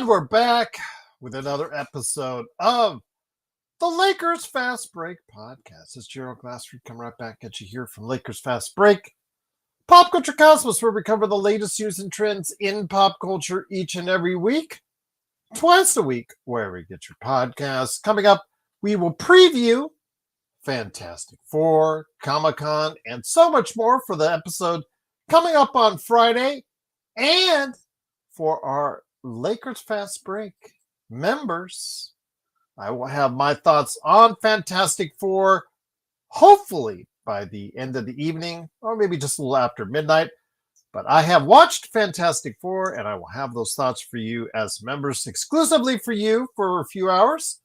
we're back with another episode of the Lakers Fast Break podcast. It's Jrue Holiday coming right back at you here from Lakers Fast Break, Pop Culture Cosmos, where we cover the latest news and trends in pop culture each and every week, twice a week, wherever you get your podcasts. Coming up, we will preview Fantastic Four, Comic-Con, and so much more for the episode coming up on Friday. And for our Lakers Fast Break members, I will have my thoughts on Fantastic Four, hopefully by the end of the evening, or maybe just a little after midnight. But I have watched Fantastic Four, and I will have those thoughts for you as members, exclusively for you for a few hours,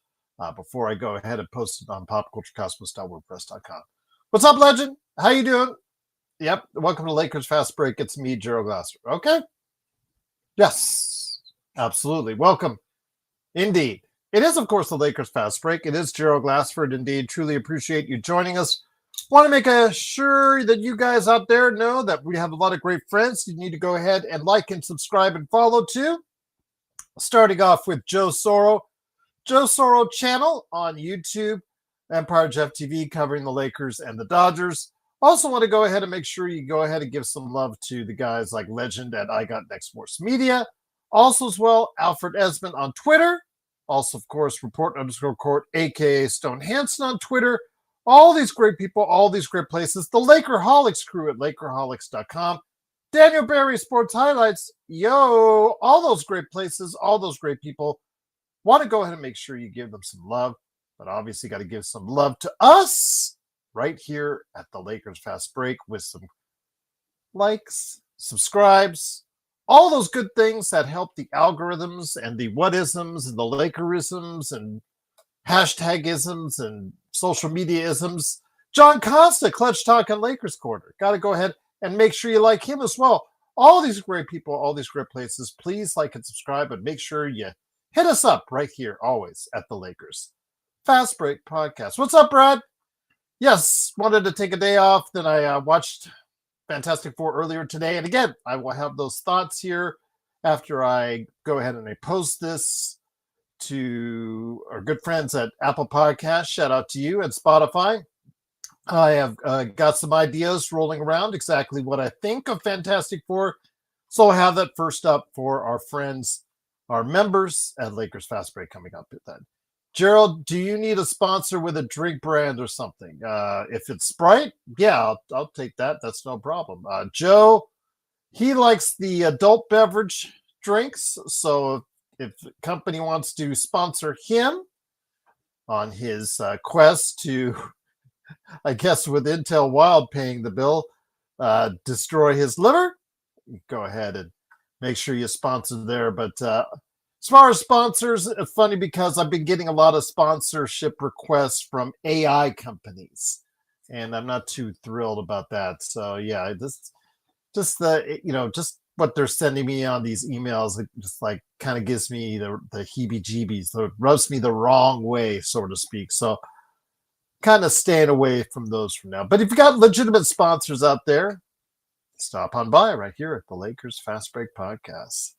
before I go ahead and post it on popculturecosmos.wordpress.com. What's up, legend? How you doing? Yep, welcome to Lakers Fast Break. It's me, Jrue Holiday. Okay? Yes, absolutely. Welcome. Indeed. It is, of course, the Lakers Fast Break. It is Jrue Holiday. Indeed, truly appreciate you joining us. Want to make sure that you guys out there know that we have a lot of great friends. You need to go ahead and like and subscribe and follow too. Starting off with Joe Soro channel on YouTube, Empire Jeff TV covering the Lakers and the Dodgers. Also want to go ahead and make sure you go ahead and give some love to the guys like Legend at I Got Next Force Media. Also as well, Alfred Esmond on Twitter. Also, of course, Report_Court, a.k.a. Stone Hansen on Twitter. All these great people, all these great places. The Lakerholics crew at Lakerholics.com. Daniel Barry Sports Highlights. Yo, all those great places, all those great people. Want to go ahead and make sure you give them some love, but obviously got to give some love to us right here at the Lakers Fast Break with some likes, subscribes, all those good things that help the algorithms and the what-isms and the Lakerisms and hashtag-isms and social media-isms. John Costa, Clutch Talk and Lakers Corner. Got to go ahead and make sure you like him as well. All these great people, all these great places. Please like and subscribe, and make sure you hit us up right here, always, at the Lakers Fast Break Podcast. What's up, Brad? Yes, wanted to take a day off. Then I watched Fantastic Four earlier today. And again, I will have those thoughts here after I go ahead and I post this to our good friends at Apple Podcasts. Shout out to you and Spotify. I have got some ideas rolling around, exactly what I think of Fantastic Four. So I'll have that first up for our friends, our members at Lakers Fast Break coming up with that. Gerald, do you need a sponsor with a drink brand or something? If it's Sprite, yeah, I'll take that. That's no problem. Joe, he likes the adult beverage drinks. So if the company wants to sponsor him on his quest to, I guess with Intel Wild paying the bill, destroy his liver, go ahead and make sure you sponsor there. But as far as sponsors, it's funny because I've been getting a lot of sponsorship requests from AI companies, and I'm not too thrilled about that. So yeah, just what they're sending me on these emails, it just like kind of gives me the heebie-jeebies, rubs me the wrong way, so to speak. So kind of staying away from those for now. But if you got legitimate sponsors out there, stop on by right here at the Lakers Fast Break Podcast.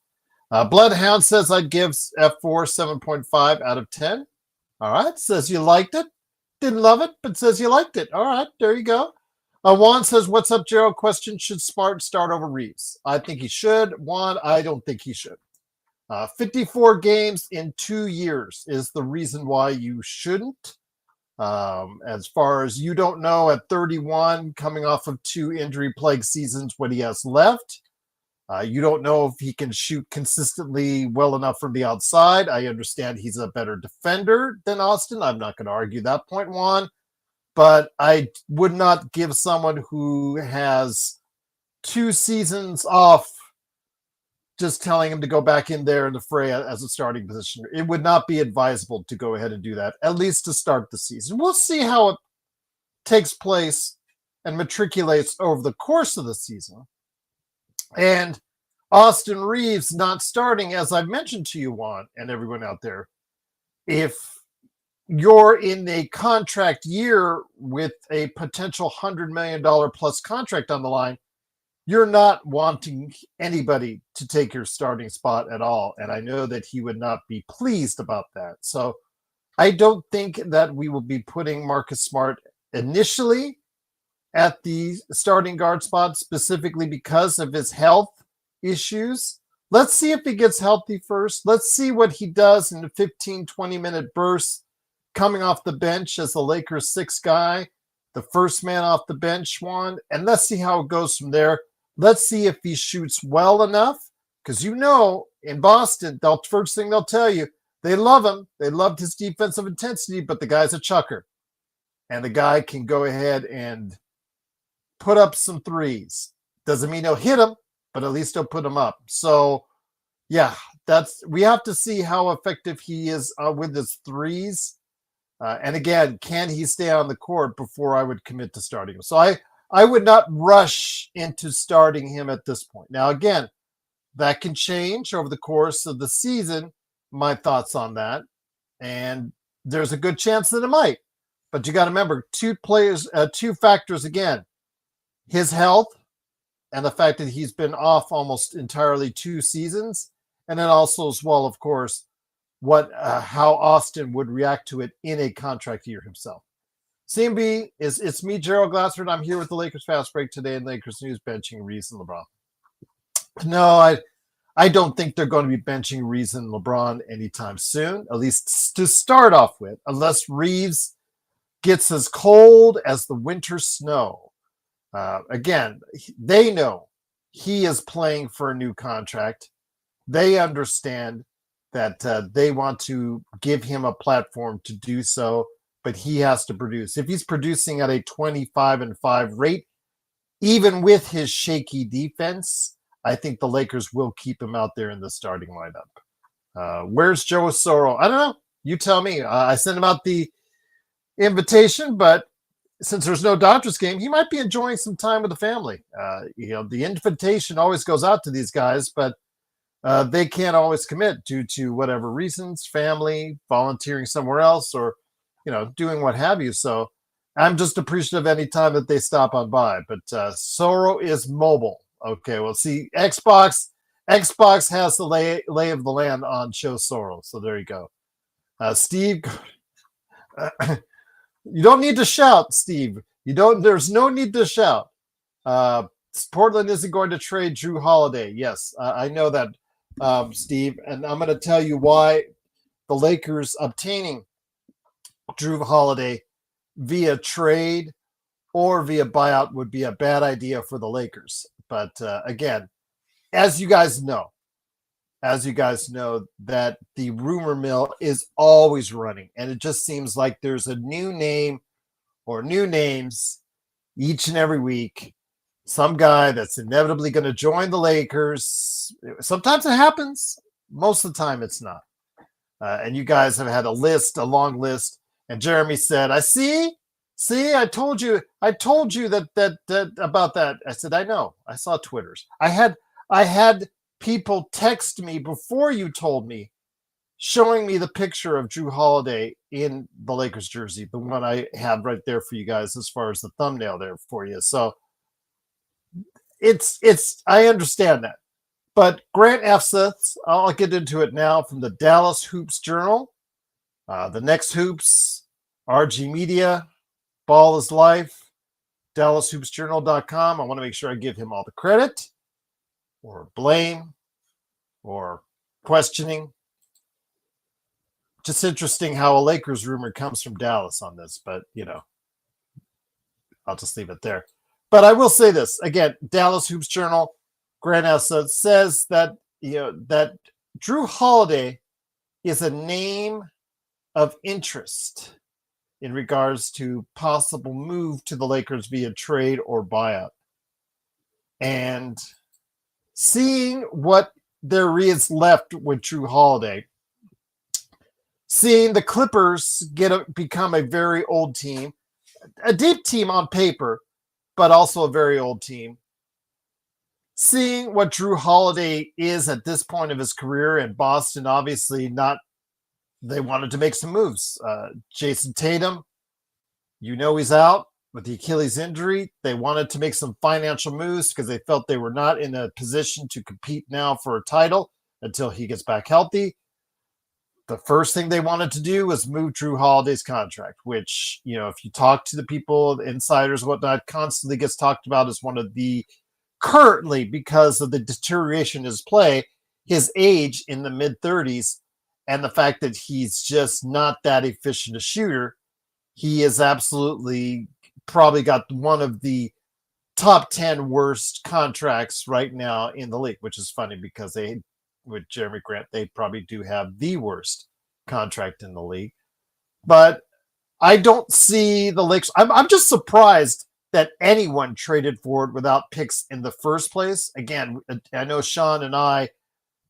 Bloodhound says I'd give F4 7.5 out of 10. All right. Says you liked it. Didn't love it, but says you liked it. All right. There you go. Juan says, what's up, Gerald? Question, should Smart start over Reeves? I think he should. Juan, I don't think he should. 54 games in 2 years is the reason why you shouldn't. As far as you don't know, at 31, coming off of 2 injury-plagued seasons, what he has left. You don't know if he can shoot consistently well enough from the outside. I understand he's a better defender than Austin. I'm not going to argue that point, Juan. But I would not give someone who has 2 seasons off just telling him to go back in there in the fray as a starting position. It would not be advisable to go ahead and do that, at least to start the season. We'll see how it takes place and matriculates over the course of the season. And Austin Reeves not starting, as I've mentioned to you, Juan, and everyone out there, if you're in a contract year with a potential $100 million plus contract on the line, you're not wanting anybody to take your starting spot at all. And I know that he would not be pleased about that. So I don't think that we will be putting Marcus Smart initially at the starting guard spot, specifically because of his health issues. Let's see if he gets healthy first. Let's see what he does in the 15, 20-minute bursts coming off the bench as the Lakers' sixth guy, the first man off the bench, Juan. And let's see how it goes from there. Let's see if he shoots well enough, because in Boston, the first thing they'll tell you, they love him. They loved his defensive intensity, but the guy's a chucker. And the guy can go ahead and put up some threes. Doesn't mean he'll hit them, but at least he'll put them up. So, yeah, we have to see how effective he is with his threes. And again, can he stay on the court before I would commit to starting him? So I would not rush into starting him at this point. Now, again, that can change over the course of the season, my thoughts on that. And there's a good chance that it might. But you got to remember, two factors again. His health and the fact that he's been off almost entirely 2 seasons. And then also as well, of course, how Austin would react to it in a contract year himself. CMB, it's me, Gerald Glassford. I'm here with the Lakers Fast Break today in Lakers News, benching Reeves and LeBron. No, I don't think they're going to be benching Reeves and LeBron anytime soon, at least to start off with, unless Reeves gets as cold as the winter snow. Again, they know he is playing for a new contract. They understand that they want to give him a platform to do so, but he has to produce. If he's producing at a 25-5 rate, even with his shaky defense, I think the Lakers will keep him out there in the starting lineup. Where's Joe Osoro? I don't know. You tell me. I sent him out the invitation, but since there's no Dodgers game, he might be enjoying some time with the family. The invitation always goes out to these guys, but they can't always commit due to whatever reasons, family, volunteering somewhere else, or, doing what have you. So I'm just appreciative any time that they stop on by. But Soro is mobile. Okay, well, see, Xbox has the lay of the land on Joe Soro. So there you go. Steve, you don't need to shout, Steve. There's no need to shout. Portland isn't going to trade Jrue Holiday. Yes, I know that, Steve, and I'm going to tell you why the Lakers obtaining Jrue Holiday via trade or via buyout would be a bad idea for the Lakers. But again, as you guys know, that the rumor mill is always running, and it just seems like there's a new name or new names each and every week. Some guy that's inevitably going to join the Lakers. Sometimes it happens. Most of the time it's not. And you guys have had a long list. And Jeremy said, I told you that about that. I said, I know. I saw Twitters. I had people text me before you told me, showing me the picture of Jrue Holiday in the Lakers jersey, the one I have right there for you guys as far as the thumbnail there for you. So I understand that. But Grant Afseth, I'll get into it now, from the Dallas Hoops Journal, the Next Hoops, RG Media, Ball is Life, DallasHoopsJournal.com. I want to make sure I give him all the credit or blame or questioning. Just interesting how a Lakers rumor comes from Dallas on this, but, I'll just leave it there. But I will say this again: Dallas Hoops Journal, Grant Afseth says that that Jrue Holiday is a name of interest in regards to possible move to the Lakers via trade or buyout, and seeing what there is left with Jrue Holiday, seeing the Clippers become a very old team, a deep team on paper, but also a very old team. Seeing what Jrue Holiday is at this point of his career, and Boston obviously they wanted to make some moves. Jason Tatum, he's out. with the Achilles injury. They wanted to make some financial moves because they felt they were not in a position to compete now for a title until he gets back healthy. The first thing they wanted to do was move Jrue Holiday's contract, which, if you talk to the people, the insiders, whatnot, constantly gets talked about as one of the, currently, because of the deterioration in his play, his age in the mid-30s, and the fact that he's just not that efficient a shooter. He is absolutely probably got one of the top 10 worst contracts right now in the league, which is funny because with Jeremy Grant, they probably do have the worst contract in the league. But I don't see the Lakers. I'm just surprised that anyone traded for it without picks in the first place. Again, I know Sean and I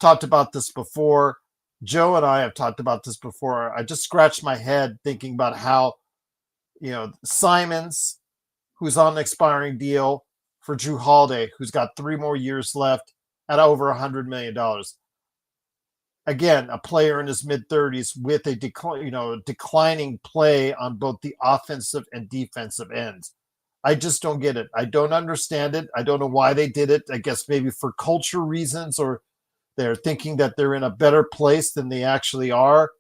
talked about this before. Joe and I have talked about this before. I just scratched my head thinking about how, Simons, who's on an expiring deal, for Jrue Holiday, who's got 3 more years left at over $100 million. Again, a player in his mid-30s with a declining play on both the offensive and defensive ends. I just don't get it. I don't understand it. I don't know why they did it. I guess maybe for culture reasons, or they're thinking that they're in a better place than they actually are.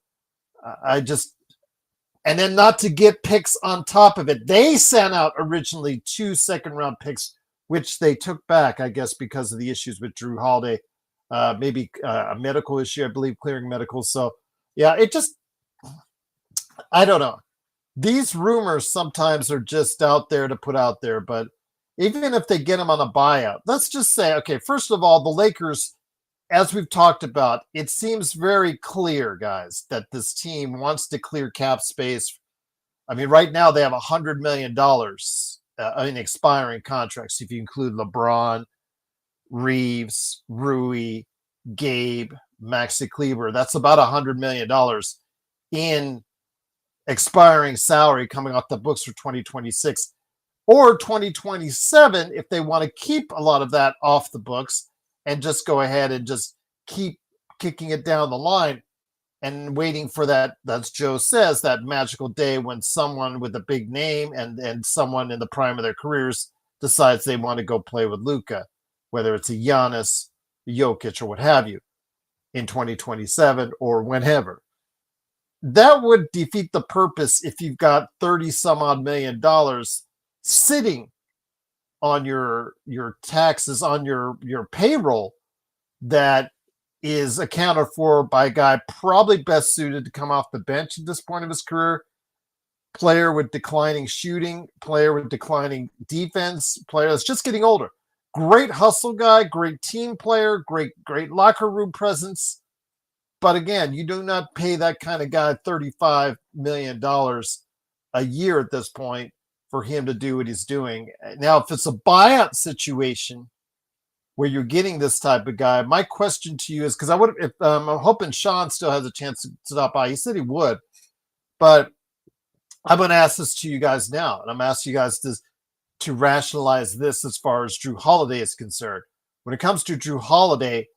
And then not to get picks on top of it. They sent out originally 2 second-round picks, which they took back, I guess, because of the issues with Jrue Holiday. Maybe a medical issue, I believe, clearing medical. So, yeah, I don't know. These rumors sometimes are just out there to put out there, but even if they get them on a buyout, let's just say, okay, first of all, the Lakers, as we've talked about, it seems very clear, guys, that this team wants to clear cap space. I mean, right now they have $100 million in expiring contracts, if you include LeBron, Reeves, Rui, Gabe, Maxi Kleber. That's about $100 million in expiring salary coming off the books for 2026 or 2027 if they want to keep a lot of that off the books and just go ahead and just keep kicking it down the line and waiting for that, as Joe says, that magical day when someone with a big name and someone in the prime of their careers decides they want to go play with Luka, whether it's a Giannis, Jokic, or what have you, in 2027 or whenever. That would defeat the purpose if you've got 30 some odd $1 million sitting on your taxes, on your payroll, that is accounted for by a guy probably best suited to come off the bench at this point of his career, player with declining shooting, player with declining defense, player that's just getting older. Great hustle guy, great team player, great locker room presence. But again, you do not pay that kind of guy $35 million a year at this point for him to do what he's doing. Now, if it's a buyout situation where you're getting this type of guy, my question to you is, because I'm hoping Sean still has a chance to stop by. He said he would, but I'm going to ask this to you guys now, and I'm asking you guys to rationalize this as far as Jrue Holiday is concerned. When it comes to Jrue Holiday,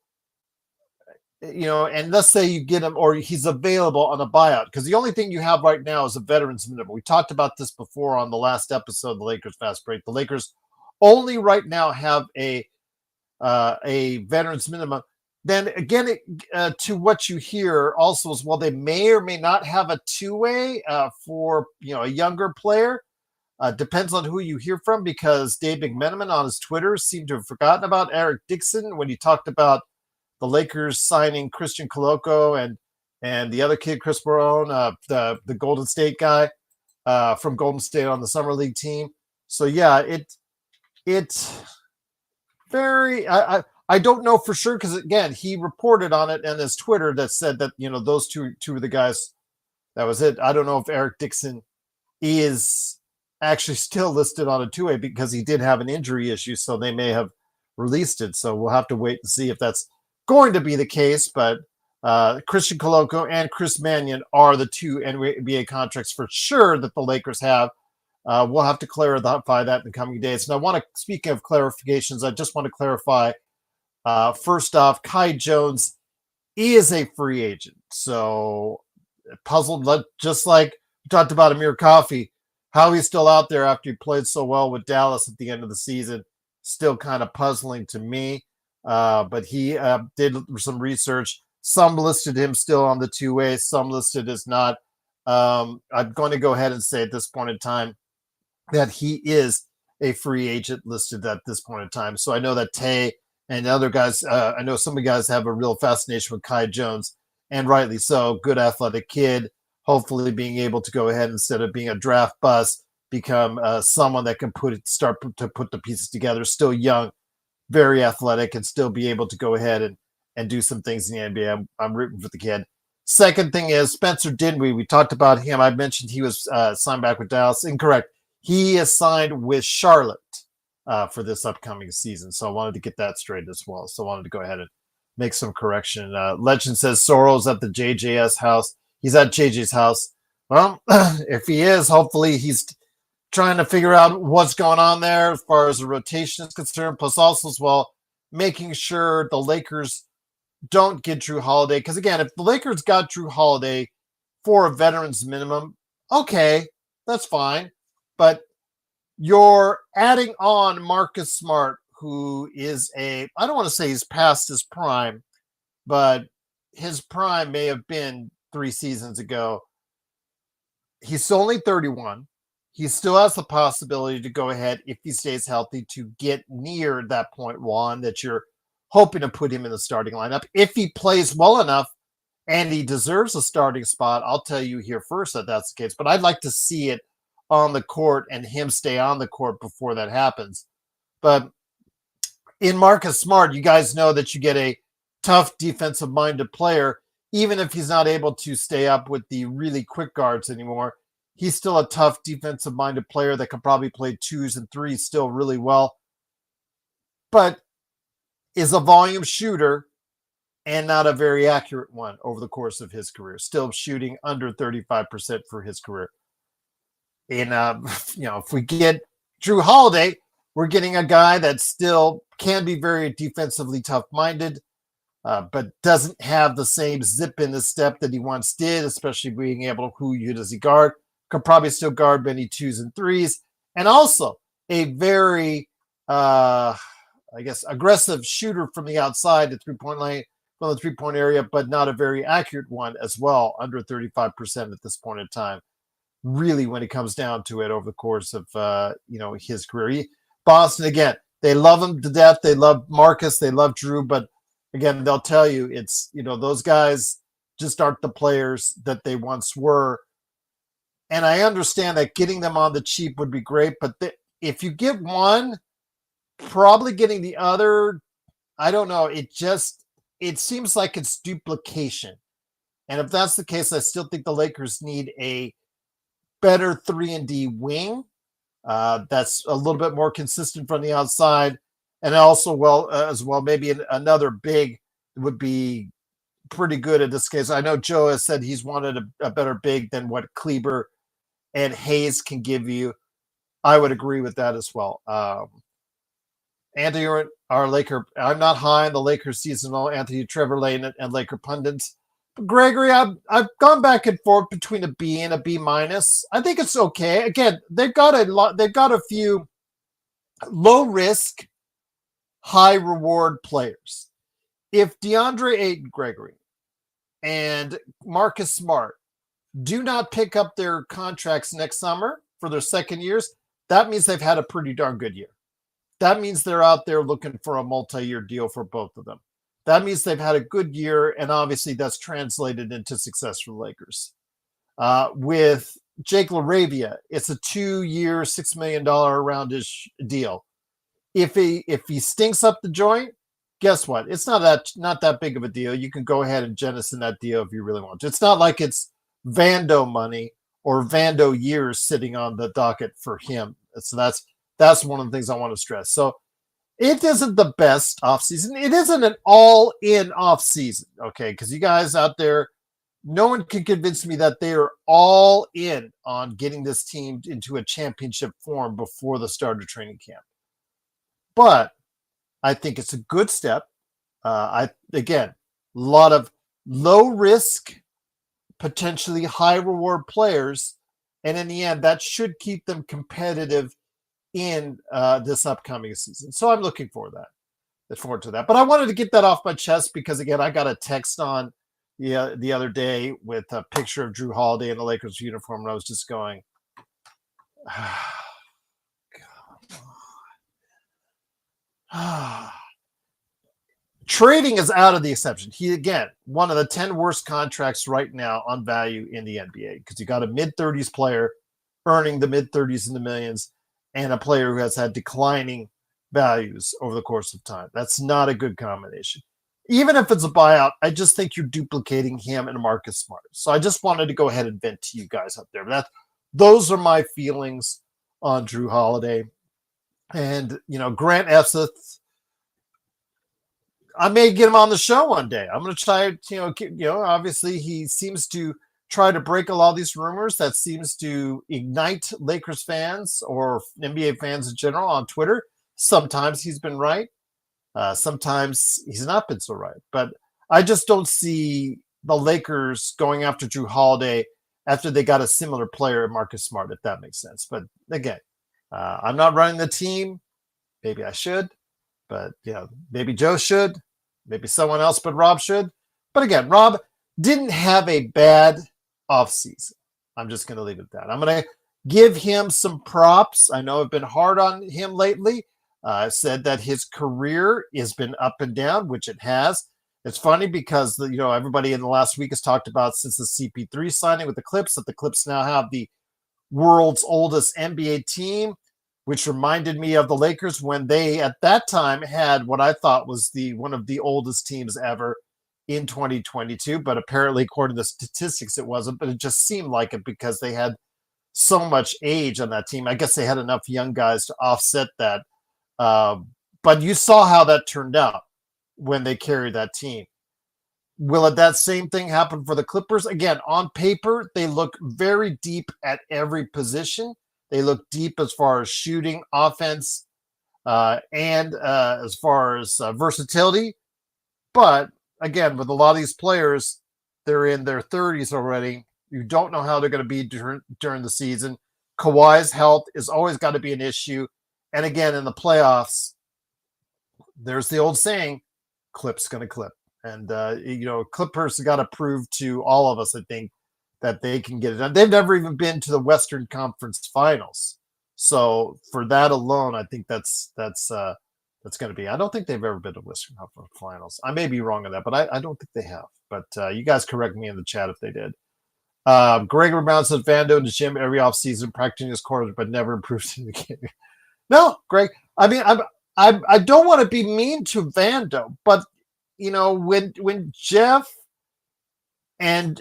and let's say you get him or he's available on a buyout, because the only thing you have right now is a veterans minimum. We talked about this before on the last episode of the Lakers Fast Break. The Lakers only right now have a veterans minimum. Then again, to what you hear also is, well, they may or may not have a two-way for a younger player. Depends on who you hear from, because Dave McMenamin on his Twitter seemed to have forgotten about Eric Dixon when he talked about the Lakers signing Christian Coloco and the other kid, Chris Barone, the Golden State guy from Golden State on the summer league team. So yeah, it's very. I don't know for sure, because again, he reported on it in his Twitter that said that those two of the guys. That was it. I don't know if Eric Dixon is actually still listed on a two-way, because he did have an injury issue, so they may have released it. So we'll have to wait and see if that's going to be the case. But Christian Coloco and Chris Mannion are the two NBA contracts for sure that the Lakers have. We'll have to clarify that in the coming days. And I want to, speaking of clarifications, I just want to clarify, first off, Kai Jones is a free agent. So puzzled, just like we talked about Amir Coffey, How he's still out there after he played so well with Dallas at the end of the season, still kind of puzzling to me. But he did some research. Some listed him still on the two-way, some listed as not. I'm going to go ahead and say at this point in time that he is a free agent listed at this point in time. So I know that Tay and other guys, I know some of the guys have a real fascination with Kai Jones, and rightly so. Good athletic kid, hopefully being able to go ahead, instead of being a draft bust, become someone that can start to put the pieces together. Still young, very athletic, and still be able to go ahead and do some things in the NBA. I'm rooting for the kid. Second thing is Spencer Dinwiddie. We talked about him. I mentioned he was signed back with Dallas. Incorrect. He is signed with Charlotte for this upcoming season. So I wanted to get that straight as well. So I wanted to go ahead and make some correction. Legend says Sorrell's at the JJ's house. He's at JJ's house. Well, if he is, hopefully he's trying to figure out what's going on there as far as the rotation is concerned. Plus also as well, making sure the Lakers don't get Jrue Holiday. Because again, if the Lakers got Jrue Holiday for a veterans minimum, okay, that's fine. But you're adding on Marcus Smart, who is I don't want to say he's past his prime, but his prime may have been 3 seasons ago. He's only 31. He still has the possibility to go ahead, if he stays healthy, to get near that point one that you're hoping to put him in the starting lineup. If he plays well enough and he deserves a starting spot, I'll tell you here first that that's the case. But I'd like to see it on the court and him stay on the court before that happens. But in Marcus Smart, you guys know that you get a tough defensive-minded player. Even if he's not able to stay up with the really quick guards anymore, he's still a tough defensive-minded player that can probably play 2s and 3s still really well, but is a volume shooter and not a very accurate one over the course of his career, still shooting under 35% for his career. And, if we get Jrue Holiday, we're getting a guy that still can be very defensively tough-minded, but doesn't have the same zip in his step that he once did, especially being able to, who does he guard? Could probably still guard many 2s and 3s. And also a very, aggressive shooter from the outside, the three-point line, from the three-point area, but not a very accurate one as well, under 35% at this point in time. Really, when it comes down to it over the course of, his career. Boston, again, they love him to death. They love Marcus. They love Jrue. But, again, they'll tell you it's, those guys just aren't the players that they once were. And I understand that getting them on the cheap would be great. But if you get one, probably getting the other, I don't know. It seems like it's duplication. And if that's the case, I still think the Lakers need a better 3-and-D wing that's a little bit more consistent from the outside, and also maybe another big would be pretty good in this case. I know Joe has said he's wanted a better big than what Kleber and Hayes can give you. I would agree with that as well. Anthony, our Laker, I'm not high on the Lakers seasonal Anthony, Trevor Lane, and Laker pundits. Gregory, I've gone back and forth between a B and a B minus. I think it's okay. Again, they've got a few low risk, high reward players. If DeAndre Ayton, Gregory, and Marcus Smart do not pick up their contracts next summer for their second years, that means they've had a pretty darn good year. That means they're out there looking for a multi-year deal for both of them. That means they've had a good year, and obviously that's translated into success for the Lakers. With Jake LaRavia, it's a 2-year, $6 million roundish deal. If he stinks up the joint, guess what? It's not that big of a deal. You can go ahead and jettison that deal if you really want to. It's not like it's Vando money or Vando years sitting on the docket for him. So that's one of the things I want to stress. So it isn't the best offseason. It isn't an all-in offseason, okay? Because you guys out there, no one can convince me that they are all in on getting this team into a championship form before the start of training camp. But I think it's a good step. Again, a lot of low-risk, potentially high-reward players, And in the end, that should keep them competitive in this upcoming season. So I'm looking forward to that. But I wanted to get that off my chest because, again, I got a text on the other day with a picture of Jrue Holiday in the Lakers uniform, and I was just going, trading is out of the exception. He, again, one of the 10 worst contracts right now on value in the NBA because you got a mid-30s player earning the mid-30s in the millions and a player who has had declining values over the course of time. That's not a good combination. Even if it's a buyout, I just think you're duplicating him and Marcus Smart. So I just wanted to go ahead and vent to you guys out there. Those are my feelings on Jrue Holiday. And, Grant Afseth, I may get him on the show one day. I'm going to try, obviously he seems to try to break a lot of these rumors that seems to ignite Lakers fans or NBA fans in general on Twitter. Sometimes he's been right. Sometimes he's not been so right. But I just don't see the Lakers going after Jrue Holiday after they got a similar player, Marcus Smart, if that makes sense. But again, I'm not running the team. Maybe I should. But, maybe Joe should. Maybe someone else but Rob should. But again, Rob didn't have a bad offseason. I'm just going to leave it at that. I'm going to give him some props. I know I've been hard on him lately. Said that his career has been up and down, which it has. It's funny because everybody in the last week has talked about since the CP3 signing with the Clips that the Clips now have the world's oldest NBA team, which reminded me of the Lakers when they at that time had what I thought was one of the oldest teams ever in 2022. But apparently, according to statistics, it wasn't. But it just seemed like it because they had so much age on that team. I guess they had enough young guys to offset that. But you saw how that turned out when they carried that team. Will that same thing happen for the Clippers? Again, on paper, they look very deep at every position. They look deep as far as shooting, offense, and as far as versatility. But again, with a lot of these players, they're in their 30s already. You don't know how they're going to be during the season. Kawhi's health is always got to be an issue. And again, in the playoffs, there's the old saying, clip's going to clip. And, Clippers got to prove to all of us, I think, that they can get it done. They've never even been to the Western Conference Finals. So for that alone, I think that's going to be. I don't think they've ever been to Western Conference Finals. I may be wrong on that, but I don't think they have. But you guys correct me in the chat if they did. Gregory Brown says Vando in the gym every offseason, practicing his quarters, but never improves in the game. No, Greg. I mean, I don't want to be mean to Vando, but when Jeff and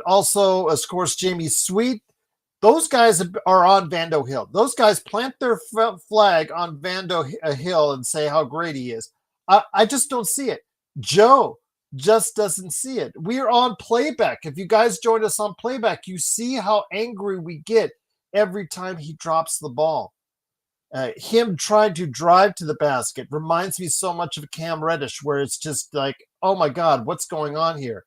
also, of course, Jamie Sweet, those guys are on Vando Hill. Those guys plant their flag on Vando Hill and say how great he is. I just don't see it. Joe just doesn't see it. We are on playback. If you guys join us on playback, you see how angry we get every time he drops the ball. Him trying to drive to the basket reminds me so much of Cam Reddish, where it's just like, oh my God, what's going on here?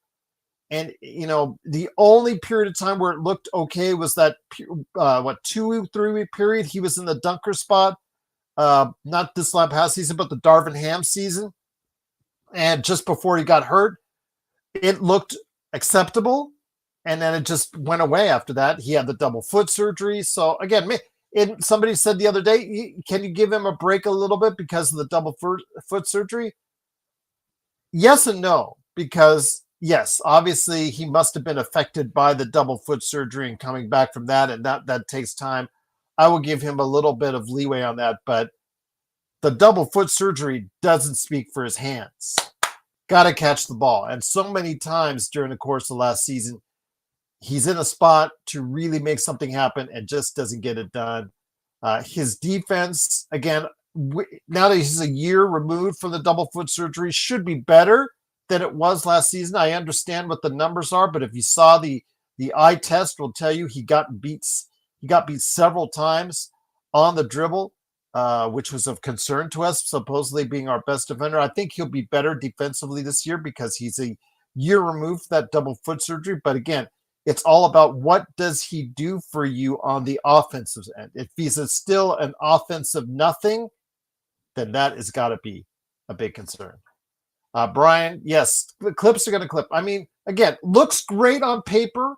And, the only period of time where it looked okay was that, 2-3 week period. He was in the dunker spot, not this past season, but the Darvin Ham season. And just before he got hurt, it looked acceptable. And then it just went away after that. He had the double foot surgery. So again, somebody said the other day, can you give him a break a little bit because of the double foot surgery? Yes and no, because yes, obviously he must have been affected by the double foot surgery and coming back from that, and that takes time. I will give him a little bit of leeway on that, but the double foot surgery doesn't speak for his hands. Got to catch the ball. And so many times during the course of last season, he's in a spot to really make something happen and just doesn't get it done. His defense, again, now that he's a year removed from the double foot surgery, should be better than it was last season. I understand what the numbers are, but if you saw the eye test, will tell you he got beat several times on the dribble, which was of concern to us, supposedly being our best defender. I think he'll be better defensively this year because he's a year removed from that double foot surgery. But again, It's all about what does he do for you on the offensive end. If he's still an offensive nothing, then that has got to be a big concern. Brian, yes, the Clips are going to clip. I mean, again, looks great on paper,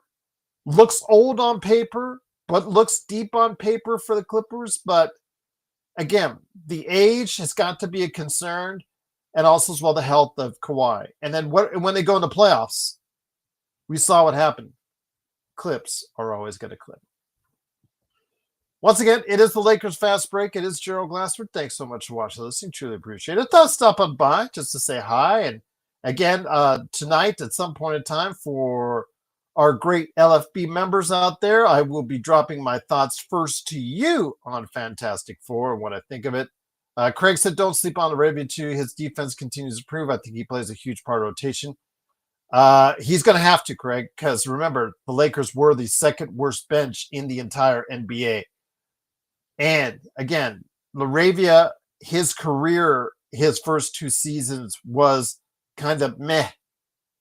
looks old on paper, but looks deep on paper for the Clippers. But again, the age has got to be a concern, and also as well the health of Kawhi. And then when they go into playoffs, we saw what happened. Clips are always going to clip. Once again, it is the Lakers Fast Break. It is Gerald Glassford. Thanks so much for watching and listening. Truly appreciate it. Thought stop on by just to say hi. And again, tonight at some point in time for our great LFB members out there, I will be dropping my thoughts first to you on Fantastic Four and what I think of it. Craig said, don't sleep on Arabia 2. His defense continues to improve. I think he plays a huge part of rotation. He's going to have to, Craig, because remember, the Lakers were the second worst bench in the entire NBA. And again, LaRavia, his career, his first 2 seasons was kind of meh.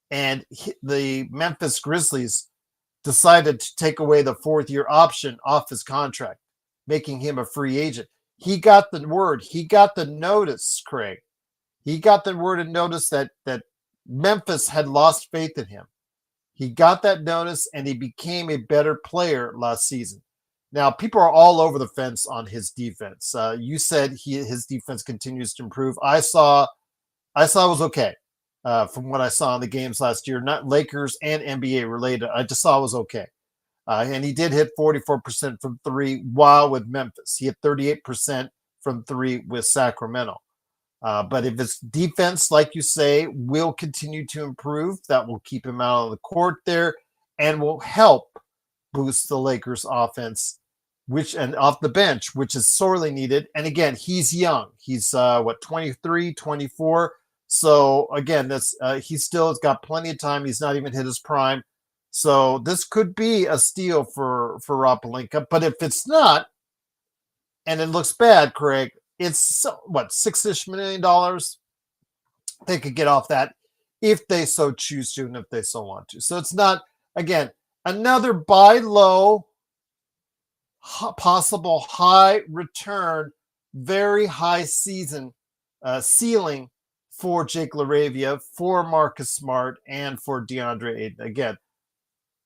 And the Memphis Grizzlies decided to take away the 4th-year option off his contract, making him a free agent. He got the word. He got the notice, Craig. He got the word and notice that Memphis had lost faith in him. He got that notice, and he became a better player last season. Now, people are all over the fence on his defense. You said his defense continues to improve. I saw it was okay from what I saw in the games last year. Not Lakers and NBA related. I just saw it was okay. And he did hit 44% from 3 while with Memphis. He hit 38% from 3 with Sacramento. But if his defense, like you say, will continue to improve, that will keep him out of the court there and will help boost the Lakers offense, and off the bench, which is sorely needed. And again, he's young. He's 23, 24. So again, he still has got plenty of time. He's not even hit his prime. So this could be a steal for Rob Pelinka. But if it's not, and it looks bad, Craig, it's $6-ish million. They could get off that if they so choose to and if they so want to. So it's not, again, another buy low, possible high return, very high season ceiling for Jake LaRavia, for Marcus Smart, and for DeAndre Ayton. Again,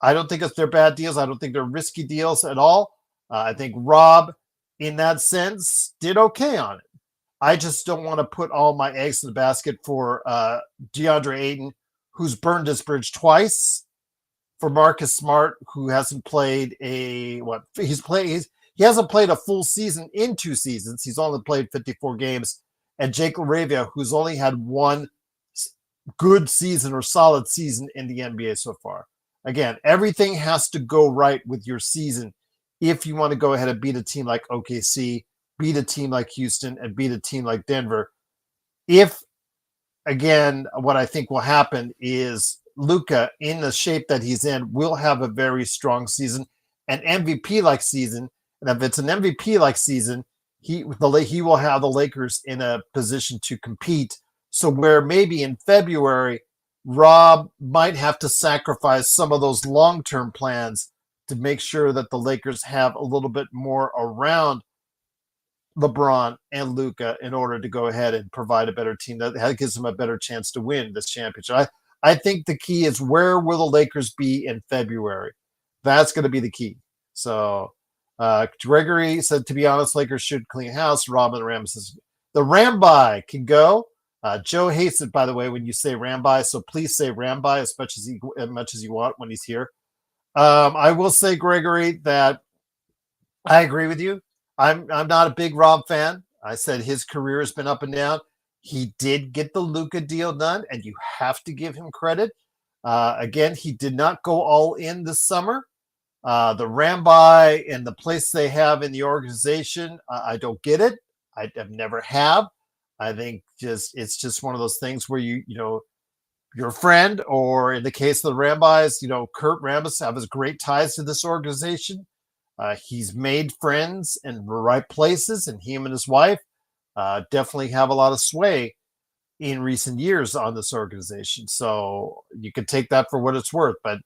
I don't think they're bad deals. I don't think they're risky deals at all. I think Rob, in that sense, did okay on it. I just don't want to put all my eggs in the basket for DeAndre Ayton, who's burned his bridge twice, for Marcus Smart, who hasn't played he hasn't played a full season in 2 seasons. He's only played 54 games. And Jake LaRavia, who's only had 1 good season or solid season in the NBA so far. Again, everything has to go right with your season if you want to go ahead and beat a team like OKC, beat a team like Houston, and beat a team like Denver. If, again, what I think will happen is Luka, in the shape that he's in, will have a very strong season, an MVP-like season. And if it's an MVP-like season, he will have the Lakers in a position to compete. So where maybe in February, Rob might have to sacrifice some of those long-term plans to make sure that the Lakers have a little bit more around LeBron and Luka in order to go ahead and provide a better team that gives them a better chance to win this championship. I think the key is, where will the Lakers be in February? That's going to be the key. So Gregory said, to be honest, Lakers should clean house. Robin Ram says, the Ramby can go. Joe hates it, by the way, when you say Ramby, so please say Ramby as much as you want when he's here. I will say, Gregory, that I agree with you. I'm not a big Rob fan. I said his career has been up and down. He did get the Luka deal done, and you have to give him credit. Again, he did not go all in this summer. The Ramby and the place they have in the organization, I don't get it. I've never have. I think it's just one of those things where your friend, or in the case of the Rambys, Kurt Rambis have his great ties to this organization. He's made friends in the right places, and him and his wife definitely have a lot of sway in recent years on this organization. So you can take that for what it's worth. But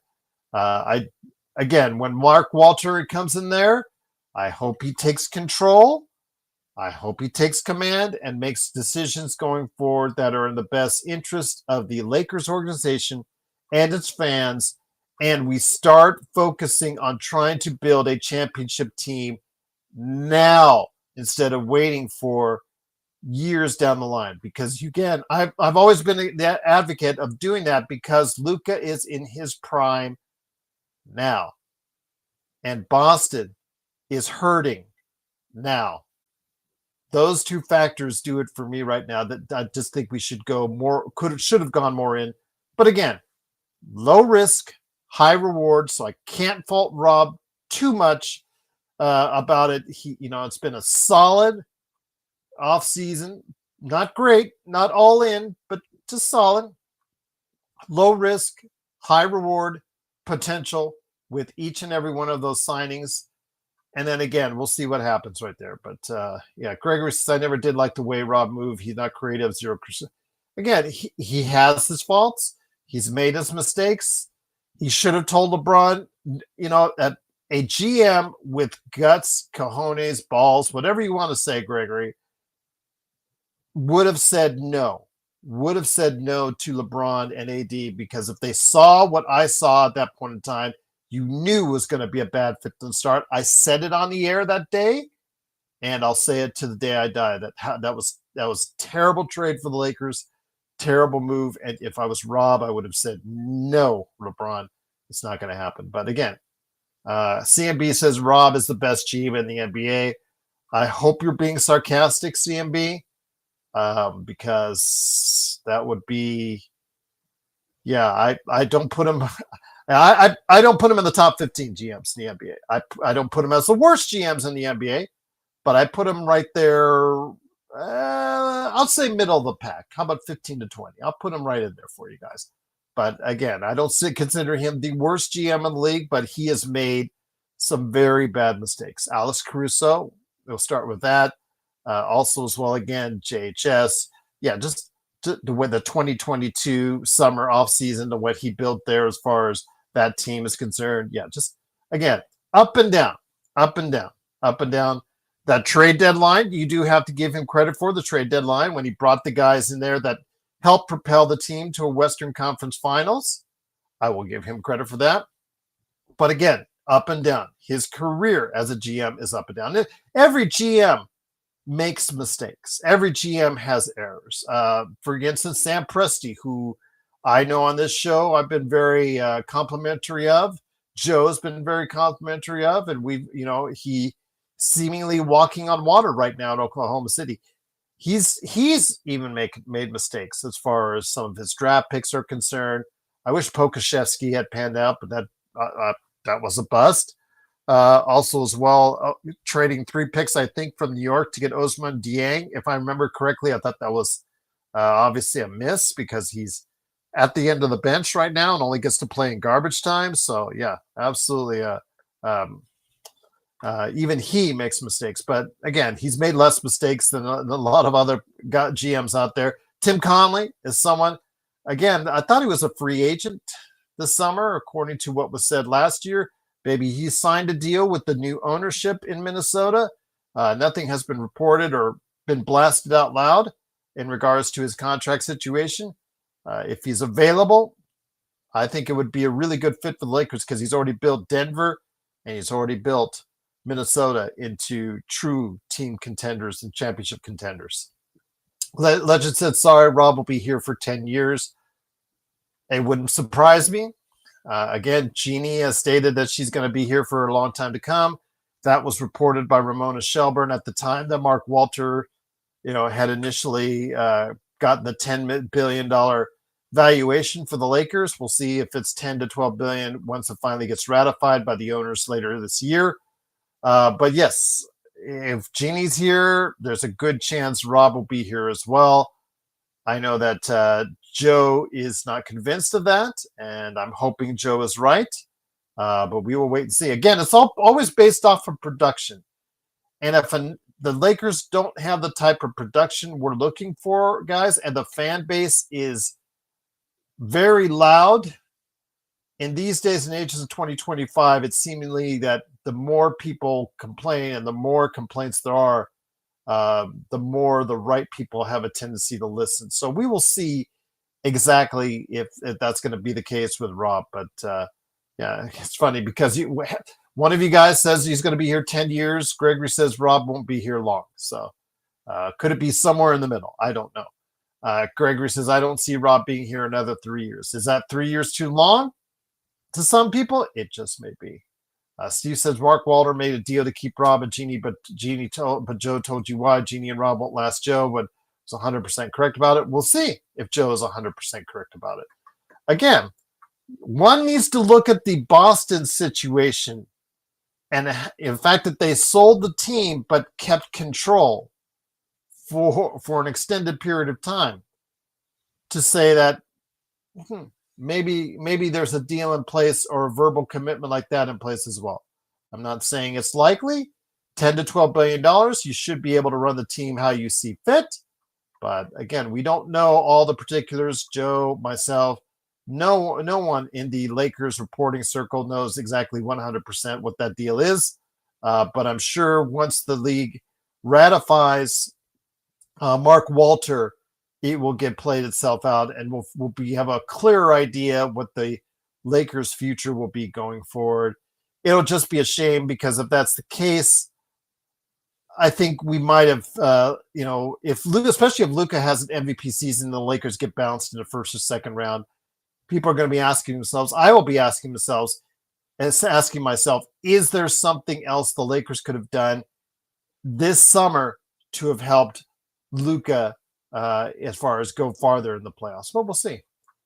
When Mark Walter comes in there, I hope he takes control. I hope he takes command and makes decisions going forward that are in the best interest of the Lakers organization and its fans. And we start focusing on trying to build a championship team now instead of waiting for years down the line. Because again, I've always been the advocate of doing that because Luka is in his prime now. And Boston is hurting now. Those two factors do it for me right now. That I just think we should go more. Should have gone more in. But again, low risk, high reward. So I can't fault Rob too much about it. It's been a solid off season. Not great, not all in, but just solid. Low risk, high reward potential with each and every one of those signings. And then again, we'll see what happens right there. But Gregory says, I never did like the way Rob moved. He's not creative, 0%. Again, he has his faults. He's made his mistakes. He should have told LeBron, that a GM with guts, cojones, balls, whatever you want to say, Gregory, would have said no to LeBron and AD, because if they saw what I saw at that point in time, you knew it was going to be a bad fit to start. I said it on the air that day, and I'll say it to the day I die. That was a terrible trade for the Lakers, terrible move. And if I was Rob, I would have said no, LeBron. It's not going to happen. But again, CMB says Rob is the best GM in the NBA. I hope you're being sarcastic, CMB, because that would be, I don't put him. I don't put him in the top 15 GMs in the NBA. I don't put him as the worst GMs in the NBA, but I put him right there. I'll say middle of the pack. How about 15 to 20? I'll put him right in there for you guys. But again, I don't consider him the worst GM in the league, but he has made some very bad mistakes. Alex Caruso, we'll start with that. Also as well, again, JHS. Yeah, just with the 2022 summer offseason, to what he built there as far as that team is concerned. Yeah, just again, up and down. That trade deadline, you do have to give him credit for the trade deadline when he brought the guys in there that helped propel the team to a Western Conference Finals. I will give him credit for that. But again, up and down. His career as a GM is up and down. Every GM makes mistakes. Every GM has errors. For instance, Sam Presti, who I know on this show I've been very complimentary of. Joe's been very complimentary of, and he seemingly walking on water right now in Oklahoma City. He's even made mistakes as far as some of his draft picks are concerned. I wish Pokashevsky had panned out, but that was a bust. Also as well, trading 3 picks, I think, from New York to get Ousmane Dieng. If I remember correctly, I thought that was obviously a miss because he's at the end of the bench right now and only gets to play in garbage time. So, yeah, absolutely. Even he makes mistakes. But, again, he's made less mistakes than a lot of other GMs out there. Tim Conley is someone, again, I thought he was a free agent this summer, according to what was said last year. Maybe he signed a deal with the new ownership in Minnesota. Nothing has been reported or been blasted out loud in regards to his contract situation. If he's available, I think it would be a really good fit for the Lakers because he's already built Denver and he's already built Minnesota into true team contenders and championship contenders. Legend said, sorry, Rob will be here for 10 years. It wouldn't surprise me. Again, Jeannie has stated that she's going to be here for a long time to come. That was reported by Ramona Shelburne at the time that Mark Walter, had initially gotten the $10 billion valuation for the Lakers. We'll see if it's 10 to 12 billion once it finally gets ratified by the owners later this year. But yes, if Jeannie's here, there's a good chance Rob will be here as well. I know that Joe is not convinced of that, and I'm hoping Joe is right. But we will wait and see. Again, it's always based off of production. And if the Lakers don't have the type of production we're looking for, guys, and the fan base is very loud in these days and ages of 2025, it's seemingly that the more people complain and the more complaints there are, the more the right people have a tendency to listen. So we will see exactly if that's going to be the case with Rob. But yeah, it's funny because one of you guys says he's going to be here 10 years. Gregory says Rob won't be here long. So could it be somewhere in the middle? I don't know. Gregory says, I don't see Rob being here another 3 years. Is that 3 years too long? To some people, it just may be. Steve says Mark Walter made a deal to keep Rob and Jeannie, but Joe told you why. Jeannie and Rob won't last Joe, but was 100% correct about it. We'll see if Joe is 100% correct about it. Again, one needs to look at the Boston situation and in fact that they sold the team but kept control for an extended period of time to say that maybe there's a deal in place or a verbal commitment like that in place as well. I'm not saying it's likely. $10 to $12 billion, you should be able to run the team how you see fit. But again, we don't know all the particulars. Joe, myself, no one in the Lakers reporting circle knows exactly 100% what that deal is. But I'm sure once the league ratifies Mark Walter, it will get played itself out, and we'll have a clearer idea what the Lakers' future will be going forward. It'll just be a shame because if that's the case, I think we might have, if Luka, especially if Luka has an MVP season, the Lakers get bounced in the first or second round. People are going to be asking themselves. I will be asking myself, is there something else the Lakers could have done this summer to have helped Luka as far as go farther in the playoffs? But we'll see.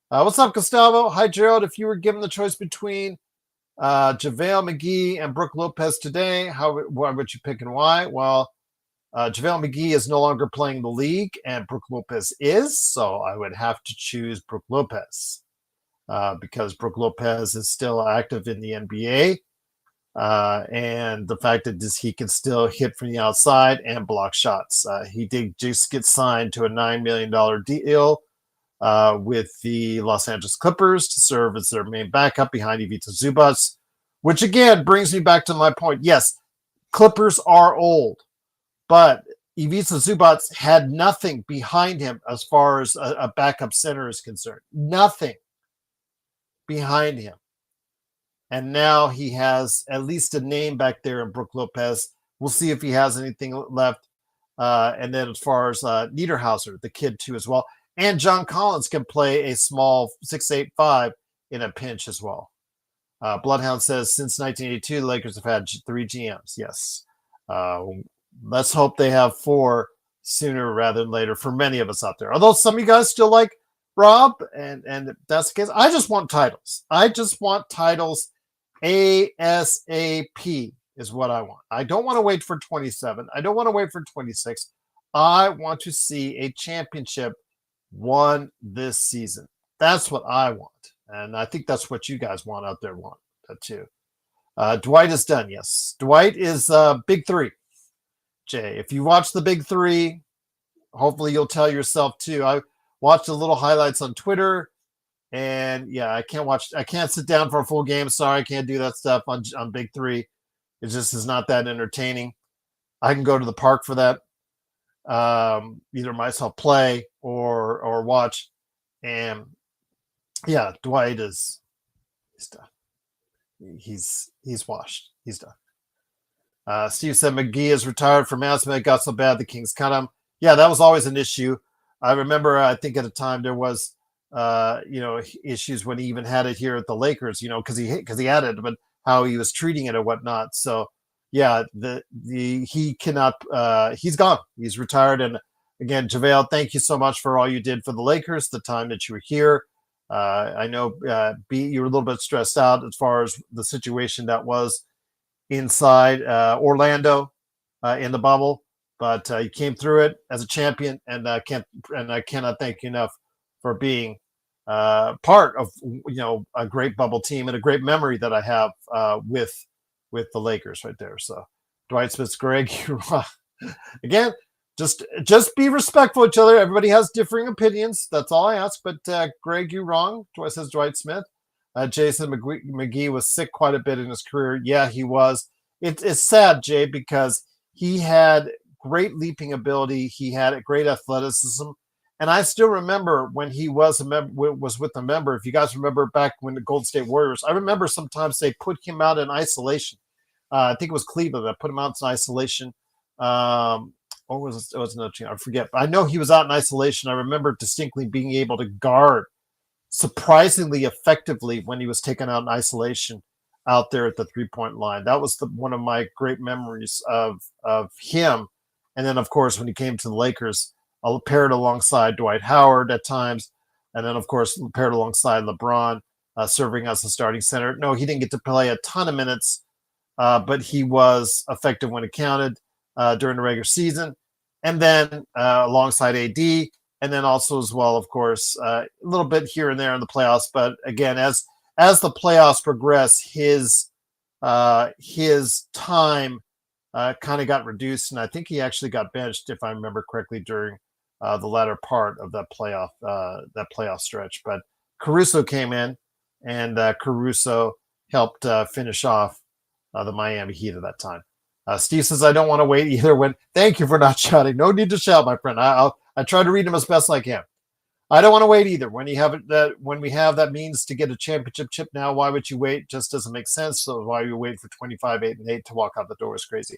What's up, Gustavo? Hi, Gerald. If you were given the choice between JaVale McGee and Brook Lopez today, what would you pick and why? Well, JaVale McGee is no longer playing the league, and Brook Lopez is, so I would have to choose Brook Lopez because Brook Lopez is still active in the NBA, and the fact that he can still hit from the outside and block shots. He did just get signed to a $9 million deal with the Los Angeles Clippers to serve as their main backup behind Ivica Zubac, which again brings me back to my point. Yes, Clippers are old, but Ivica Zubac had nothing behind him as far as a backup center is concerned. Nothing behind him. And now he has at least a name back there in Brook Lopez. We'll see if he has anything left. And then as far as Niederhauser, the kid too as well. And John Collins can play a small 6'8" in a pinch as well. Bloodhound says, since 1982, the Lakers have had 3 GMs. Yes. Let's hope they have 4 sooner rather than later for many of us out there. Although some of you guys still like Rob, and if that's the case, I just want titles. I just want titles ASAP is what I want. I don't want to wait for 27. I don't want to wait for 26. I want to see a championship won this season. That's what I want. And I think that's what you guys want out there want that too. Dwight is done. Yes. Dwight is Big 3. Jay, if you watch the Big 3, hopefully you'll tell yourself too. I watched a little highlights on Twitter, and yeah, I can't sit down for a full game. Sorry, I can't do that stuff on Big 3. It just is not that entertaining. I can go to the park for that. Either myself play or watch. And yeah, Dwight he's done. He's washed. He's done. Steve said McGee is retired from Asthma. It got so bad the Kings cut him. Yeah, that was always an issue. I remember, I think at a time there was, issues when he even had it here at the Lakers, because he had it, but how he was treating it or whatnot. So yeah, he cannot. He's gone. He's retired. And again, JaVale, thank you so much for all you did for the Lakers. The time that you were here, I know you were a little bit stressed out as far as the situation that was inside Orlando in the bubble. But you came through it as a champion, and I cannot thank you enough for being part of a great bubble team and a great memory that I have with the Lakers right there. So Dwight Smith, Greg, again, just be respectful of each other. Everybody has differing opinions. That's all I ask. But Greg, you're wrong. Says Dwight Smith. Jason McGee was sick quite a bit in his career. Yeah, he was. It's sad, Jay, because he had great leaping ability. He had a great athleticism. And I still remember when he was was with a member. If you guys remember back when the Golden State Warriors, I remember sometimes they put him out in isolation. I think it was Cleveland that put him out in isolation. Or was another team? I forget. But I know he was out in isolation. I remember distinctly being able to guard surprisingly effectively when he was taken out in isolation out there at the 3-point line. That was one of my great memories of him. And then, of course, when he came to the Lakers, paired alongside Dwight Howard at times, and then, of course, paired alongside LeBron, serving as a starting center. No, he didn't get to play a ton of minutes, but he was effective when it counted during the regular season. And then alongside AD, and then also as well, of course, a little bit here and there in the playoffs. But again, as the playoffs progress, his time kind of got reduced, and I think he actually got benched, if I remember correctly, during the latter part of that playoff stretch. But Caruso came in, and Caruso helped finish off the Miami Heat at that time. Steve says, I don't want to wait either. Thank you for not shouting. No need to shout, my friend. I try to read them as best I can. I don't want to wait either. When we have that means to get a championship chip now, why would you wait? Just doesn't make sense. So why are you waiting for 25-8-8 to walk out the door is crazy.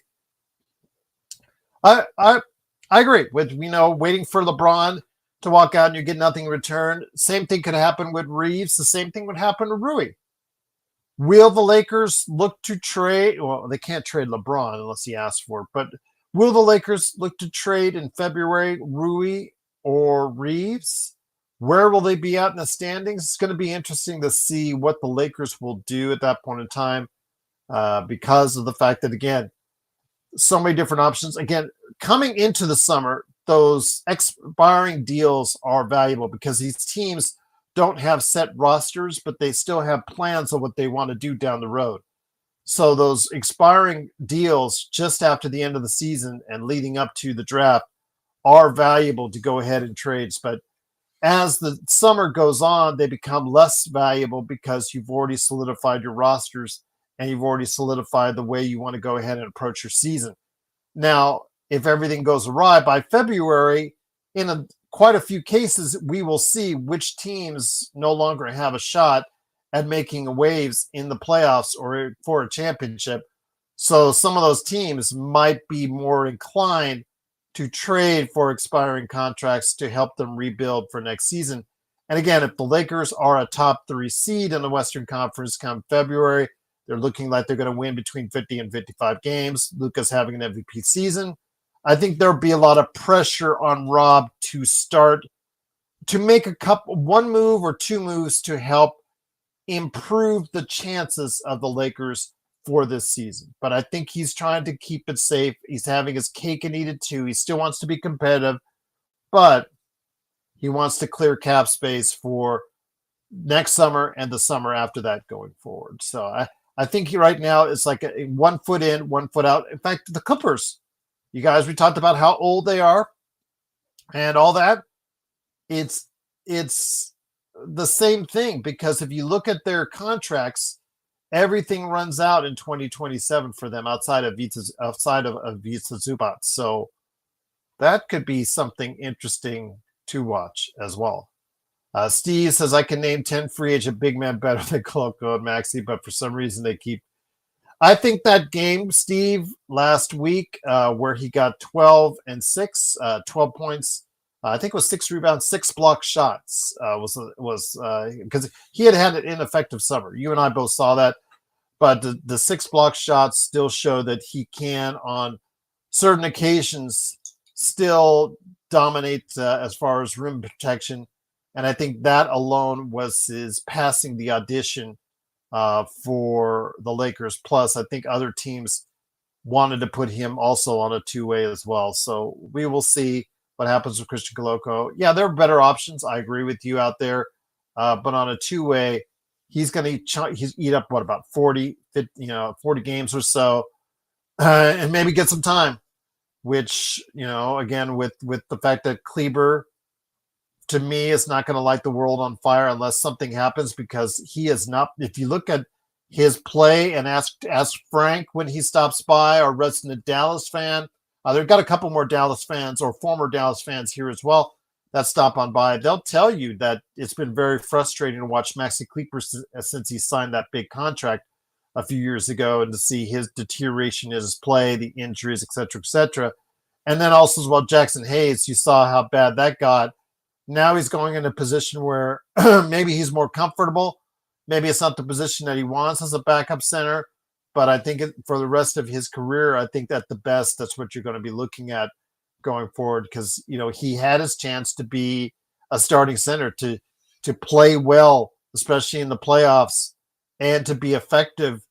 I agree with waiting for LeBron to walk out and you get nothing in return. Same thing could happen with Reeves. The same thing would happen to Rui. Will the Lakers look to trade? Well, they can't trade LeBron unless he asks for it. But will the Lakers look to trade in February Rui or Reeves? Where will they be at in the standings? It's going to be interesting to see what the Lakers will do at that point in time because of the fact that, again, so many different options. Again, coming into the summer, those expiring deals are valuable because these teams don't have set rosters, but they still have plans of what they want to do down the road. So those expiring deals just after the end of the season and leading up to the draft are valuable to go ahead and trades. But as the summer goes on, they become less valuable because you've already solidified your rosters and you've already solidified the way you want to go ahead and approach your season. Now, if everything goes awry by February, in quite a few cases, we will see which teams no longer have a shot at making waves in the playoffs or for a championship. So some of those teams might be more inclined to trade for expiring contracts to help them rebuild for next season. And again, if the Lakers are a top 3 seed in the Western Conference come February, they're looking like they're going to win between 50 and 55 games. Luka's having an MVP season. I think there'll be a lot of pressure on Rob to make one move or two moves to help improve the chances of the Lakers for this season. But I think he's trying to keep it safe. He's having his cake and eat it too. He still wants to be competitive, but he wants to clear cap space for next summer and the summer after that going forward. So I think right now it's like a 1 foot in, 1 foot out. In fact, the Clippers, you guys, we talked about how old they are and all that. It's the same thing because if you look at their contracts, everything runs out in 2027 for them outside of Ivica Zubac. So that could be something interesting to watch as well. Steve says, I can name 10 free agent big men better than Koloko and Maxey, but for some reason they keep. I think that game, Steve, last week where he got 12 and 6, 12 points, I think it was 6 rebounds, 6 block shots was because he had an ineffective summer. You and I both saw that, but the 6 block shots still show that he can, on certain occasions, still dominate as far as rim protection. And I think that alone was his passing the audition for the Lakers. Plus, I think other teams wanted to put him also on a 2-way as well. So we will see what happens with Christian Koloko. Yeah, there are better options. I agree with you out there. But on a 2-way, he's going to eat up, about 40 games or so, and maybe get some time, which, again, with the fact that Kleber to me, is not going to light the world on fire unless something happens, because he is not. If you look at his play and ask Frank when he stops by, our resident Dallas fan, they've got a couple more Dallas fans or former Dallas fans here as well that stop on by. They'll tell you that it's been very frustrating to watch Maxi Kleber since he signed that big contract a few years ago, and to see his deterioration in his play, the injuries, et cetera, et cetera. And then also as well, Jackson Hayes, you saw how bad that got. Now he's going in a position where maybe he's more comfortable. Maybe it's not the position that he wants as a backup center, but I think for the rest of his career, I think that the best, that's what you're going to be looking at going forward, because, you know, he had his chance to be a starting center, to play well, especially in the playoffs, and to be effective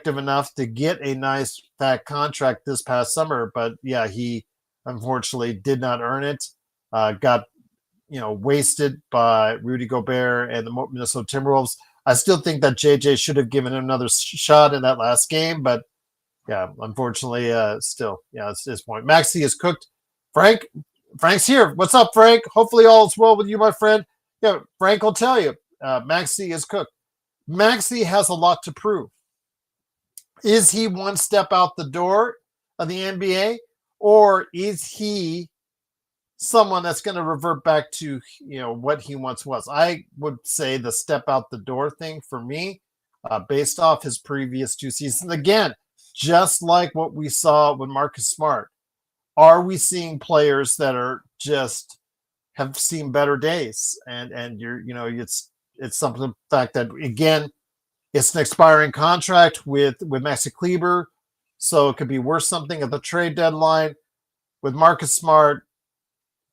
enough to get a nice fat contract this past summer. But yeah, he unfortunately did not earn it. Got wasted by Rudy Gobert and the Minnesota Timberwolves. I still think that JJ should have given him another shot in that last game, but yeah, unfortunately, still, yeah, it's this point. Maxi is cooked. Frank's here. What's up, Frank? Hopefully all is well with you, my friend. Yeah, Frank will tell you, Maxi is cooked. Maxi has a lot to prove. Is he one step out the door of the NBA, or is he someone that's going to revert back to what he once was? I would say the step out the door thing for me, based off his previous 2 seasons. Again, just like what we saw with Marcus Smart, are we seeing players that are just have seen better days? And it's something, the fact that, again, it's an expiring contract with Maxi Kleber, so it could be worth something at the trade deadline. With Marcus Smart,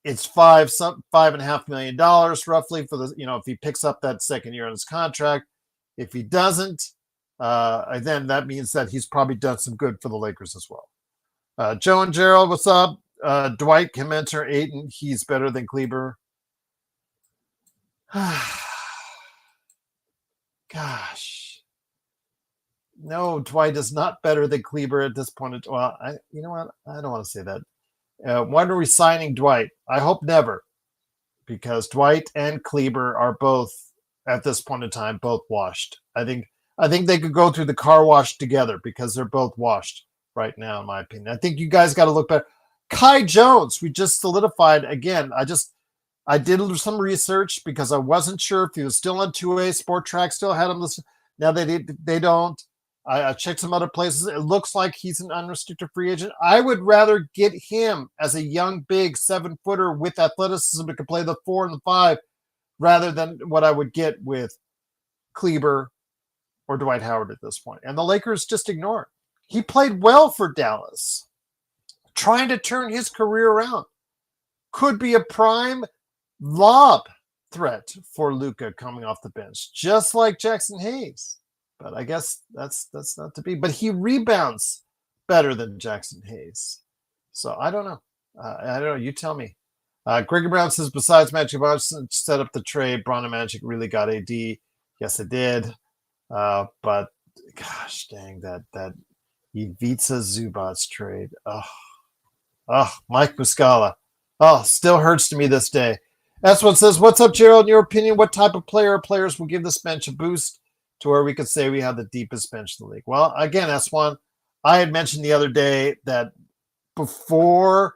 it's $5.5 million roughly for the, if he picks up that second year on his contract. If he doesn't, then that means that he's probably done some good for the Lakers as well. Joe and Gerald, what's up? Dwight can mentor Ayton. He's better than Kleber. Gosh. No, Dwight is not better than Kleber at this point. Well, you know what? I don't want to say that. When are we signing Dwight? I hope never, because Dwight and Kleber are both, at this point in time, both washed. I think they could go through the car wash together, because they're both washed right now, in my opinion. I think you guys got to look better. Kai Jones, we just solidified again. I did some research because I wasn't sure if he was still on 2A. Sport Track still had him listed. Now they don't. I checked some other places. It looks like he's an unrestricted free agent. I would rather get him as a young, big 7-footer with athleticism that could play the 4 and the 5, rather than what I would get with Kleber or Dwight Howard at this point. And the Lakers just ignore it. He played well for Dallas, trying to turn his career around. Could be a prime lob threat for Luka coming off the bench, just like Jackson Hayes. But I guess that's not to be. But he rebounds better than Jackson Hayes. So I don't know. I don't know. You tell me. Gregory Brown says, besides Magic Johnson set up the trade, Braun and Magic really got AD. Yes, it did. But gosh dang, that Ivica Zubats trade. Oh, Mike Muscala. Oh, still hurts to me this day. S1 says, what's up, Gerald? In your opinion, what type of player or players will give this bench a boost to where we could say we have the deepest bench in the league? Well, again, S1, I had mentioned the other day that before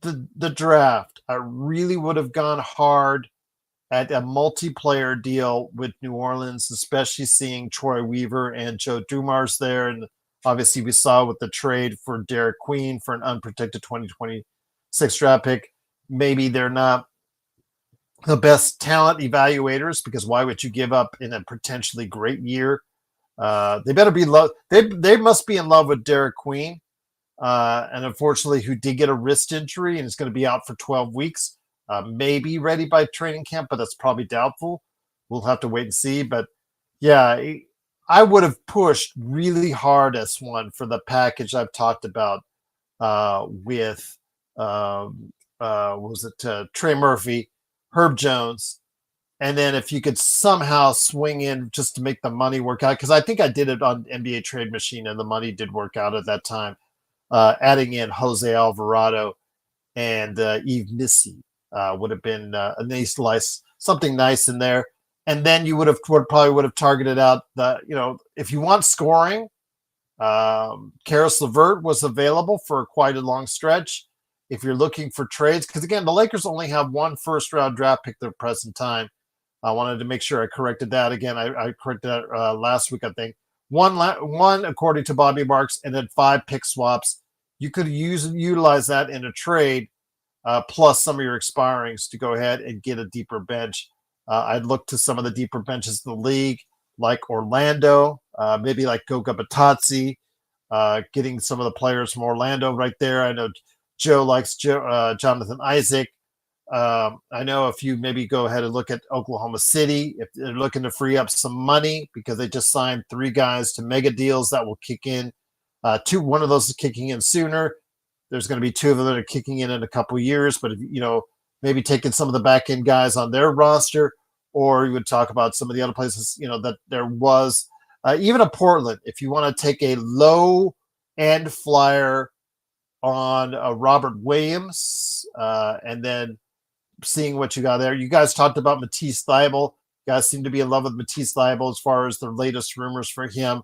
the draft, I really would have gone hard at a multiplayer deal with New Orleans, especially seeing Troy Weaver and Joe Dumars there. And obviously we saw with the trade for Derek Queen for an unprotected 2026 draft pick, maybe they're not the best talent evaluators, because why would you give up in a potentially great year? They better be they must be in love with Derek Queen, and unfortunately, who did get a wrist injury and is going to be out for 12 weeks. Maybe ready by training camp, but that's probably doubtful. We'll have to wait and see. But yeah, I would have pushed really hard S1 for the package I've talked about with Trey Murphy, Herb Jones, and then if you could somehow swing in just to make the money work out, because I think I did it on NBA Trade Machine and the money did work out at that time, adding in Jose Alvarado and Yves Missy. would have been a nice something nice in there. And then you probably would have targeted out if you want scoring, Karis LeVert was available for quite a long stretch. If you're looking for trades, because again, the Lakers only have one first-round draft pick at the present time. I wanted to make sure I corrected that again. I corrected that last week, I think. One according to Bobby Marks, and then 5 pick swaps. You could utilize that in a trade, plus some of your expirings to go ahead and get a deeper bench. I'd look to some of the deeper benches in the league, like Orlando, maybe like Goga Batazzi, getting some of the players from Orlando right there. I know Joe likes Jonathan Isaac. I know if you maybe go ahead and look at Oklahoma City, if they're looking to free up some money because they just signed 3 guys to mega deals that will kick in. One of those is kicking in sooner. There's going to be 2 of them that are kicking in a couple of years, but maybe taking some of the back end guys on their roster, or you would talk about some of the other places, that there was even a Portland. If you want to take a low end flyer on Robert Williams, and then seeing what you got there. You guys talked about Matisse Thybulle. You guys seem to be in love with Matisse Thybulle as far as the latest rumors for him,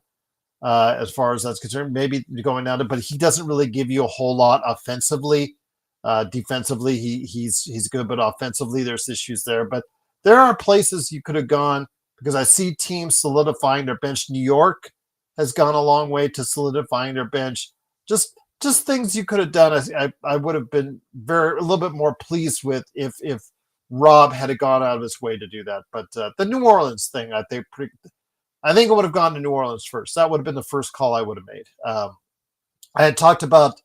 as far as that's concerned. Maybe going down to, but he doesn't really give you a whole lot offensively. Defensively, he's good, but offensively, there's issues there. But there are places you could have gone, because I see teams solidifying their bench. New York has gone a long way to solidifying their bench. Just things you could have done. I would have been a little bit more pleased with if Rob had gone out of his way to do that. But the New Orleans thing, I think it would have gone to New Orleans first. That would have been the first call I would have made. I had talked about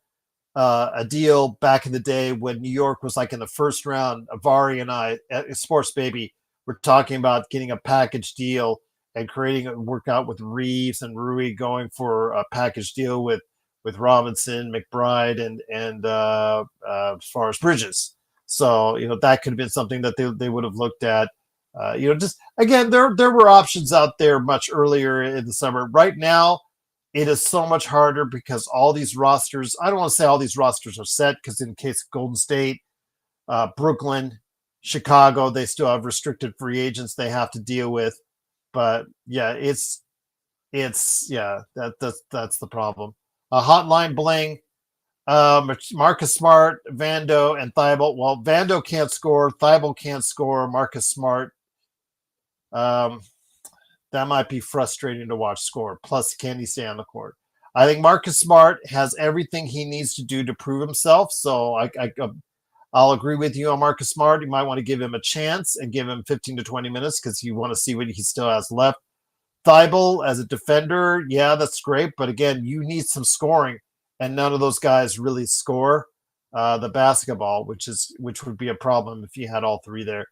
a deal back in the day when New York was like in the first round. Avari and I at Sports Baby were talking about getting a package deal and creating a workout with Reeves and Rui, going for a package deal with Robinson, McBride, and as far as Bridges. So, that could have been something that they would have looked at. Just again, there were options out there much earlier in the summer. Right now, it is so much harder because all these rosters, I don't want to say all these rosters are set, because in case of Golden State, Brooklyn, Chicago, they still have restricted free agents they have to deal with. But yeah, that's the problem. Hotline Bling, Marcus Smart, Vando, and Thybulle. Well, Vando can't score. Thybulle can't score. Marcus Smart, that might be frustrating to watch score. Plus, can he stay on the court? I think Marcus Smart has everything he needs to do to prove himself. So I'll agree with you on Marcus Smart. You might want to give him a chance and give him 15 to 20 minutes because you want to see what he still has left. Thybulle as a defender, yeah, that's great. But again, you need some scoring, and none of those guys really score the basketball, which would be a problem if you had all 3 there.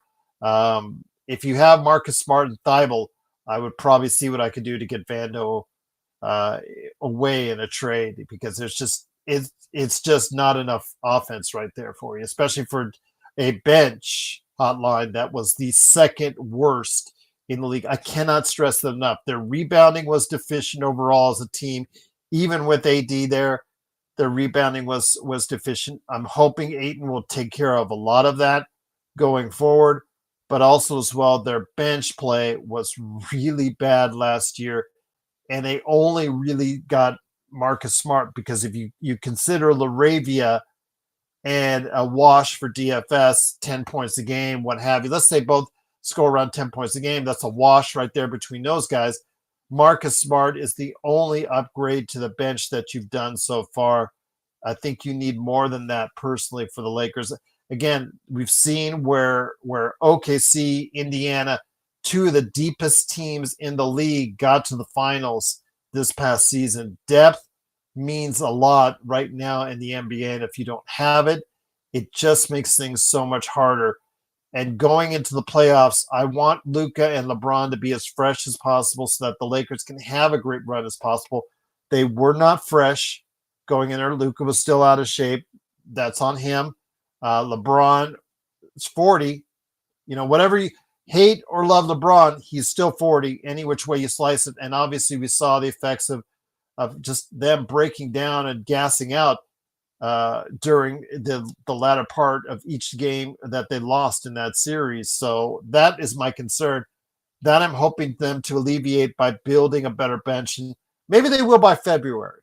If you have Marcus Smart and Thybulle, I would probably see what I could do to get Vando away in a trade, because it's just not enough offense right there for you, especially for a bench hotline that was the second worst in the league. I cannot stress that enough. Their rebounding was deficient overall as a team. Even with AD there, their rebounding was deficient. I'm hoping Ayton will take care of a lot of that going forward, but also as well, their bench play was really bad last year, and they only really got Marcus Smart because if you consider LaRavia and a wash for DFS, 10 points a game, what have you. Let's say both score around 10 points a game. That's a wash right there between those guys. Marcus Smart is the only upgrade to the bench that you've done so far. I think you need more than that personally for the Lakers. Again, we've seen where OKC, Indiana, 2 of the deepest teams in the league got to the finals this past season. Depth means a lot right now in the NBA, and if you don't have it, it just makes things so much harder. And going into the playoffs, I want Luka and LeBron to be as fresh as possible so that the Lakers can have a great run as possible. They were not fresh going in there. Luka was still out of shape. That's on him. LeBron is 40. Whatever you hate or love LeBron, he's still 40, any which way you slice it. And obviously we saw the effects of just them breaking down and gassing out. during the latter part of each game that they lost in that series. So that is my concern. That I'm hoping them to alleviate by building a better bench, and maybe they will by February.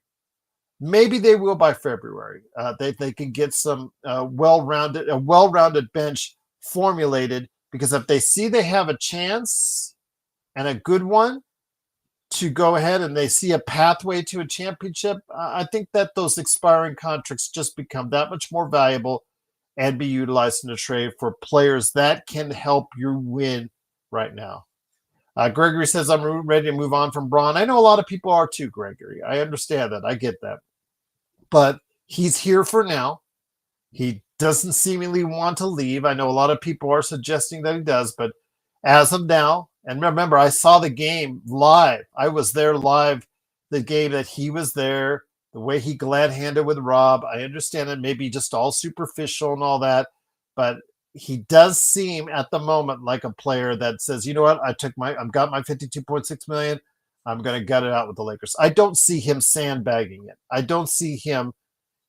Maybe they will by February. They can get some well-rounded bench formulated, because if they see they have a chance and a good one to go ahead and they see a pathway to a championship, I think that those expiring contracts just become that much more valuable and be utilized in a trade for players that can help you win right now. Gregory says, I'm ready to move on from Braun. I know a lot of people are too, Gregory. I understand that. I get that. But he's here for now. He doesn't seemingly want to leave. I know a lot of people are suggesting that he does, but as of now, and remember, I saw the game live. I was there live, the game that he was there, the way he glad-handed with Rob. I understand it may be just all superficial and all that, but he does seem at the moment like a player that says, you know what, I've got my $52.6 million. I'm going to gut it out with the Lakers. I don't see him sandbagging it. I don't see him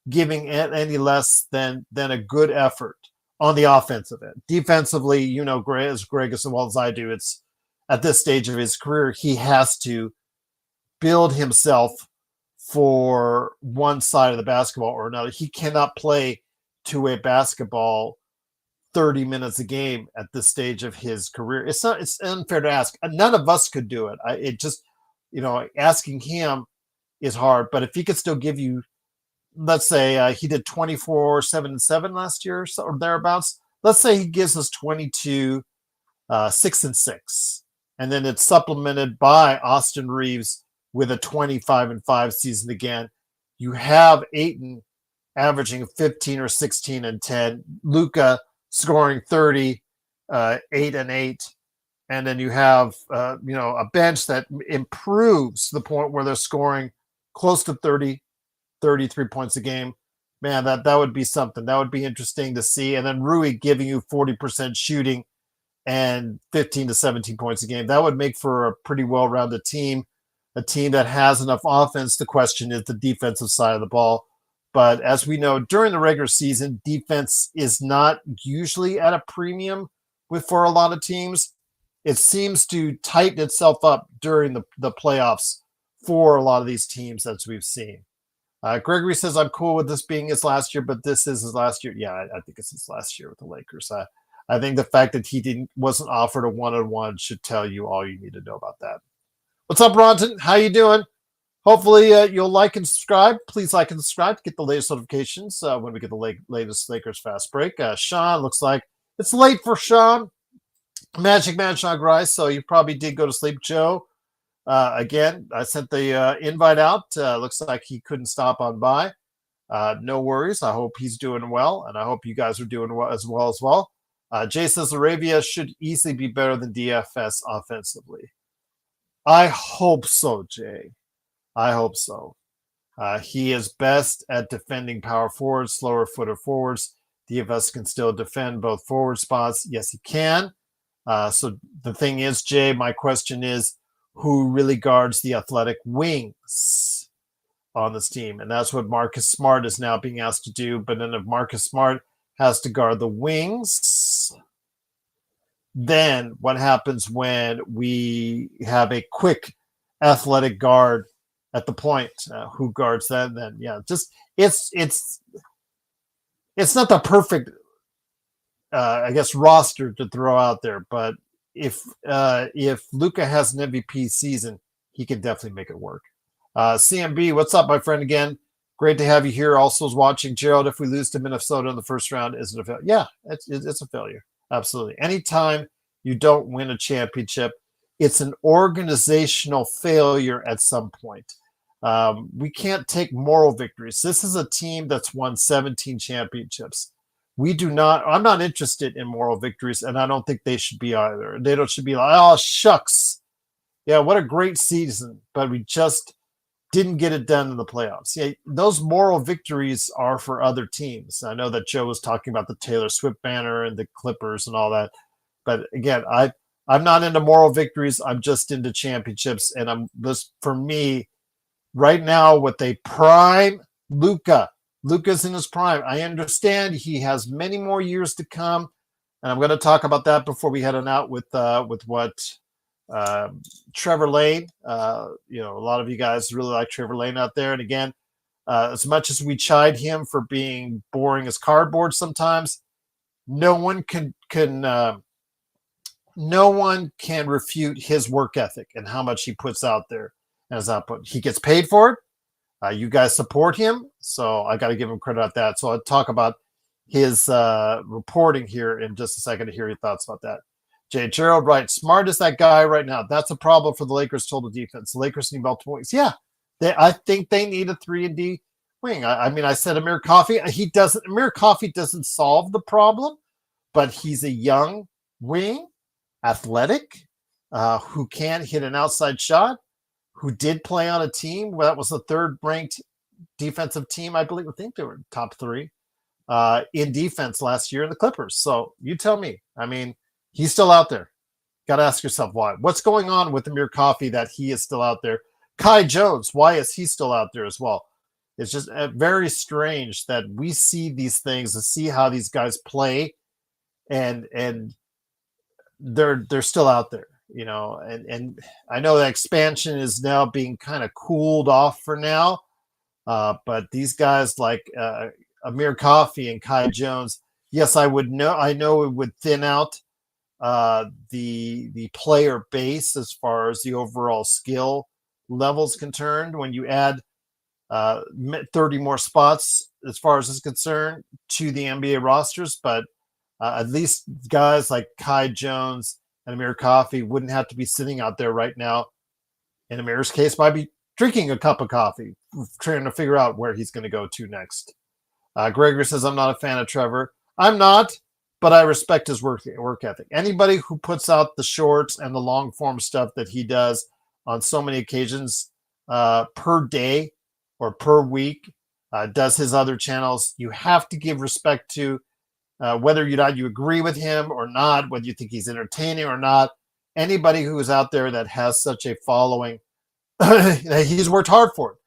giving it any less than a good effort on the offensive end. Defensively, you know, Greg as well as I do, it's at this stage of his career, he has to build himself for one side of the basketball or another. He cannot play two-way basketball 30 minutes a game at this stage of his career. It's unfair to ask. None of us could do it. It just, you know, asking him is hard, but if he could still give you, let's say he did 24, 7-7 last year or thereabouts. Let's say he gives us 22, 6-6, and then it's supplemented by Austin Reeves with a 25-5 season again. You have Ayton averaging 15 or 16 and 10, Luka scoring 30, 8-8. And then you have, a bench that improves to the point where they're scoring close to 30, 33 points a game. Man, that would be something. That would be interesting to see. And then Rui giving you 40% shooting and 15 to 17 points a game. That would make for a pretty well-rounded team, a team that has enough offense. The question is the defensive side of the ball. But as we know, during the regular season, defense is not usually at a premium for a lot of teams. It seems to tighten itself up during the playoffs for a lot of these teams, as we've seen. Gregory says, I'm cool with this being his last year, but this is his last year. Yeah, I think it's his last year with the Lakers. I think the fact that he wasn't offered a one-on-one should tell you all you need to know about that. What's up, Bronson? How you doing? Hopefully you'll like and subscribe. Please like and subscribe to get the latest notifications when we get the latest Lakers Fast Break. Sean, looks like it's late for Sean. Magic Man Sean Grice, so you probably did go to sleep. Joe, again, I sent the invite out. Looks like he couldn't stop on by. No worries. I hope he's doing well, and I hope you guys are doing well as well. Jay says Arabia should easily be better than DFS offensively. I hope so, Jay. I hope so. He is best at defending power forwards, slower-footed forwards. DFS can still defend both forward spots. Yes, he can. So the thing is, Jay, my question is, who really guards the athletic wings on this team? And that's what Marcus Smart is now being asked to do. But then if Marcus Smart has to guard the wings, then what happens when we have a quick athletic guard at the point? Who guards that then? Yeah, just it's not the perfect roster to throw out there, but if Luka has an MVP season, he can definitely make it work. CMB, what's up, my friend? Again, great to have you here. Also is watching. Gerald, if we lose to Minnesota in the first round, is it a failure? Yeah, it's a failure. Absolutely. Anytime you don't win a championship, it's an organizational failure at some point. We can't take moral victories. This is a team that's won 17 championships. I'm not interested in moral victories, and I don't think they should be either. They should be like, oh, shucks. Yeah, what a great season, but we just didn't get it done in the playoffs. Yeah, those moral victories are for other teams. I know that Joe was talking about the Taylor Swift banner and the Clippers and all that. But again, I'm not into moral victories. I'm just into championships. And for me, right now, with a prime Luka, Luka's in his prime. I understand he has many more years to come, and I'm going to talk about that before we head on out with what Trevor Lane. A lot of you guys really like Trevor Lane out there, and again, as much as we chide him for being boring as cardboard sometimes, no one can refute his work ethic and how much he puts out there as output. He gets paid for it. You guys support him, so I got to give him credit at that. So I'll talk about his reporting here in just a second to hear your thoughts about that. Jay Gerald writes, smart is that guy right now. That's a problem for the Lakers' total defense. The Lakers need multiple wings. Yeah, I think they need a 3-and-D wing. I said Amir Coffey. Amir Coffey doesn't solve the problem, but he's a young wing, athletic, who can hit an outside shot, who did play on a team that was the third-ranked defensive team, I believe. I think they were top 3 in defense last year in the Clippers. So you tell me. He's still out there. Got to ask yourself why. What's going on with Amir Coffey that he is still out there? Kai Jones, why is he still out there as well? It's just very strange that we see these things and see how these guys play, and they're still out there. And I know that expansion is now being kind of cooled off for now, but these guys like Amir Coffey and Kai Jones, yes, I know it would thin out the player base as far as the overall skill levels concerned when you add 30 more spots as far as is concerned to the NBA rosters, but at least guys like Kai Jones and Amir Coffey wouldn't have to be sitting out there right now. In Amir's case, might be drinking a cup of coffee, trying to figure out where he's going to go to next. Gregory says, I'm not a fan of Trevor. I'm not, but I respect his work ethic. Anybody who puts out the shorts and the long form stuff that he does on so many occasions per day or per week, does his other channels, you have to give respect to whether you agree with him or not, whether you think he's entertaining or not. Anybody who is out there that has such a following, he's worked hard for it.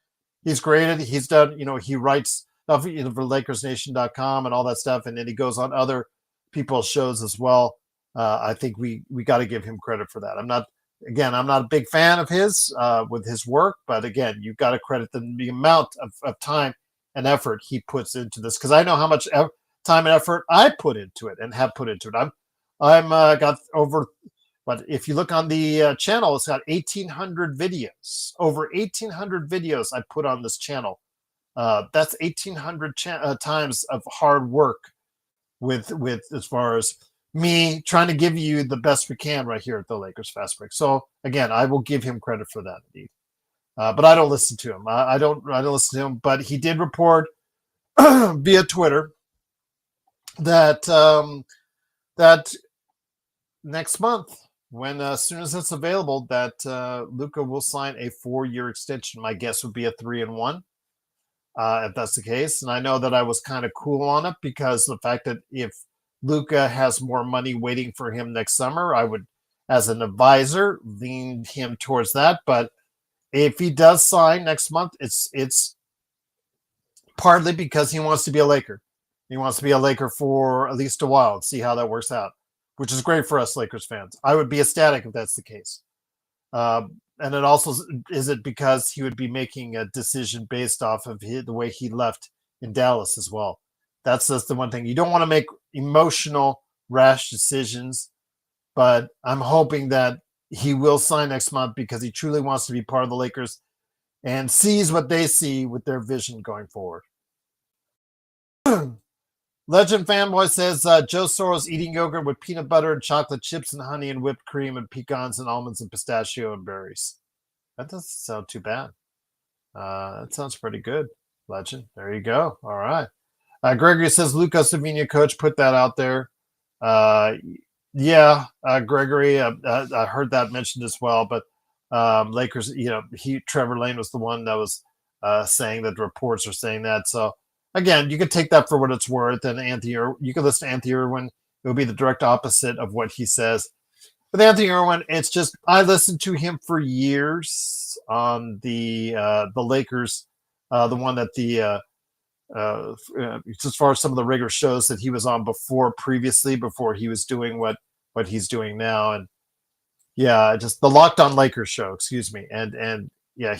He's graded. He's done, he writes stuff for LakersNation.com and all that stuff, and then he goes on other people's shows as well. I think we got to give him credit for that. I'm not a big fan of his with his work, but again, you've got to credit the amount of time and effort he puts into this, because I know how much time and effort I put into it and have put into it. I'm got over, but if you look on the channel, it's got 1,800 videos. Over 1,800 videos I put on this channel. That's 1,800 times of hard work with as far as me trying to give you the best we can right here at the Lakers Fast Break. So again, I will give him credit for that, indeed. But I don't listen to him. I don't listen to him. But he did report via Twitter that that next month, when as soon as it's available, that Luka will sign a 4-year extension. My guess would be a 3-and-1, if that's the case. And I know that I was kind of cool on it because of the fact that if Luka has more money waiting for him next summer, I would, as an advisor, lean him towards that. But if he does sign next month, it's partly because he wants to be a Laker. He wants to be a Laker for at least a while and see how that works out, which is great for us Lakers fans. I would be ecstatic if that's the case. And it also is it because he would be making a decision based off of the way he left in Dallas as well. That's just the one thing. You don't want to make emotional, rash decisions, but I'm hoping that he will sign next month because he truly wants to be part of the Lakers and sees what they see with their vision going forward. Legend Fanboy says Joe Soros eating yogurt with peanut butter and chocolate chips and honey and whipped cream and pecans and almonds and pistachio and berries. That doesn't sound too bad. That sounds pretty good, Legend. There you go. All right. Gregory says Luka Savigno coach put that out there. Gregory, I heard that mentioned as well. But Lakers, Trevor Lane was the one that was saying that the reports are saying that. So again, you can take that for what it's worth. And you can listen to Anthony Irwin. It will be the direct opposite of what he says. With Anthony Irwin, it's just I listened to him for years on the Lakers, the one that the as far as some of the regular shows that he was on previously, before he was doing what he's doing now. And yeah, just the Locked On Lakers show, excuse me. And yeah,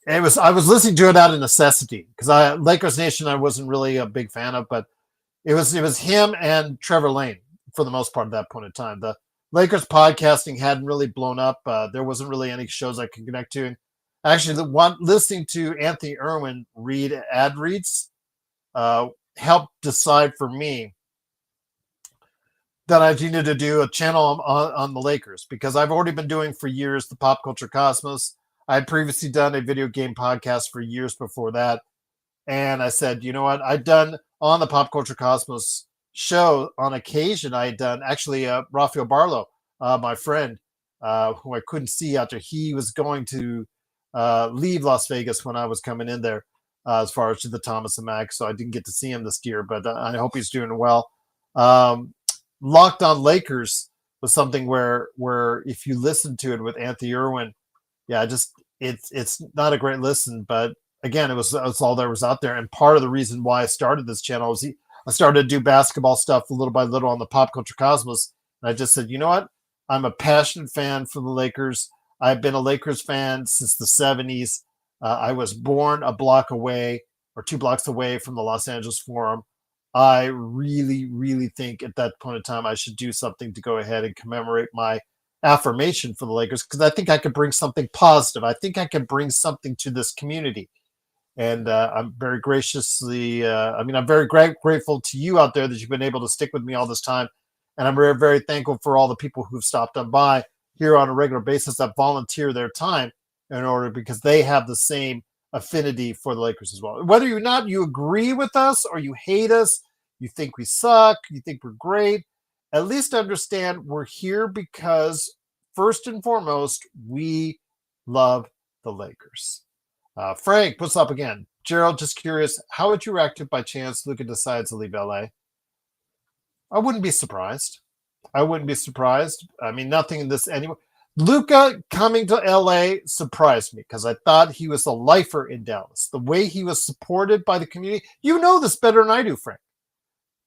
I was listening to it out of necessity, because Lakers Nation I wasn't really a big fan of, but it was him and Trevor Lane for the most part at that point in time. The Lakers podcasting hadn't really blown up. There wasn't really any shows I could connect to. And actually, listening to Anthony Irwin read ad reads helped decide for me that I needed to do a channel on the Lakers, because I've already been doing for years the Pop Culture Cosmos. I had previously done a video game podcast for years before that. And I said, you know what? I'd done on the Pop Culture Cosmos show on occasion. I had done actually Rafael Barlow, my friend, who I couldn't see after he was going to leave Las Vegas when I was coming in there, as far as to the Thomas and Mack. So I didn't get to see him this year, but I hope he's doing well. Locked On Lakers was something where if you listen to it with Anthony Irwin, yeah, it's not a great listen, but again, it was all there was out there. And part of the reason why I started this channel was I started to do basketball stuff little by little on the Pop Culture Cosmos. And I just said, you know what? I'm a passionate fan for the Lakers. I've been a Lakers fan since the 70s. I was born a block away or 2 blocks away from the Los Angeles Forum. I really, really think at that point in time I should do something to go ahead and commemorate my affirmation for the Lakers, because I think I could bring something positive. I think I can bring something to this community. And I'm very I'm very grateful to you out there that you've been able to stick with me all this time. And I'm very, very thankful for all the people who've stopped on by here on a regular basis that volunteer their time because they have the same affinity for the Lakers as well. Whether or not you agree with us or you hate us, you think we suck, you think we're great, at least understand we're here because, first and foremost, we love the Lakers. Frank, what's up again? Gerald, just curious, how would you react if by chance Luka decides to leave LA? I wouldn't be surprised. I mean, nothing in this anyway. Luka coming to LA surprised me because I thought he was a lifer in Dallas. The way he was supported by the community, you know this better than I do, Frank,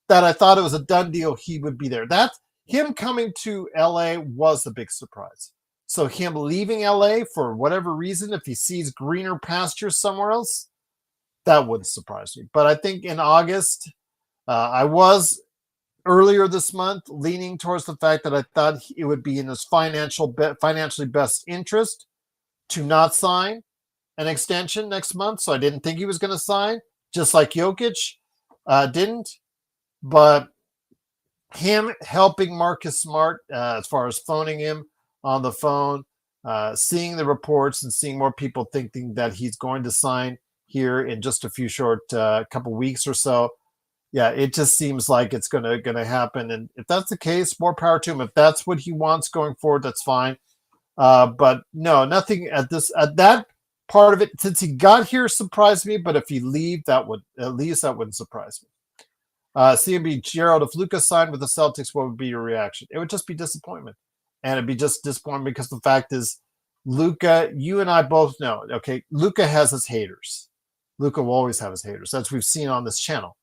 that I thought it was a done deal he would be there. Him coming to LA was a big surprise. So him leaving LA for whatever reason, if he sees greener pastures somewhere else, that wouldn't surprise me. But I think in August, I was earlier this month leaning towards the fact that I thought it would be in his financially best interest to not sign an extension next month. So I didn't think he was going to sign, just like Jokic didn't. But him helping Marcus Smart as far as phoning him on the phone, seeing the reports and seeing more people thinking that he's going to sign here in just a few short couple weeks or so. Yeah, it just seems like it's gonna happen. And if that's the case, more power to him. If that's what he wants going forward, that's fine. But no, nothing at that part of it since he got here surprised me. But if he leave, that wouldn't surprise me. CMB Gerald, if Luka signed with the Celtics, what would be your reaction? It would just be disappointment. And it'd be just disappointment because the fact is, Luka, you and I both know, okay, Luka has his haters. Luka will always have his haters. That's what we've seen on this channel.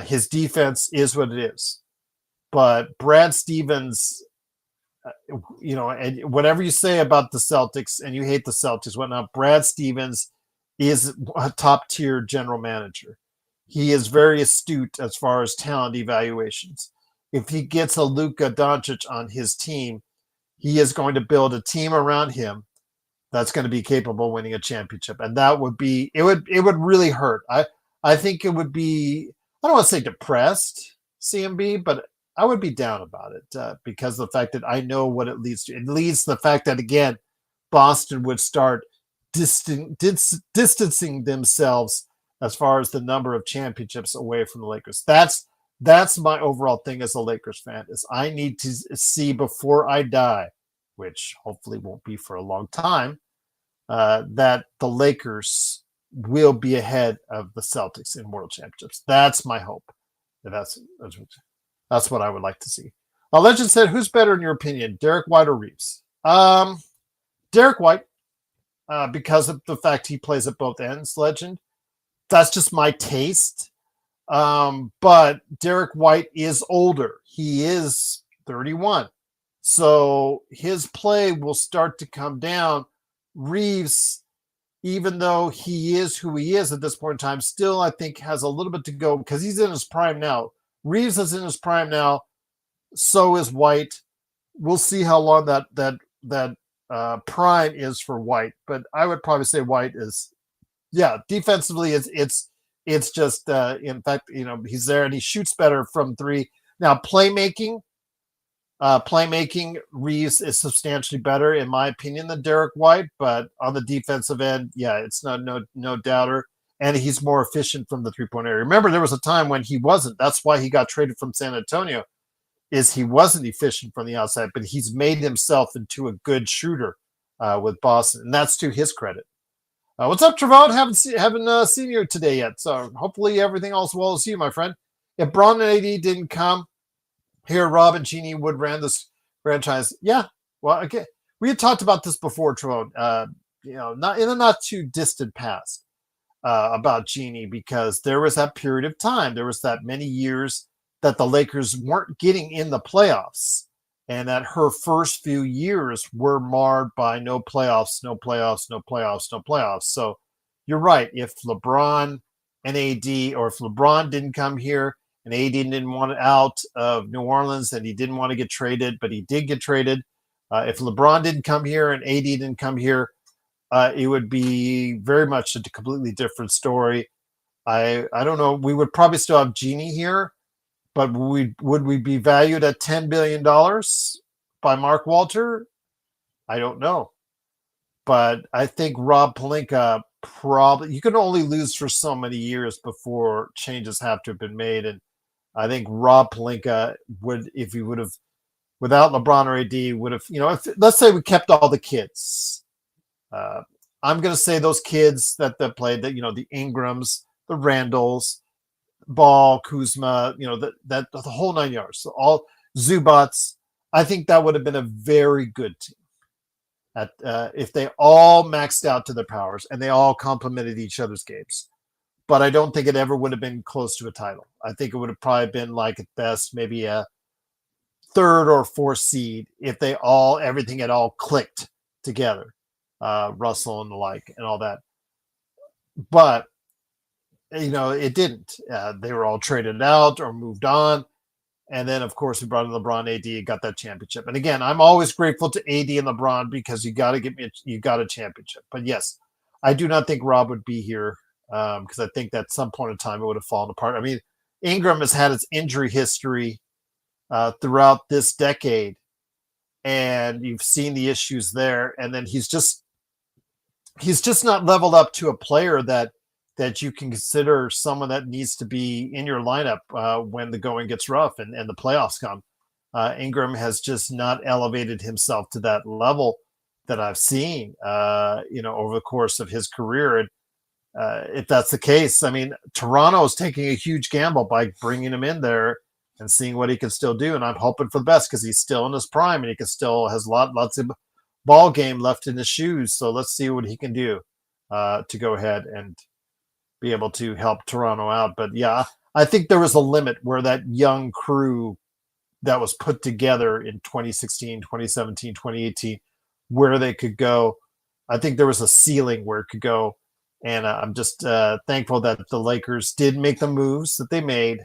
His defense is what it is. But Brad Stevens, and whatever you say about the Celtics and you hate the Celtics, whatnot, Brad Stevens is a top-tier general manager. He is very astute as far as talent evaluations. If he gets a Luka Doncic on his team, he is going to build a team around him that's going to be capable of winning a championship. And that would be, it would really hurt. I think it would be, I don't want to say depressed, CMB, but I would be down about it because of the fact that I know what it leads to. It leads to the fact that, again, Boston would start distancing themselves as far as the number of championships away from the Lakers. That's my overall thing as a Lakers fan, is I need to see before I die, which hopefully won't be for a long time, that the Lakers will be ahead of the Celtics in world championships. That's my hope. That's what I would like to see. Legend said, who's better in your opinion, Derek White or Reeves? Derek White, because of the fact he plays at both ends, Legend. That's just my taste. But Derek White is older. He is 31. So his play will start to come down. Reeves, even though he is who he is at this point in time, still I think has a little bit to go because he's in his prime now. Reeves is in his prime now. So is White. We'll see how long that prime is for White, but I would probably say White is, yeah, defensively it's just in fact, he's there and he shoots better from three. Now playmaking, Reeves is substantially better in my opinion than Derek White, but on the defensive end, yeah, it's no doubter. And he's more efficient from the 3-point area. Remember, there was a time when he wasn't. That's why he got traded from San Antonio. Is he wasn't efficient from the outside, but he's made himself into a good shooter with Boston, and that's to his credit. What's up, Trevon? Haven't seen you today yet, so hopefully everything else well as you, my friend. If Braun and AD didn't come here, Rob and Jeannie would ran this franchise. Yeah, well, okay, we had talked about this before, Trevon. Not in a not too distant past about Jeannie, because there was that period of time, there was that many years that the Lakers weren't getting in the playoffs, and that her first few years were marred by no playoffs. So you're right. If LeBron and AD, or if LeBron didn't come here and AD didn't want out of New Orleans and he didn't want to get traded, but he did get traded. If LeBron didn't come here and AD didn't come here, it would be very much a completely different story. I don't know. We would probably still have Jeannie here, but would we be valued at $10 billion by Mark Walter? I don't know. But I think Rob Pelinka probably, you can only lose for so many years before changes have to have been made. And I think Rob Pelinka would, if he would have, without LeBron or AD, would have, if, let's say we kept all the kids. I'm going to say those kids that played, that, the Ingrams, the Randalls, Ball, Kuzma, the whole 9 yards, so all Zubats. I think that would have been a very good team if they all maxed out to their powers and they all complemented each other's games. But I don't think it ever would have been close to a title. I think it would have probably been like at best maybe a third or fourth seed if everything had all clicked together, Russell and the like and all that. But it didn't. They were all traded out or moved on. And then, of course, we brought in LeBron, AD, got that championship. And again, I'm always grateful to AD and LeBron because you got a championship. But yes, I do not think Rob would be here because I think that at some point in time it would have fallen apart. I mean, Ingram has had its injury history throughout this decade, and you've seen the issues there. And then he's just not leveled up to a player that you can consider someone that needs to be in your lineup when the going gets rough and the playoffs come. Ingram has just not elevated himself to that level that I've seen, over the course of his career. And if that's the case, I mean, Toronto is taking a huge gamble by bringing him in there and seeing what he can still do. And I'm hoping for the best because he's still in his prime and he can still has lots of ball game left in his shoes. So let's see what he can do to go ahead and be able to help Toronto out. But yeah, I think there was a limit where that young crew that was put together in 2016, 2017, 2018, where they could go. I think there was a ceiling where it could go. And I'm just thankful that the Lakers did make the moves that they made.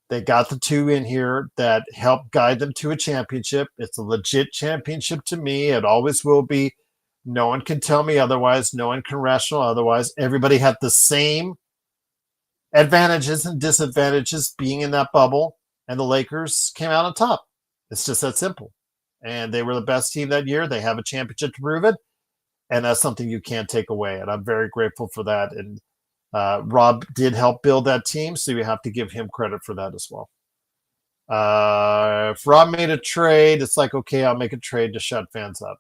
They got the two in here that helped guide them to a championship. It's a legit championship to me. It always will be. No one can tell me otherwise. No one can rational otherwise. Everybody had the same advantages and disadvantages being in that bubble, and the Lakers came out on top. It's just that simple. And they were the best team that year. They have a championship to prove it, and that's something you can't take away. And I'm very grateful for that. And Rob did help build that team, so you have to give him credit for that as well. If Rob made a trade, it's like, okay, I'll make a trade to shut fans up.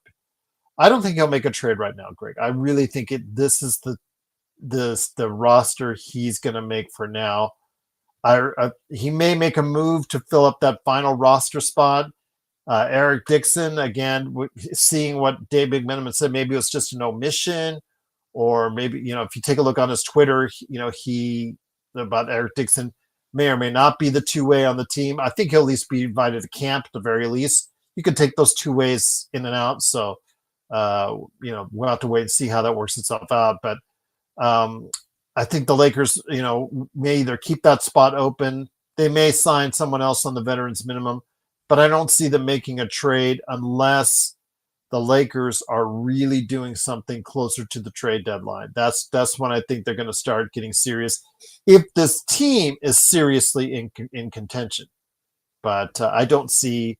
I don't think he'll make a trade right now, Greg. I really think this is the roster he's going to make for now. He may make a move to fill up that final roster spot. Eric Dixon, again, seeing what Dave McMenamin said, maybe it was just an omission, or maybe, if you take a look on his Twitter, he about Eric Dixon may or may not be the two-way on the team. I think he'll at least be invited to camp at the very least. You can take those two ways in and out. So, we'll have to wait and see how that works itself out. But I think the Lakers, may either keep that spot open. They may sign someone else on the veterans minimum, but I don't see them making a trade unless the Lakers are really doing something closer to the trade deadline. That's when I think they're going to start getting serious, if this team is seriously in contention. But I don't see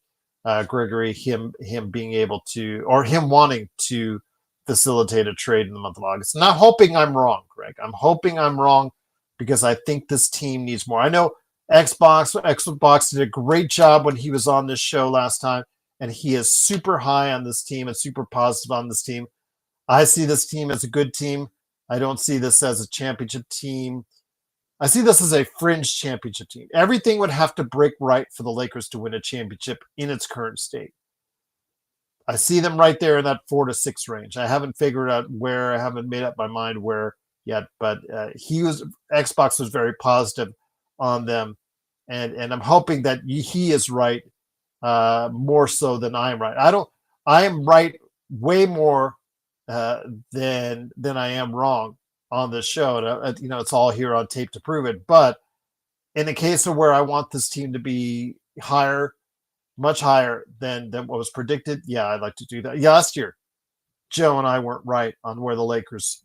Gregory him being able to, or him wanting to facilitate a trade in the month of August. And I'm hoping I'm wrong, Greg. I'm hoping I'm wrong, because I think this team needs more. I know Xbox did a great job when he was on this show last time, and he is super high on this team and super positive on this team. I see this team as a good team. I don't see this as a championship team. I see this as a fringe championship team. Everything would have to break right for the Lakers to win a championship in its current state. I see them right there in that 4 to 6 range. I haven't figured out where. I haven't made up my mind where yet, but Xbox was very positive on them, and I'm hoping that he is right, more so than I am right. I am right way more than I am wrong on this show. And, it's all here on tape to prove it. But in the case of where I want this team to be higher, much higher than what was predicted, yeah, I'd like to do that. Yeah, last year, Joe and I weren't right on where the Lakers,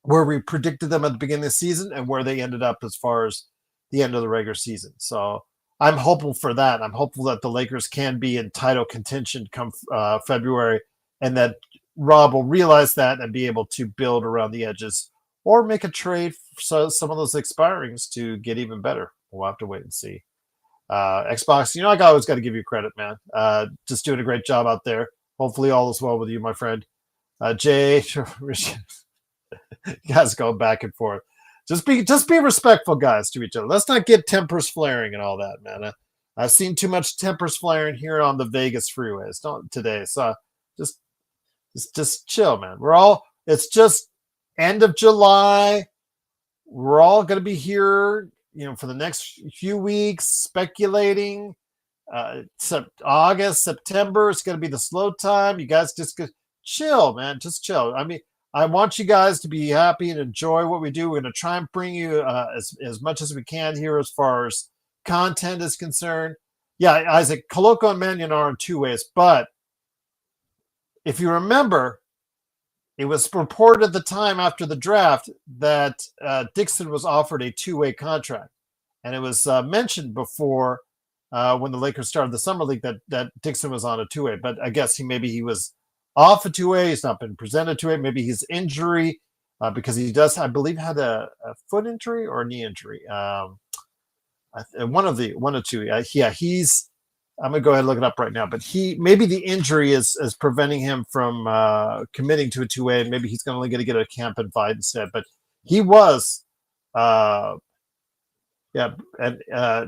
where we predicted them at the beginning of the season and where they ended up as far as the end of the regular season. So I'm hopeful for that. I'm hopeful that the Lakers can be in title contention come February, and that Rob will realize that and be able to build around the edges or make a trade for some of those expirings to get even better. We'll have to wait and see. Xbox, I always got to give you credit, man. Just doing a great job out there. Hopefully all is well with you, my friend. Jay, you guys go back and forth. Just be respectful, guys, to each other. Let's not get tempers flaring and all that, man. I've seen too much tempers flaring here on the Vegas freeways today. So just chill, man. It's just end of July. We're all going to be here, for the next few weeks, speculating. August, September, it's going to be the slow time. You guys just chill, man. Just chill. I mean, I want you guys to be happy and enjoy what we do. We're going to try and bring you as much as we can here as far as content is concerned. Yeah, Isaac, Koloko and Mannion are in two ways, but if you remember, it was reported at the time after the draft that Dixon was offered a two-way contract. And it was mentioned before when the Lakers started the Summer League that Dixon was on a two-way. But I guess maybe he was off a two-way. He's not been presented to it. Maybe his injury, because he does, I believe, had a foot injury or a knee injury. One of two. Yeah, he's. I'm gonna go ahead and look it up right now. But maybe the injury is preventing him from committing to a two-way, and maybe he's going to get a camp invite instead. But he was. Yeah, and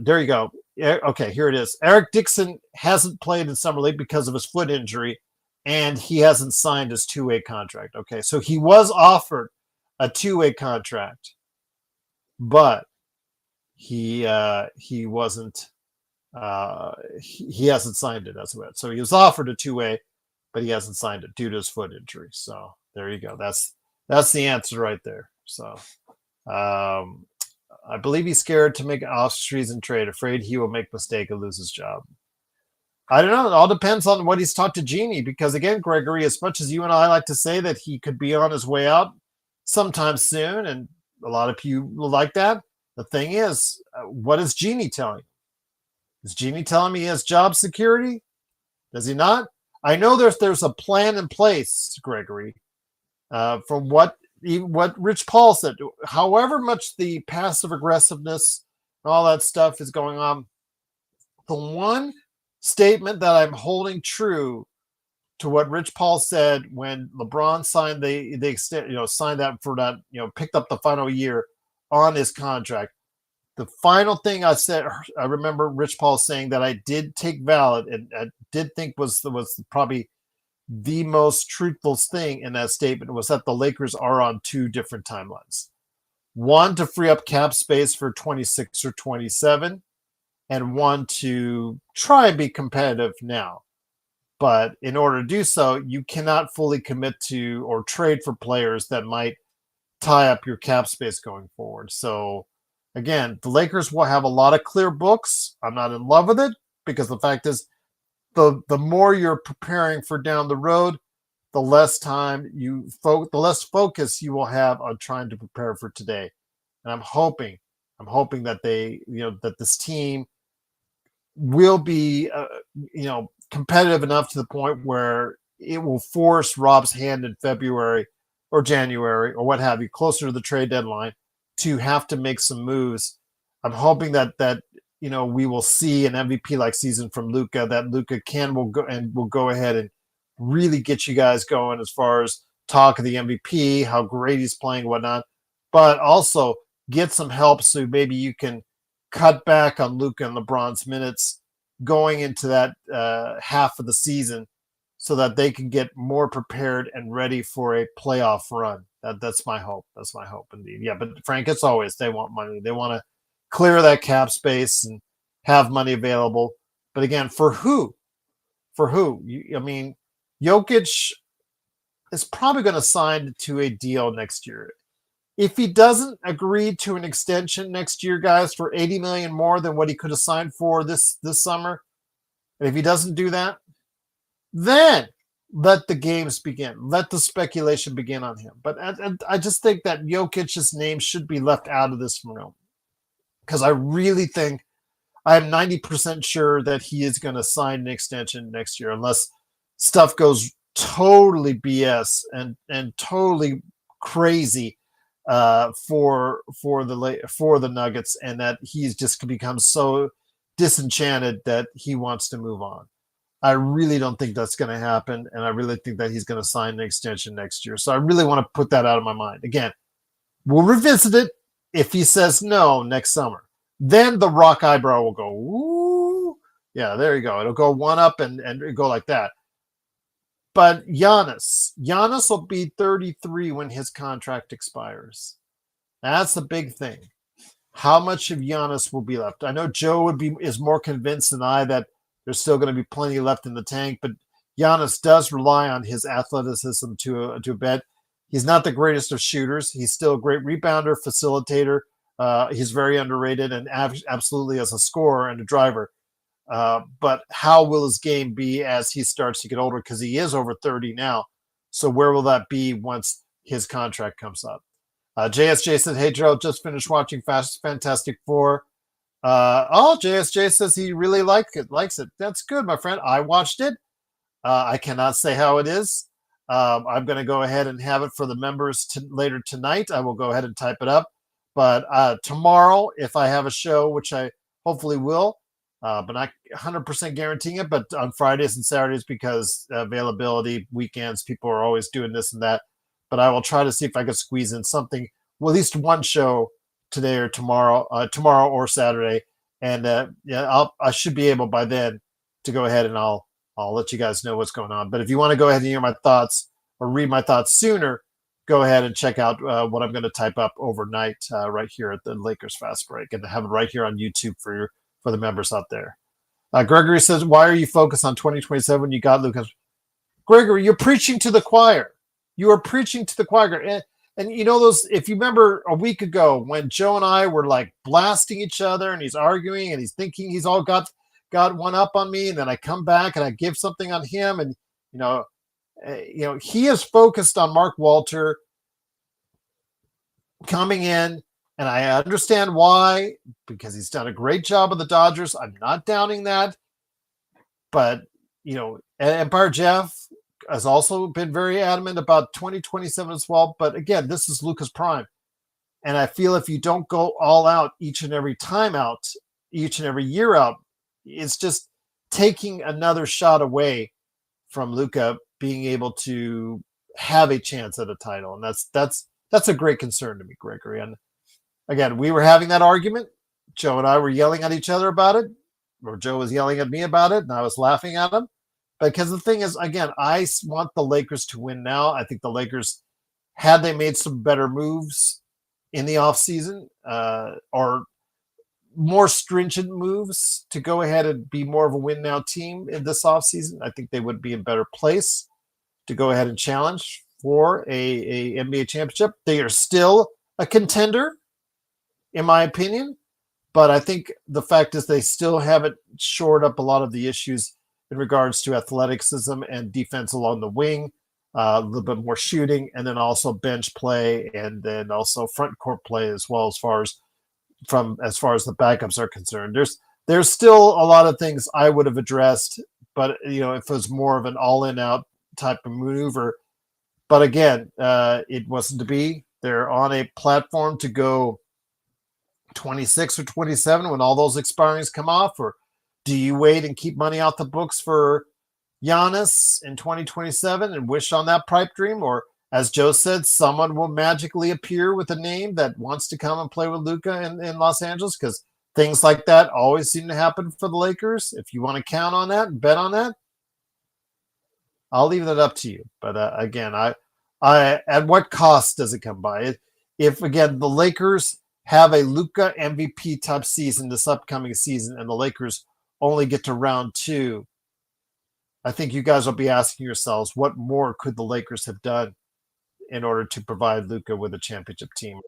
there you go. Okay, here it is. Eric Dixon hasn't played in Summer League because of his foot injury, and he hasn't signed his two-way contract. Okay, so he was offered a two-way contract, but he wasn't. He hasn't signed it as well. So he was offered a two-way, but he hasn't signed it due to his foot injury. So there you go. That's the answer right there. So I believe he's scared to make an off-season trade, afraid he will make a mistake and lose his job. I don't know. It all depends on what he's talked to Jeannie, because again, Gregory, as much as you and I like to say that he could be on his way out sometime soon, and a lot of people like that, the thing is, what is Jeannie telling? Is Jeannie telling me he has job security? Does he not? I know there's a plan in place, Gregory, from what Rich Paul said. However much the passive aggressiveness and all that stuff is going on, the one statement that I'm holding true to what Rich Paul said when LeBron signed signed that for that, picked up the final year on his contract. The final thing I said, I remember Rich Paul saying that I did take valid and I did think was probably the most truthful thing in that statement was that the Lakers are on two different timelines. One to free up cap space for 26 or 27, and one to try and be competitive now. But in order to do so, you cannot fully commit to or trade for players that might tie up your cap space going forward. So again, the Lakers will have a lot of clear books. I'm not in love with it because the fact is the more you're preparing for down the road, the less time the less focus you will have on trying to prepare for today. And I'm hoping that that this team will be competitive enough to the point where it will force Rob's hand in February or January or what have you, closer to the trade deadline, to have to make some moves. I'm hoping that we will see an MVP like season from Luka, that Luka will go ahead and really get you guys going as far as talk of the MVP, how great he's playing, whatnot, but also get some help so maybe you can cut back on Luka and LeBron's minutes going into that half of the season so that they can get more prepared and ready for a playoff run. That's my hope. That's my hope indeed. Yeah, but Frank, it's always they want money. They want to clear that cap space and have money available. But again, for who? For who? Jokic is probably going to sign to a deal next year. If he doesn't agree to an extension next year, guys, for $80 million more than what he could have signed for this summer, and if he doesn't do that, then let the games begin. Let the speculation begin on him. But I just think that Jokic's name should be left out of this room because I really think I'm 90% sure that he is going to sign an extension next year unless stuff goes totally BS and totally crazy for the Nuggets, and that he's just become so disenchanted that he wants to move on. I really don't think that's going to happen, and I really think that he's going to sign an extension next year. So I really want to put that out of my mind. Again, we'll revisit it if he says no next summer. Then the rock eyebrow will go, ooh, yeah, there you go. It'll go one up and go like that. But Giannis will be 33 when his contract expires. That's the big thing. How much of Giannis will be left? I know Joe is more convinced than I that there's still going to be plenty left in the tank, but Giannis does rely on his athleticism to a bit. He's not the greatest of shooters. He's still a great rebounder, facilitator. He's very underrated and absolutely as a scorer and a driver. But how will his game be as he starts to get older? Because he is over 30 now. So where will that be once his contract comes up? JSJ said, hey, Joe, just finished watching Fantastic Four. JSJ says he really likes it. That's good, my friend. I watched it. I cannot say how it is. I'm going to go ahead and have it for the members later tonight. I will go ahead and type it up. But tomorrow, if I have a show, which I hopefully will, but not 100% guaranteeing it, but on Fridays and Saturdays because availability, weekends, people are always doing this and that. But I will try to see if I can squeeze in something, well, at least one show today or tomorrow or Saturday. And I should be able by then to go ahead and I'll let you guys know what's going on. But if you want to go ahead and hear my thoughts or read my thoughts sooner, go ahead and check out what I'm going to type up overnight right here at the Lakers Fast Break, and have it right here on YouTube for the members out there. Gregory says, why are you focused on 2027 when you got Luka? Gregory, you're preaching to the choir. You are preaching to the choir. And you know those, if you remember a week ago when Joe and I were like blasting each other and he's arguing and he's thinking he's all got one up on me, and then I come back and I give something on him, and he is focused on Mark Walter coming in, and I understand why, because he's done a great job with the Dodgers. I'm not doubting that. But, Empire Jeff has also been very adamant about 2027 as well. But again, this is Luka's prime. And I feel if you don't go all out each and every time out, each and every year out, it's just taking another shot away from Luka being able to have a chance at a title. And that's a great concern to me, Gregory. And again, we were having that argument. Joe and I were yelling at each other about it, or Joe was yelling at me about it, and I was laughing at him. Because the thing is, again, I want the Lakers to win now. I think the Lakers, had they made some better moves in the offseason, or more stringent moves to go ahead and be more of a win now team in this offseason, I think they would be in a better place to go ahead and challenge for a NBA championship. They are still a contender, in my opinion, but I think the fact is they still haven't shored up a lot of the issues in regards to athleticism and defense along the wing, a little bit more shooting, and then also bench play, and then also front court play as well, as far as the backups are concerned. There's still a lot of things I would have addressed, but if it was more of an all-in out type of maneuver. But again, it wasn't to be. They're on a platform to go 26 or 27 when all those expirings come off, or do you wait and keep money off the books for Giannis in 2027 and wish on that pipe dream? Or, as Joe said, someone will magically appear with a name that wants to come and play with Luka in Los Angeles, because things like that always seem to happen for the Lakers. If you want to count on that and bet on that, I'll leave that up to you. But again, I at what cost does it come by? If again the Lakers have a Luka MVP type season this upcoming season, and the Lakers only get to round 2, I think you guys will be asking yourselves, what more could the Lakers have done in order to provide Luka with a championship team?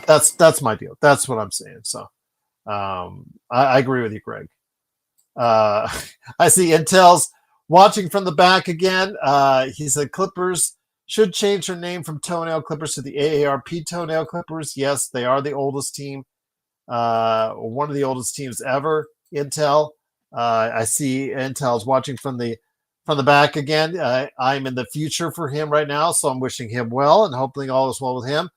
That's my deal. That's what I'm saying. So I agree with you, Greg. I see Intel's watching from the back again. He said Clippers should change their name from Toenail Clippers to the AARP Toenail Clippers. Yes, they are the oldest team, one of the oldest teams ever. Intel. I see Intel's watching from the back again. I'm in the future for him right now, so I'm wishing him well and hoping all is well with him.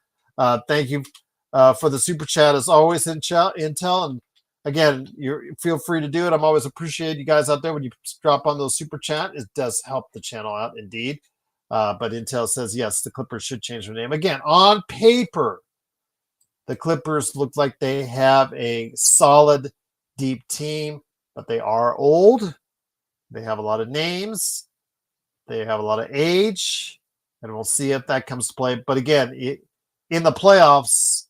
Thank you for the super chat as always, Intel. And again, you feel free to do it. I'm always appreciate you guys out there when you drop on those super chat. It does help the channel out indeed. But Intel says, yes, the Clippers should change their name. Again, on paper, the Clippers look like they have a solid, deep team, but they are old. They have a lot of names. They have a lot of age, and we'll see if that comes to play. But again, in the playoffs,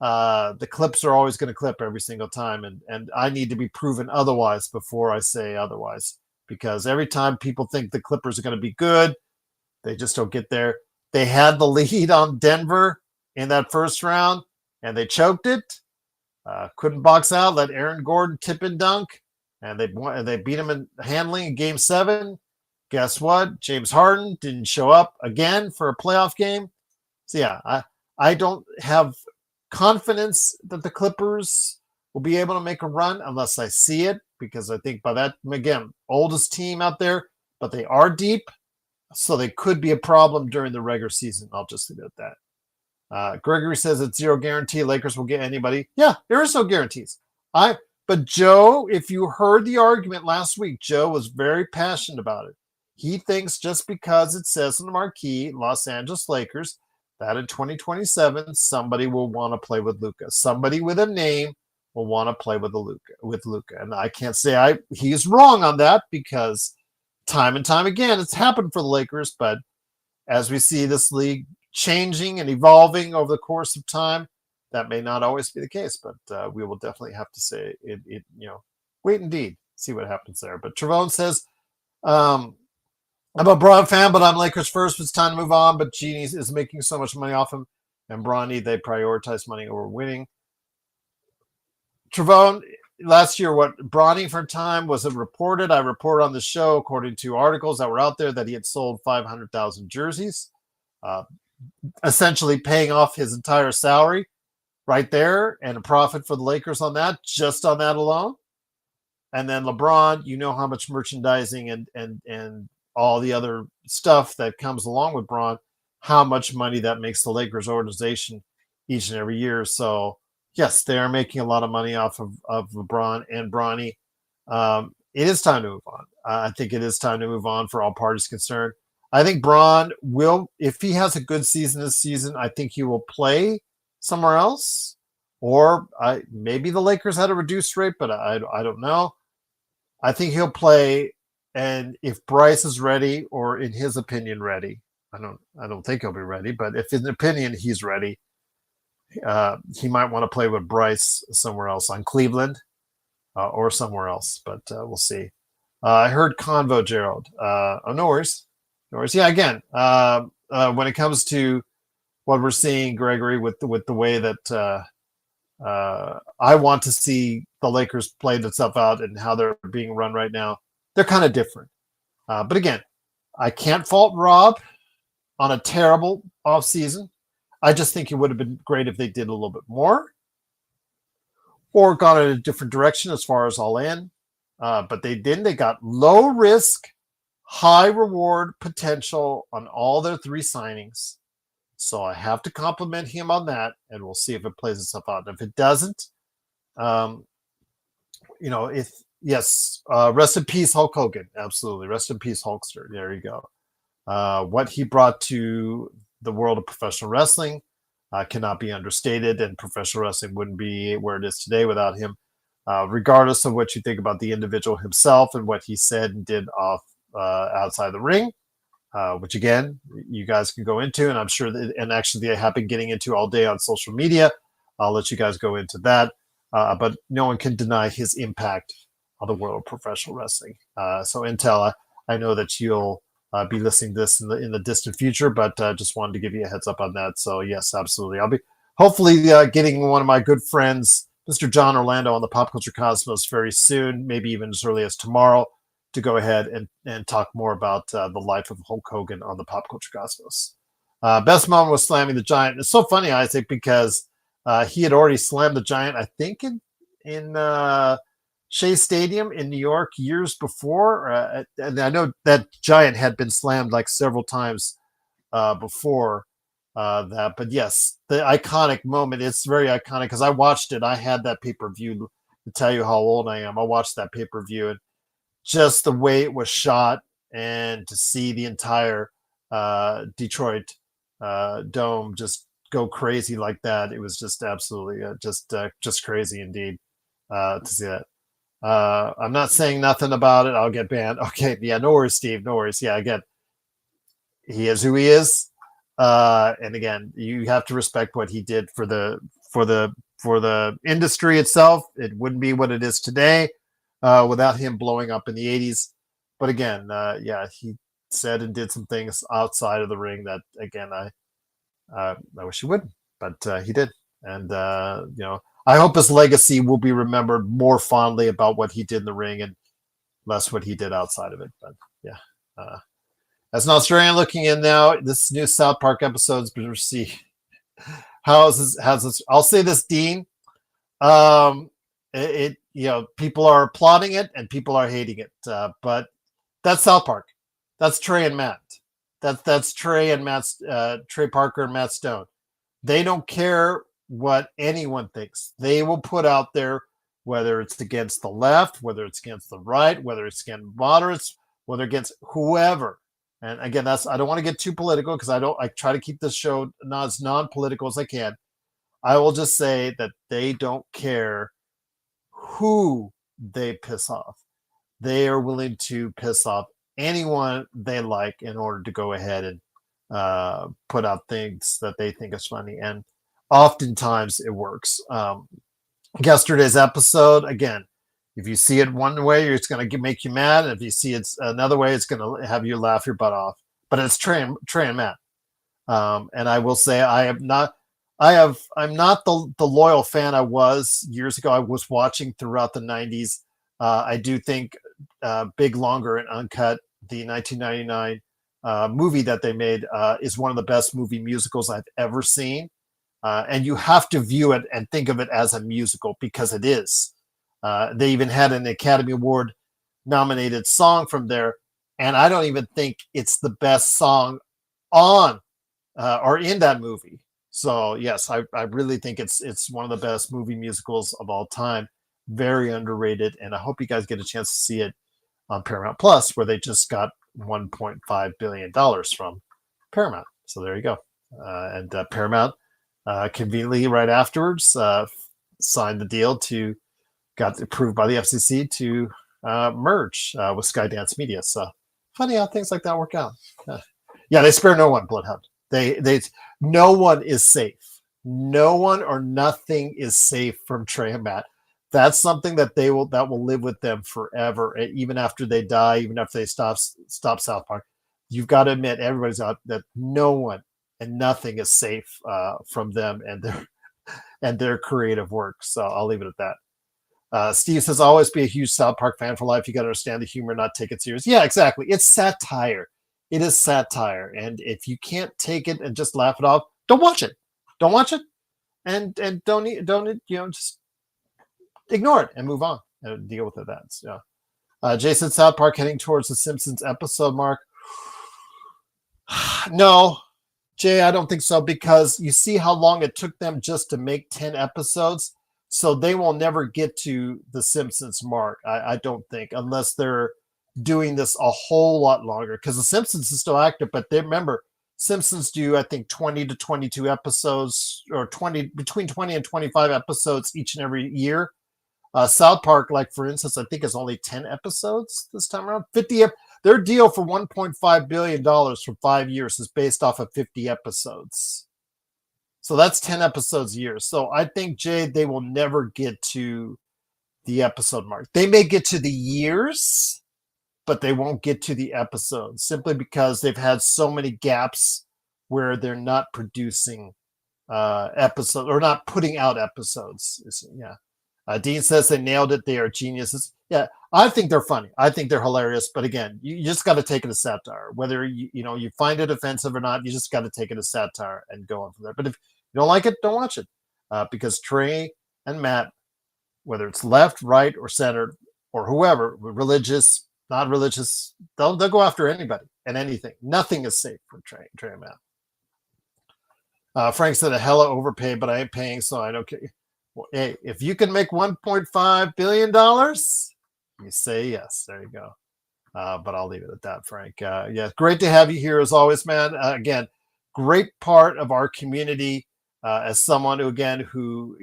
the Clips are always going to clip every single time, and I need to be proven otherwise before I say otherwise, because every time people think the Clippers are going to be good, they just don't get there. They had the lead on Denver in that first round, and they choked it. Couldn't box out, let Aaron Gordon tip and dunk, and they beat him in handling in Game 7. Guess what? James Harden didn't show up again for a playoff game. So yeah, I don't have confidence that the Clippers will be able to make a run unless I see it, because I think by that, again, oldest team out there, but they are deep, so they could be a problem during the regular season. I'll just leave it at that. Gregory says it's zero guarantee Lakers will get anybody. Yeah, there is no guarantees. But Joe, if you heard the argument last week, Joe was very passionate about it. He thinks just because it says in the marquee Los Angeles Lakers that in 2027 somebody will want to play with Luka. Somebody with a name will want to play with Luka. And I can't say he's wrong on that, because time and time again it's happened for the Lakers. But as we see this league changing and evolving over the course of time, that may not always be the case. But we will definitely have to say it. Wait indeed, see what happens there. But Travone says, I'm a Braun fan, but I'm Lakers first. It's time to move on. But Genie is making so much money off him, and Bronny, they prioritize money over winning. Travone, last year, what Bronny for time was it reported? I reported on the show, according to articles that were out there, that he had sold 500,000 jerseys, essentially paying off his entire salary right there, and a profit for the Lakers on that, just on that alone. And then LeBron, you know how much merchandising and all the other stuff that comes along with Braun, how much money that makes the Lakers organization each and every year. So yes, they are making a lot of money off of LeBron and Bronny. It is time to move on. I think it is time to move on for all parties concerned. I think Braun will, if he has a good season this season, I think he will play somewhere else. Or maybe the Lakers had a reduced rate, but I don't know. I think he'll play And if Bryce is ready, or in his opinion ready, I don't think he'll be ready, but if in opinion he's ready, he might want to play with Bryce somewhere else, on Cleveland or somewhere else. But we'll see. I heard convo, Gerald. No worries. No worries. Yeah, again, when it comes to what we're seeing, Gregory, with the way that I want to see the Lakers play themselves out and how they're being run right now, they're kind of different. But again, I can't fault Rob on a terrible offseason. I just think it would have been great if they did a little bit more or gone in a different direction as far as all in. But they didn't. They got low risk, high reward potential on all their three signings. So I have to compliment him on that, and we'll see if it plays itself out. And if it doesn't, rest in peace, Hulk Hogan. Absolutely. Rest in peace, Hulkster. There you go. What he brought to the world of professional wrestling cannot be understated, and professional wrestling wouldn't be where it is today without him. Regardless of what you think about the individual himself and what he said and did outside the ring, which again, you guys can go into, and I'm sure that, and actually they have been getting into all day on social media. I'll let you guys go into that. But no one can deny his impact on the world of professional wrestling. So Intel, I know that you'll be listening to this in the distant future, but just wanted to give you a heads up on that. So yes, absolutely. I'll be hopefully getting one of my good friends, Mr. John Orlando, on the Pop Culture Cosmos very soon, maybe even as early as tomorrow, to go ahead and talk more about the life of Hulk Hogan on the Pop Culture Cosmos. Best moment was slamming the Giant. It's so funny, Isaac, because he had already slammed the Giant, I think, in Shea Stadium in New York years before. And I know that Giant had been slammed like several times before that. But yes, the iconic moment, it's very iconic because I watched it. I had that pay-per-view, to tell you how old I am. I watched that pay-per-view, and just the way it was shot, and to see the entire Detroit dome just go crazy like that, it was just absolutely just crazy indeed to see that. I'm not saying nothing about it. I'll get banned. Okay, yeah, no worries, Steve. No worries. Yeah, again, he is who he is, and again, you have to respect what he did for the industry itself. It wouldn't be what it is today without him blowing up in the 80s. But again, he said and did some things outside of the ring that, again, I wish he wouldn't, but he did. And, I hope his legacy will be remembered more fondly about what he did in the ring and less what he did outside of it. But yeah, as an Australian looking in now, this new South Park episode is going to see how's this. I'll say this, Dean. People are applauding it and people are hating it. But that's South Park. That's Trey and Matt. That's Trey and Matt's Trey Parker and Matt Stone. They don't care what anyone thinks. They will put out there, whether it's against the left, whether it's against the right, whether it's against moderates, whether against whoever. And again, I don't want to get too political because I try to keep this show as non-political as I can. I will just say that they don't care who they piss off. They are willing to piss off anyone they like in order to go ahead and put out things that they think is funny. And oftentimes it works. Yesterday's episode, again, if you see it one way, it's going to make you mad. And if you see it another way, it's going to have you laugh your butt off. But it's Trey and Matt. And I will say I'm not the loyal fan I was years ago. I was watching throughout the 90s. I do think Big, Longer, and Uncut, the 1999 movie that they made, is one of the best movie musicals I've ever seen. And you have to view it and think of it as a musical because it is. They even had an Academy Award nominated song from there. And I don't even think it's the best song on or in that movie. So yes, I really think it's one of the best movie musicals of all time. Very underrated. And I hope you guys get a chance to see it on Paramount Plus, where they just got $1.5 billion from Paramount. So there you go. And Paramount conveniently right afterwards signed the deal got approved by the FCC to merge with Skydance Media. So funny how things like that work out. Yeah, they spare no one, Bloodhound. They no one is safe. No one or nothing is safe from Trey and Matt. That's something that will live with them forever, even after they die, even after they stop South Park. You've got to admit, everybody's out that no one and nothing is safe from them and their creative work. So I'll leave it at that. Steve says, always be a huge South Park fan for life. You got to understand the humor, not take it serious. Yeah, exactly. It's satire. It is satire. And if you can't take it and just laugh it off, don't watch it. Don't watch it. And don't just ignore it and move on and deal with it. That's Jason, South Park heading towards the Simpsons episode mark. No, Jay, I don't think so, because you see how long it took them just to make 10 episodes. So they will never get to the Simpsons mark, I don't think, unless they're doing this a whole lot longer, because the Simpsons is still active. But they remember, Simpsons do, I think, 20 to 22 episodes, or between 20 and 25 episodes each and every year. South Park, like for instance, I think is only 10 episodes this time around. Their deal for $1.5 billion for 5 years is based off of 50 episodes. So that's 10 episodes a year. So I think, Jay, they will never get to the episode mark. They may get to the years, but they won't get to the episodes, simply because they've had so many gaps where they're not producing episodes or not putting out episodes. Yeah. Dean says they nailed it. They are geniuses. Yeah, I think they're funny. I think they're hilarious. But again, you just got to take it as satire. Whether you find it offensive or not, you just got to take it as satire and go on from there. But if you don't like it, don't watch it, because Trey and Matt, whether it's left, right, or center, or whoever, religious, not religious, they'll go after anybody and anything. Nothing is safe for Trey and Matt. Frank said a hella overpaid, but I ain't paying, so I don't care. Well, hey, if you can make $1.5 billion, you say yes. There you go. But I'll leave it at that, Frank. Yeah, great to have you here as always, man. Again, great part of our community, as someone who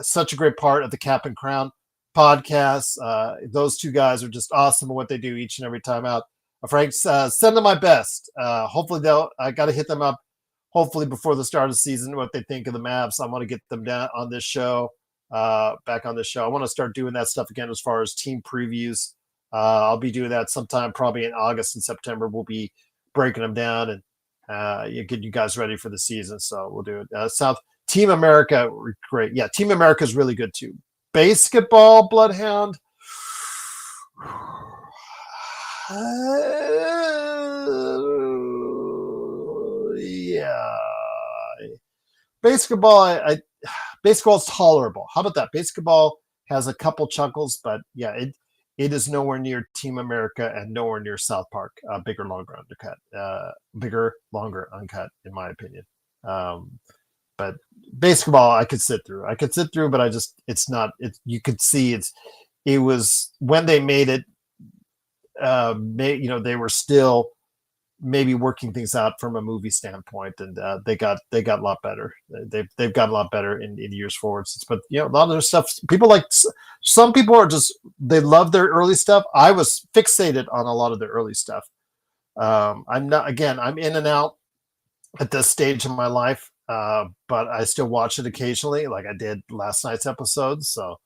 such a great part of the Cap and Crown podcast. Those two guys are just awesome at what they do each and every time out. Frank, send them my best. Hopefully I got to hit them up. Hopefully before the start of the season, what they think of the Mavs. I want to get them down on this show, back on this show. I want to start doing that stuff again as far as team previews. I'll be doing that sometime probably in August and September. We'll be breaking them down and get you guys ready for the season. So we'll do it. Team America, great. Yeah, Team America is really good too. Basketball, Bloodhound. Yeah, basketball. Baseball is tolerable. How about that? Basketball has a couple chuckles, but yeah, it is nowhere near Team America and nowhere near South Park. Bigger, longer uncut, in my opinion. But basketball, I could sit through. But it's not. You could see it was when they made it. They were still maybe working things out from a movie standpoint, and they got a lot better. They've got a lot better in years forwards. But a lot of their stuff, some people are just, they love their early stuff. I was fixated on a lot of their early stuff. I'm in and out at this stage in my life, but I still watch it occasionally, like I did last night's episode. So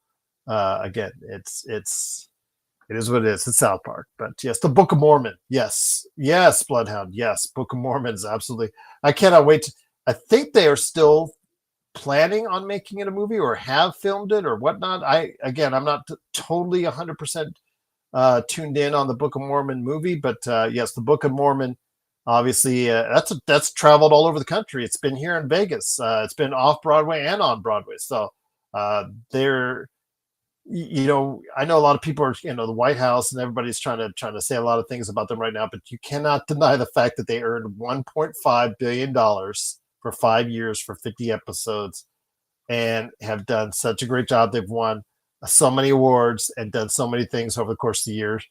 again, it is what it is. It's South Park. But yes, the Book of Mormon. Yes, Bloodhound. Yes, Book of Mormon is absolutely. I cannot wait. I think they are still planning on making it a movie or have filmed it or whatnot. I'm not totally 100% tuned in on the Book of Mormon movie, but yes, the Book of Mormon. Obviously, that's traveled all over the country. It's been here in Vegas. It's been off Broadway and on Broadway. So they're. I know a lot of people are, the White House and everybody's trying to say a lot of things about them right now, but you cannot deny the fact that they earned $1.5 billion for 5 years for 50 episodes and have done such a great job. They've won so many awards and done so many things over the course of the years.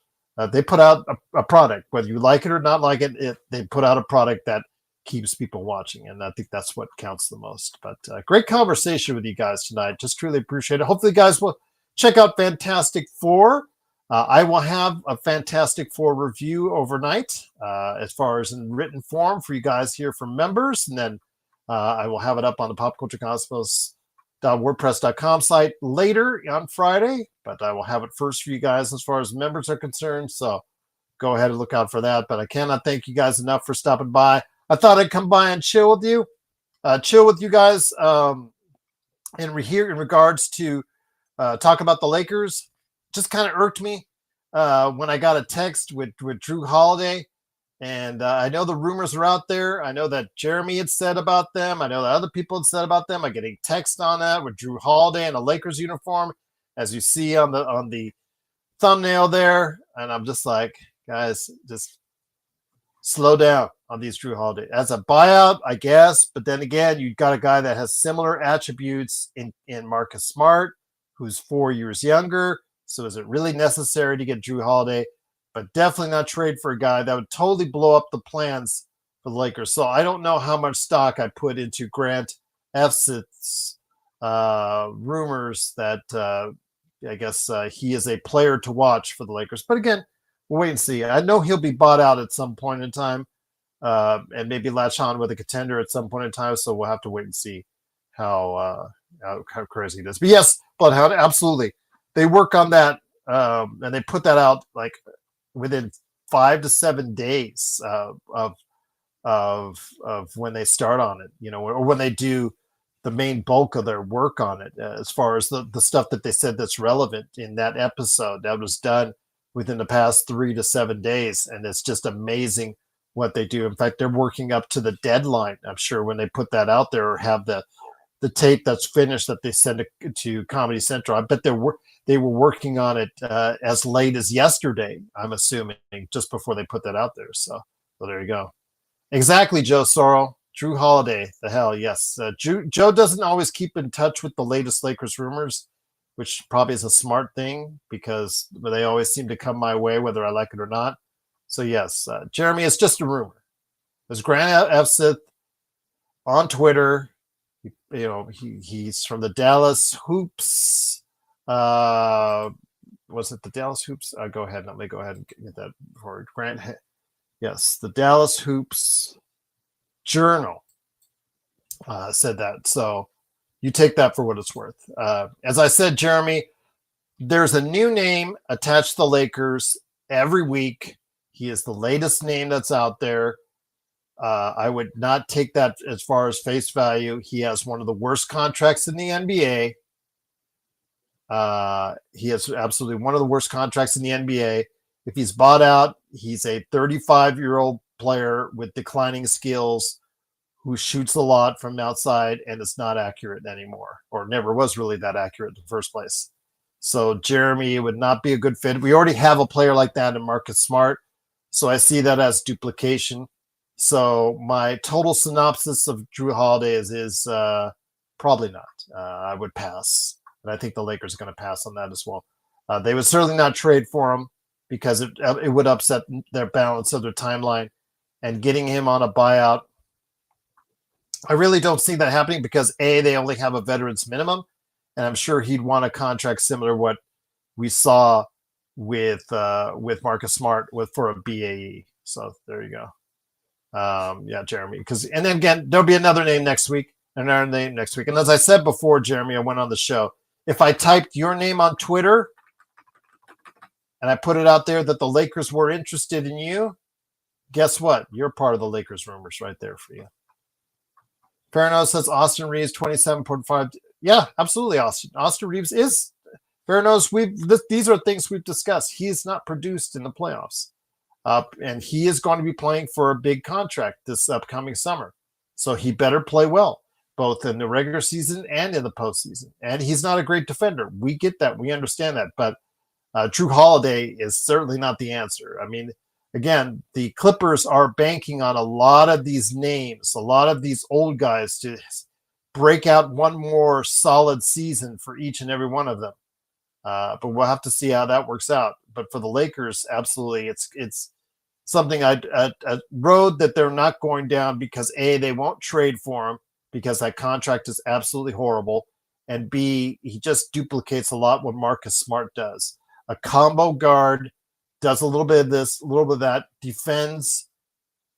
They put out a product, whether you like it or not like it, they put out a product that keeps people watching. And I think that's what counts the most. But great conversation with you guys tonight. Just truly appreciate it. Hopefully you guys will check out Fantastic Four. I will have a Fantastic Four review overnight, as far as in written form for you guys here for members, and then I will have it up on the popculturecosmos.wordpress.com site later on Friday. But I will have it first for you guys as far as members are concerned. So go ahead and look out for that. But I cannot thank you guys enough for stopping by. I thought I'd come by and chill with you guys. In regards to talk about the Lakers, just kind of irked me when I got a text with Jrue Holiday. And I know the rumors are out there. I know that Jeremy had said about them. I know that other people had said about them. I'm getting text on that with Jrue Holiday in a Lakers uniform, as you see on the thumbnail there. And I'm just like, guys, just slow down on these Jrue Holiday. As a buyout, I guess. But then again, you've got a guy that has similar attributes in Marcus Smart, who's 4 years younger. So is it really necessary to get Jrue Holiday? But definitely not trade for a guy that would totally blow up the plans for the Lakers. So I don't know how much stock I put into Grant Afseth's rumors that I guess he is a player to watch for the Lakers. But again, we'll wait and see. I know he'll be bought out at some point in time, and maybe latch on with a contender at some point in time. So we'll have to wait and see how crazy it is. But yes, Bloodhound, absolutely. They work on that, and they put that out like within 5 to 7 days of when they start on it, or when they do the main bulk of their work on it, as far as the stuff that they said that's relevant in that episode that was done within the past 3 to 7 days. And it's just amazing what they do. In fact, they're working up to the deadline, I'm sure, when they put that out there, or have the tape that's finished that they send to Comedy Central. I bet they were working on it as late as yesterday, I'm assuming, just before they put that out there. So there you go. Exactly, Joe Sorrell. Jrue Holiday, the hell, yes. Joe doesn't always keep in touch with the latest Lakers rumors, which probably is a smart thing, because they always seem to come my way, whether I like it or not. So yes, Jeremy, it's just a rumor. There's Grant Afseth on Twitter. He's from the Dallas Hoops. Was it the Dallas Hoops? Go ahead. Let me go ahead and get that for Grant. Yes, the Dallas Hoops Journal said that. So you take that for what it's worth. As I said, Jeremy, there's a new name attached to the Lakers every week. He is the latest name that's out there. I would not take that as far as face value. He has one of the worst contracts in the NBA. He has absolutely one of the worst contracts in the NBA. If he's bought out, he's a 35-year-old player with declining skills who shoots a lot from outside and is not accurate anymore, or never was really that accurate in the first place. So Jeremy would not be a good fit. We already have a player like that in Marcus Smart. So I see that as duplication. So my total synopsis of Jrue Holiday is probably not. I would pass. And I think the Lakers are going to pass on that as well. They would certainly not trade for him, because it would upset their balance of their timeline. And getting him on a buyout, I really don't see that happening, because A, they only have a veterans minimum, and I'm sure he'd want a contract similar to what we saw with Marcus Smart for a BAE. So there you go. Yeah, Jeremy. And then again, there'll be another name next week, another name next week. And as I said before, Jeremy, I went on the show. If I typed your name on Twitter and I put it out there that the Lakers were interested in you, guess what? You're part of the Lakers rumors right there for you. Farno says Austin Reeves 27.5. Yeah, absolutely, Austin. Austin Reeves is Farno. These are things we've discussed. He's not produced in the playoffs. And he is going to be playing for a big contract this upcoming summer. So he better play well, both in the regular season and in the postseason. And he's not a great defender. We get that. We understand that. But Jrue Holiday is certainly not the answer. I mean, again, the Clippers are banking on a lot of these names, a lot of these old guys to break out one more solid season for each and every one of them. But we'll have to see how that works out. But for the Lakers, absolutely, it's something a road that they're not going down, because A, they won't trade for him because that contract is absolutely horrible, and B, he just duplicates a lot what Marcus Smart does. a combo guard, does a little bit of this, a little bit of that, defends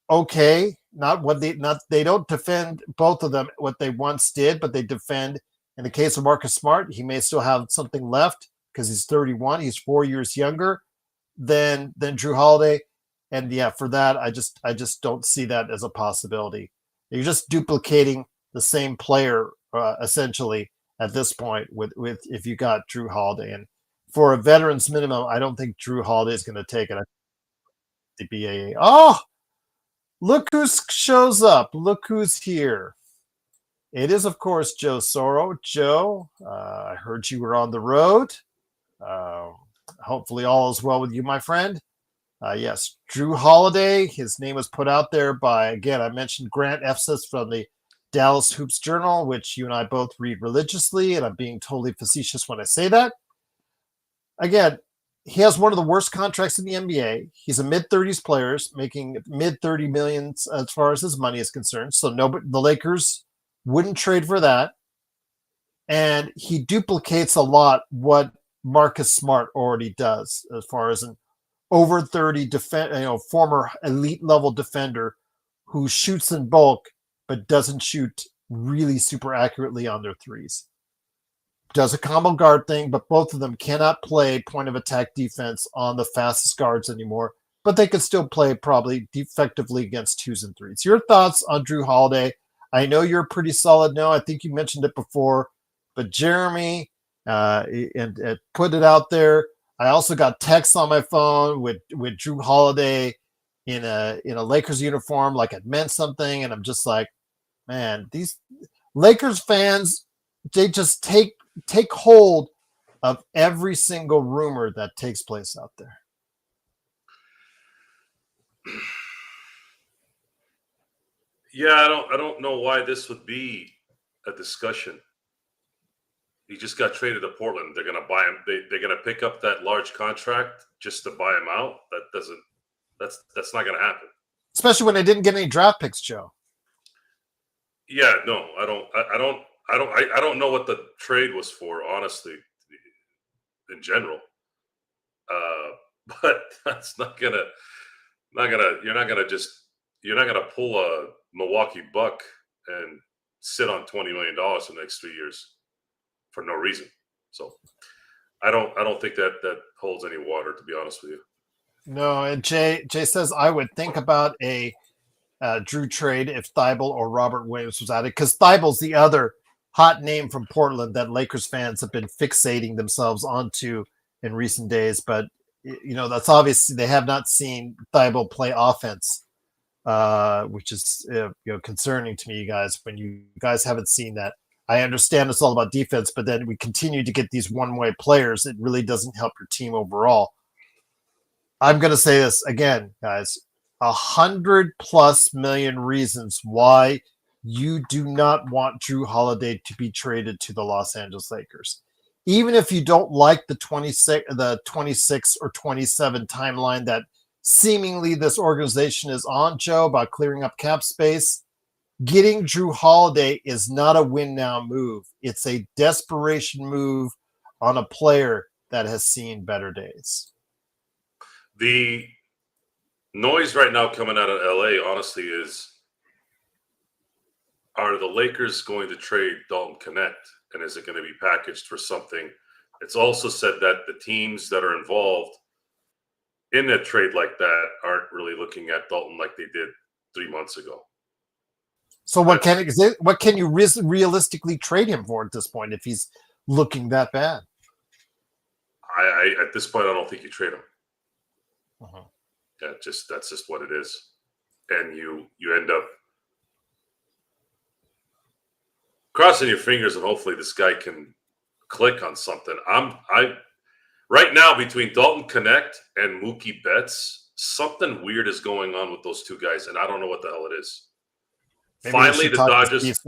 okay. They don't defend both of them what they once did, but they defend. In the case of Marcus Smart, he may still have something left because he's 31. He's 4 years younger than Jrue Holiday. And yeah, for that, I just don't see that as a possibility. You're just duplicating the same player essentially at this point with if you got Jrue Holiday. And for a veteran's minimum, I don't think Jrue Holiday is going to take it. The BAA. Oh, look who shows up. Look who's here. It is, of course, Joe Soro. Joe, I heard you were on the road. Hopefully all is well with you, my friend. Yes, Jrue Holiday. His name was put out there by, again, I mentioned Grant Afseth from the Dallas Hoops Journal, which you and I both read religiously, and I'm being totally facetious when I say that. Again, he has one of the worst contracts in the NBA. He's a mid-30s player, making mid-30 millions as far as his money is concerned. So the Lakers wouldn't trade for that. And he duplicates a lot what Marcus Smart already does as far as an over 30 former elite level defender who shoots in bulk but doesn't shoot really super accurately on their threes. Does a combo guard thing, but both of them cannot play point of attack defense on the fastest guards anymore, but they can still play probably effectively against twos and threes. Your thoughts on Jrue Holiday? I know you're pretty solid. No, I think you mentioned it before, but Jeremy and put it out there. I also got texts on my phone with Jrue Holiday in a Lakers uniform, like it meant something, and I'm just like, man, these Lakers fans, they just take hold of every single rumor that takes place out there. Yeah, I don't know why this would be a discussion. He just got traded to Portland. They're going to buy him. They're going to pick up that large contract just to buy him out. That's not going to happen. Especially when they didn't get any draft picks, Joe. Yeah, no, I don't know what the trade was for, honestly, in general. But that's you're not gonna pull a Milwaukee Buck and sit on $20 million for the next 3 years for no reason. So I don't think that holds any water, to be honest with you. No, and Jay says I would think about a Jrue trade if Thibault or Robert Williams was added, because Thibault's the other hot name from Portland that Lakers fans have been fixating themselves onto in recent days. But that's obviously they have not seen Thibault play offense, which is concerning to me, you guys. When you guys haven't seen that, I understand it's all about defense, but then we continue to get these one-way players. It really doesn't help your team overall. I'm going to say this again, guys. 100+ million reasons why you do not want Jrue Holiday to be traded to the Los Angeles Lakers. Even if you don't like the 26 or 27 timeline that seemingly this organization is on, Joe, about clearing up cap space, getting Jrue Holiday is not a win now move. It's a desperation move on a player that has seen better days. The noise right now coming out of LA, honestly, are the Lakers going to trade Dalton Connect? And is it going to be packaged for something? It's also said that the teams that are involved in a trade like that aren't really looking at Dalton like they did 3 months ago. So what can you realistically trade him for at this point if he's looking that bad? I at this point, I don't think you trade him. Uh-huh. That's just what it is, and you end up crossing your fingers and hopefully this guy can click on something. I right now between Dalton Connect and Mookie Betts, something weird is going on with those two guys, and I don't know what the hell it is. Maybe finally, the Dodgers.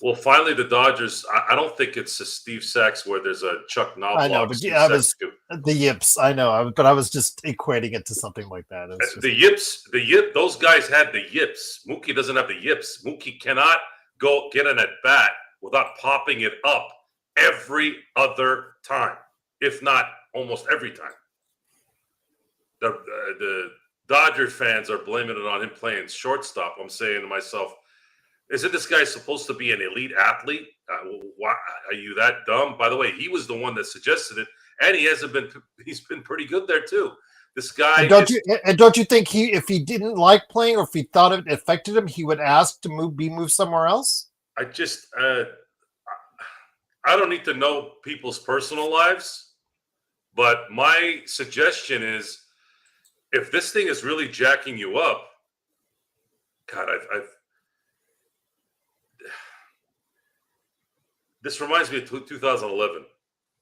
Well, finally, the Dodgers. I don't think it's a Steve Sachs where there's a Chuck Knobloch. I know, but yeah, the yips. I know, but I was just equating it to something like that. The yips. Those guys had the yips. Mookie doesn't have the yips. Mookie cannot go get an at bat without popping it up every other time, if not almost every time. the Dodger fans are blaming it on him playing shortstop. I'm saying to myself, isn't this guy supposed to be an elite athlete? Why are you that dumb? By the way, he was the one that suggested it, and he's been pretty good there too. This guy And don't you think if he didn't like playing or if he thought it affected him, he would ask to be moved somewhere else? I just I don't need to know people's personal lives, but my suggestion is, if this thing is really jacking you up, God, this reminds me of 2011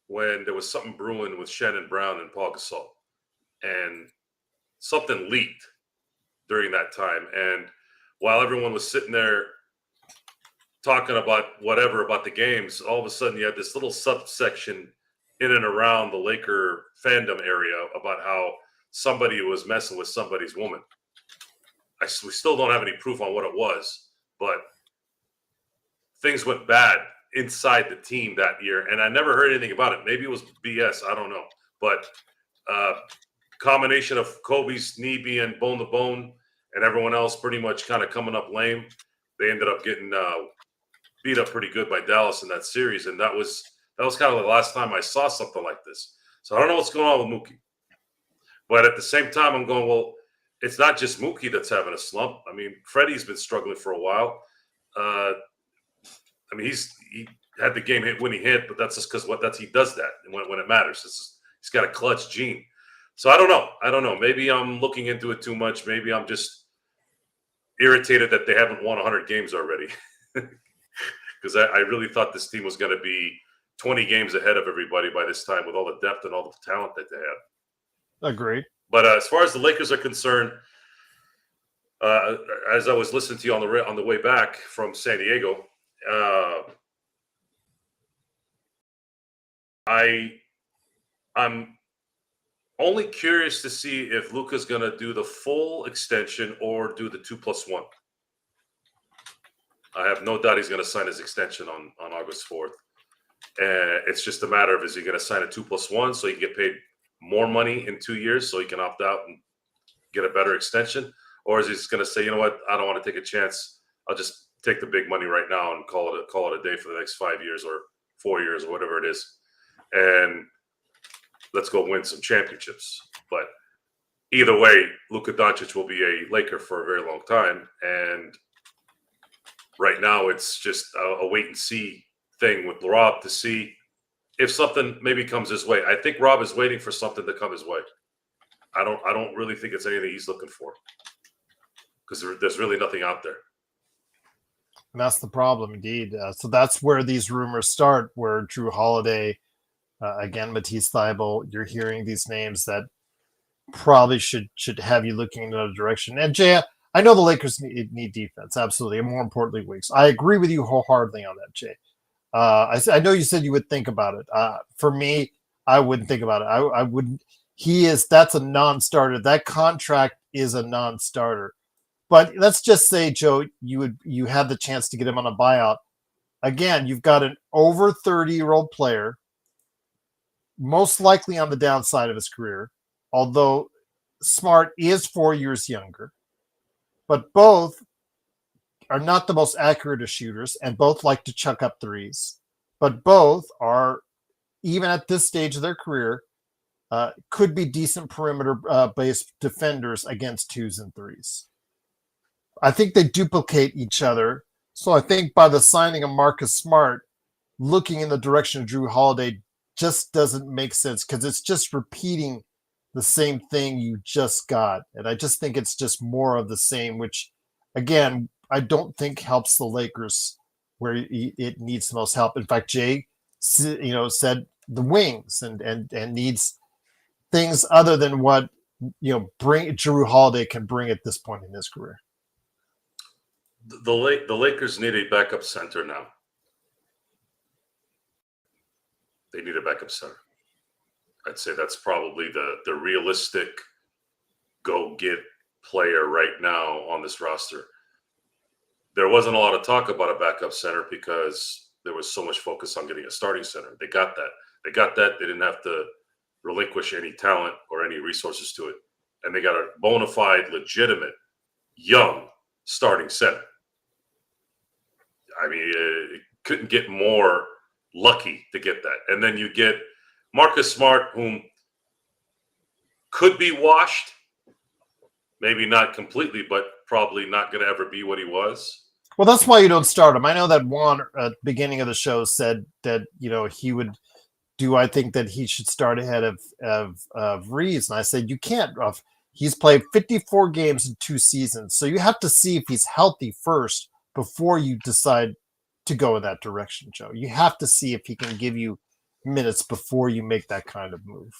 when there was something brewing with Shannon Brown and Paul Gasol, and something leaked during that time. And while everyone was sitting there talking about whatever about the games, all of a sudden you had this little subsection in and around the Laker fandom area about how somebody was messing with somebody's woman. We still don't have any proof on what it was, but things went bad inside the team that year, and I never heard anything about it. Maybe it was BS, I don't know. But combination of Kobe's knee being bone to bone and everyone else pretty much kind of coming up lame, they ended up getting beat up pretty good by Dallas in that series, and that was kind of the last time I saw something like this. So I don't know what's going on with Mookie, but at the same time, I'm going, well, it's not just Mookie that's having a slump. I mean, Freddie's been struggling for a while. I mean, he had the game hit when he hit, but that's just because he does that when it matters. He's got a clutch gene. So I don't know. Maybe I'm looking into it too much. Maybe I'm just irritated that they haven't won 100 games already. Because I really thought this team was going to be 20 games ahead of everybody by this time with all the depth and all the talent that they have. Agreed. But as far as the Lakers are concerned, as I was listening to you on the way back from San Diego, I'm only curious to see if Luka's going to do the full extension or do the 2+1. I have no doubt he's going to sign his extension on August 4th. And it's just a matter of, is he going to sign a 2+1 so he can get paid more money in 2 years so he can opt out and get a better extension? Or is he just going to say, you know what, I don't want to take a chance. I'll just take the big money right now and call it a day for the next 5 years or 4 years or whatever it is. And let's go win some championships. But either way, Luka Doncic will be a Laker for a very long time. And right now it's just a wait and see thing with Rob to see if something maybe comes his way. I think Rob is waiting for something to come his way. I don't really think it's anything he's looking for, because there's really nothing out there. And that's the problem, indeed. So that's where these rumors start, where Jrue Holiday, again, Matisse Thybulle, you're hearing these names that probably should have you looking in another direction. And Jay, I know the Lakers need defense, absolutely, and more importantly, wings. I agree with you wholeheartedly on that, Jay. I know you said you would think about it. For me, I wouldn't think about it. I wouldn't. That's a non-starter. That contract is a non-starter. But let's just say, Joe, you had the chance to get him on a buyout. Again, you've got an over 30-year-old player, most likely on the downside of his career, although Smart is 4 years younger. But both are not the most accurate of shooters, and both like to chuck up threes. But both are, even at this stage of their career, could be decent perimeter-based defenders against twos and threes. I think they duplicate each other. So I think by the signing of Marcus Smart, looking in the direction of Jrue Holiday just doesn't make sense, because it's just repeating the same thing you just got. And I just think it's just more of the same, which, again, I don't think helps the Lakers where it needs the most help. In fact, Jay, said the wings and needs things other than what Jrue Holiday can bring at this point in his career. The Lakers need a backup center now. They need a backup center. I'd say that's probably the realistic go-get player right now on this roster. There wasn't a lot of talk about a backup center because there was so much focus on getting a starting center. They got that. They didn't have to relinquish any talent or any resources to it. and they got a bona fide, legitimate, young starting center. I mean, it couldn't get more lucky to get that. And then you get Marcus Smart, whom could be washed, maybe not completely, but probably not going to ever be what he was. Well, that's why you don't start him. I know that Juan at the beginning of the show said that, he would do. I think that he should start ahead of Reeves. And I said, you can't. He's played 54 games in 2 seasons. So you have to see if he's healthy first before you decide to go in that direction, Joe. You have to see if he can give you minutes before you make that kind of move.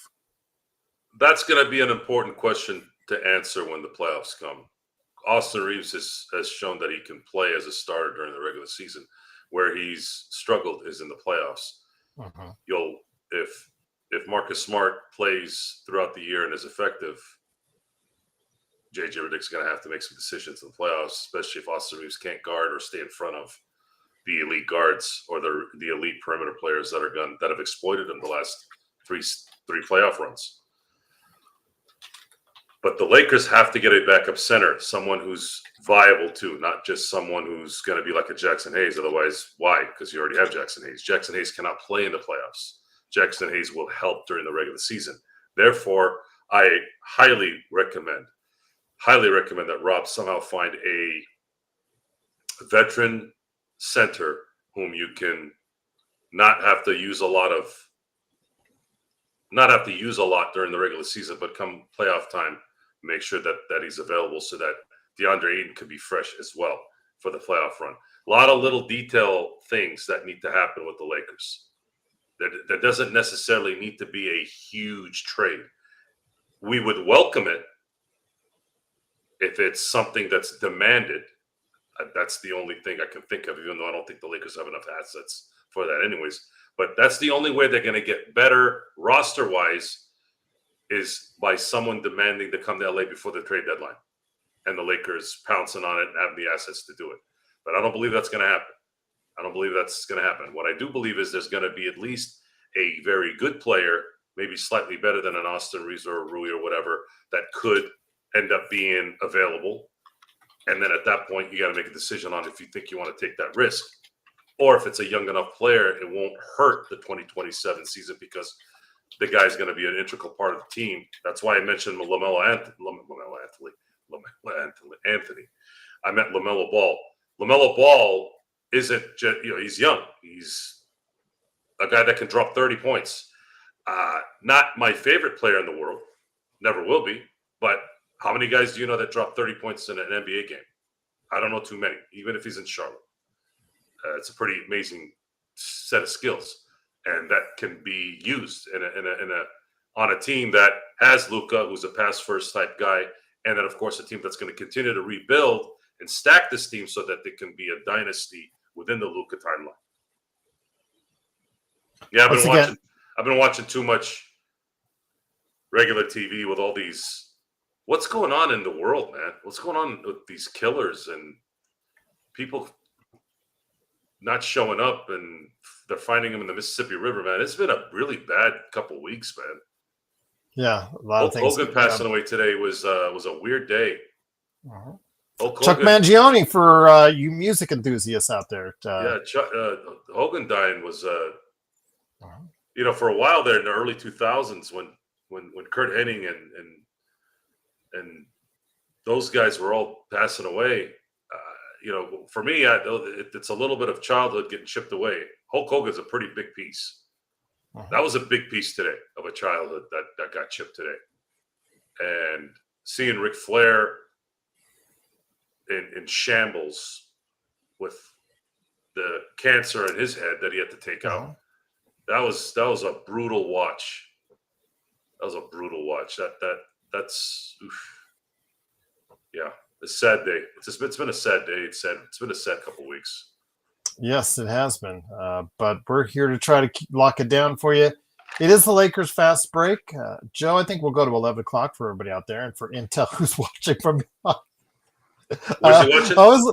That's going to be an important question to answer when the playoffs come. Austin Reeves has shown that he can play as a starter during the regular season. Where he's struggled is in the playoffs. Uh-huh. If Marcus Smart plays throughout the year and is effective, JJ Redick's going to have to make some decisions in the playoffs, especially if Austin Reeves can't guard or stay in front of the elite guards or the elite perimeter players that have exploited him the last three playoff runs. But the Lakers have to get a backup center, someone who's viable too, not just someone who's going to be like a Jackson Hayes. Otherwise, why? Because you already have Jackson Hayes. Jackson Hayes cannot play in the playoffs. Jackson Hayes will help during the regular season. Therefore, I highly recommend that Rob somehow find a veteran center whom you can not have to use a lot during the regular season, but come playoff time, make sure that he's available so that DeAndre Ayton could be fresh as well for the playoff run. A lot of little detail things that need to happen with the Lakers. That doesn't necessarily need to be a huge trade. We would welcome it if it's something that's demanded. That's the only thing I can think of, even though I don't think the Lakers have enough assets for that anyways. But that's the only way they're going to get better roster-wise is by someone demanding to come to LA before the trade deadline and the Lakers pouncing on it and having the assets to do it. But I don't believe that's going to happen. What I do believe is there's going to be at least a very good player, maybe slightly better than an Austin Reeves or a Rui or whatever, that could end up being available. And then at that point, you got to make a decision on if you think you want to take that risk. Or if it's a young enough player, it won't hurt the 2027 season because the guy's going to be an integral part of the team. That's why I mentioned LaMelo Anthony. I meant LaMelo Ball. LaMelo Ball isn't just, he's young. He's a guy that can drop 30 points. Not my favorite player in the world. Never will be. But how many guys do you know that drop 30 points in an NBA game? I don't know too many, even if he's in Charlotte. It's a pretty amazing set of skills, and that can be used on a team that has Luka, who's a pass first type guy, and then of course a team that's going to continue to rebuild and stack this team so that they can be a dynasty within the Luka timeline. Yeah, I've been watching too much regular TV with all these. What's going on in the world, man? What's going on with these killers and people not showing up, and they're finding them in the Mississippi River, man? It's been a really bad couple weeks, man. Yeah, a lot of things. Hogan passing away today was a weird day. Uh-huh. Chuck Mangione for you music enthusiasts out there. Hogan dying was, for a while there in the early 2000s when Kurt Hennig and those guys were all passing away. For me, it's a little bit of childhood getting chipped away. Hulk Hogan's a pretty big piece. Uh-huh. That was a big piece today of a childhood that got chipped today. And seeing Ric Flair in shambles with the cancer in his head that he had to take out, that was a brutal watch. That's oof. Yeah. A sad day. It's been a sad day. It's been a sad couple of weeks. Yes, it has been. But we're here to try to lock it down for you. It is the Lakers fast break. Joe, I think we'll go to 11 o'clock for everybody out there and for Intel, who's watching from behind. Was he watching?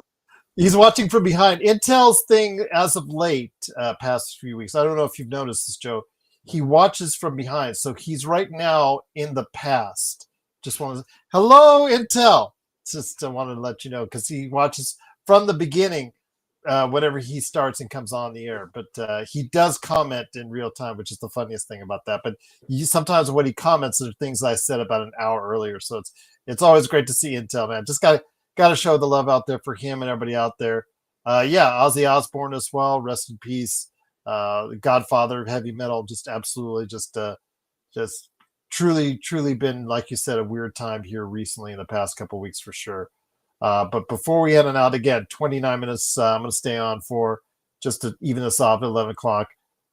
He's watching from behind. Intel's thing as of late, past few weeks, I don't know if you've noticed this, Joe. He watches from behind. So he's right now in the past Just want to hello Intel. Just wanted to let you know because he watches from the beginning whenever he starts and comes on the air. But he does comment in real time, which is the funniest thing about that. But sometimes what he comments are things I said about an hour earlier. So it's always great to see Intel, man. Just got to show the love out there for him and everybody out there. Yeah, Ozzy Osbourne as well. Rest in peace. The Godfather of heavy metal. Just absolutely just truly been, like you said, a weird time here recently in the past couple of weeks for sure. But before we head on out again, 29 minutes, I'm going to stay on for just to even this off at 11 o'clock.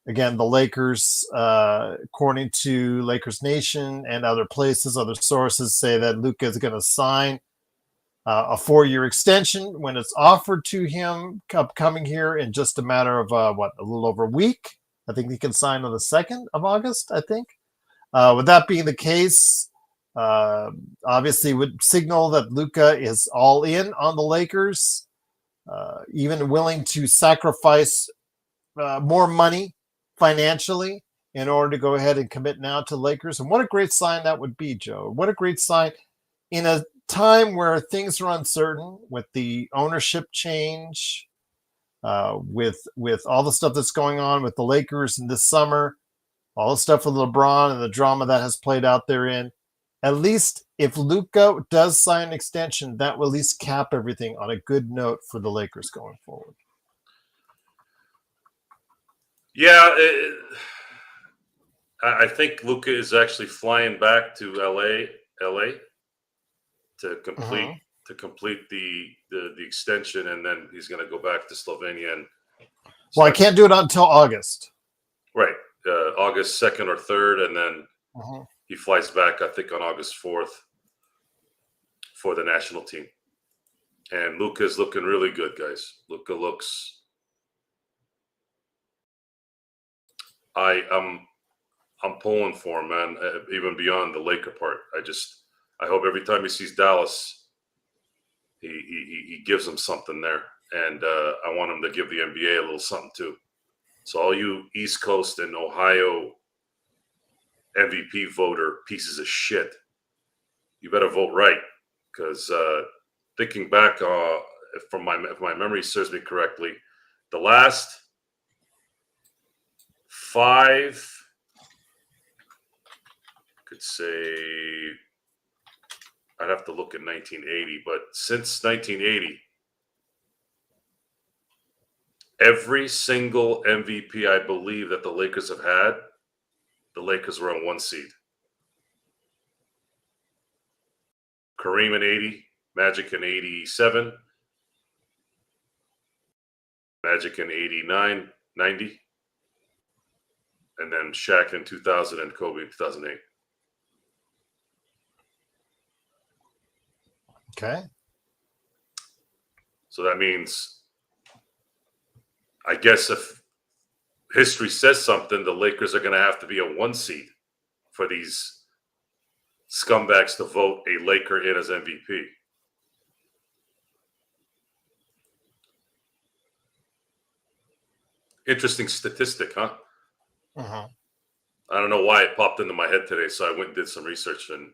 Again, the Lakers, according to Lakers Nation and other places, other sources say that Luka is going to sign a 4-year extension when it's offered to him upcoming here in just a matter of, a little over a week. I think he can sign on the 2nd of August, I think. With that being the case, obviously would signal that Luka is all in on the Lakers, even willing to sacrifice more money financially in order to go ahead and commit now to Lakers. And what a great sign that would be, Joe. What a great sign in a time where things are uncertain with the ownership change, with all the stuff that's going on with the Lakers in this summer, all the stuff with LeBron and the drama that has played out therein. At least if Luka does sign an extension, that will at least cap everything on a good note for the Lakers going forward. Yeah, I think Luka is actually flying back to LA to complete the extension, and then he's going to go back to Slovenia. And well, I can't do it until August. Right, August 2nd or 3rd, and then he flies back, I think, on August 4th for the national team. And Luka's looking really good, guys. Luka looks. I'm pulling for him, man. Even beyond the Laker part, I hope every time he sees Dallas, he gives them something there, and I want him to give the NBA a little something too. So all you East Coast and Ohio MVP voter pieces of shit, you better vote right, because thinking back, if my memory serves me correctly, the last 5, could say, I'd have to look at 1980, but since 1980, every single MVP I believe that the Lakers have had, the Lakers were on 1 seed. Kareem in 80, Magic in 87, Magic in 89, 90, and then Shaq in 2000 and Kobe in 2008. Okay. So that means, I guess if history says something, the Lakers are going to have to be a 1 seed for these scumbags to vote a Laker in as MVP. Interesting statistic, huh? I don't know why it popped into my head today, so I went and did some research, and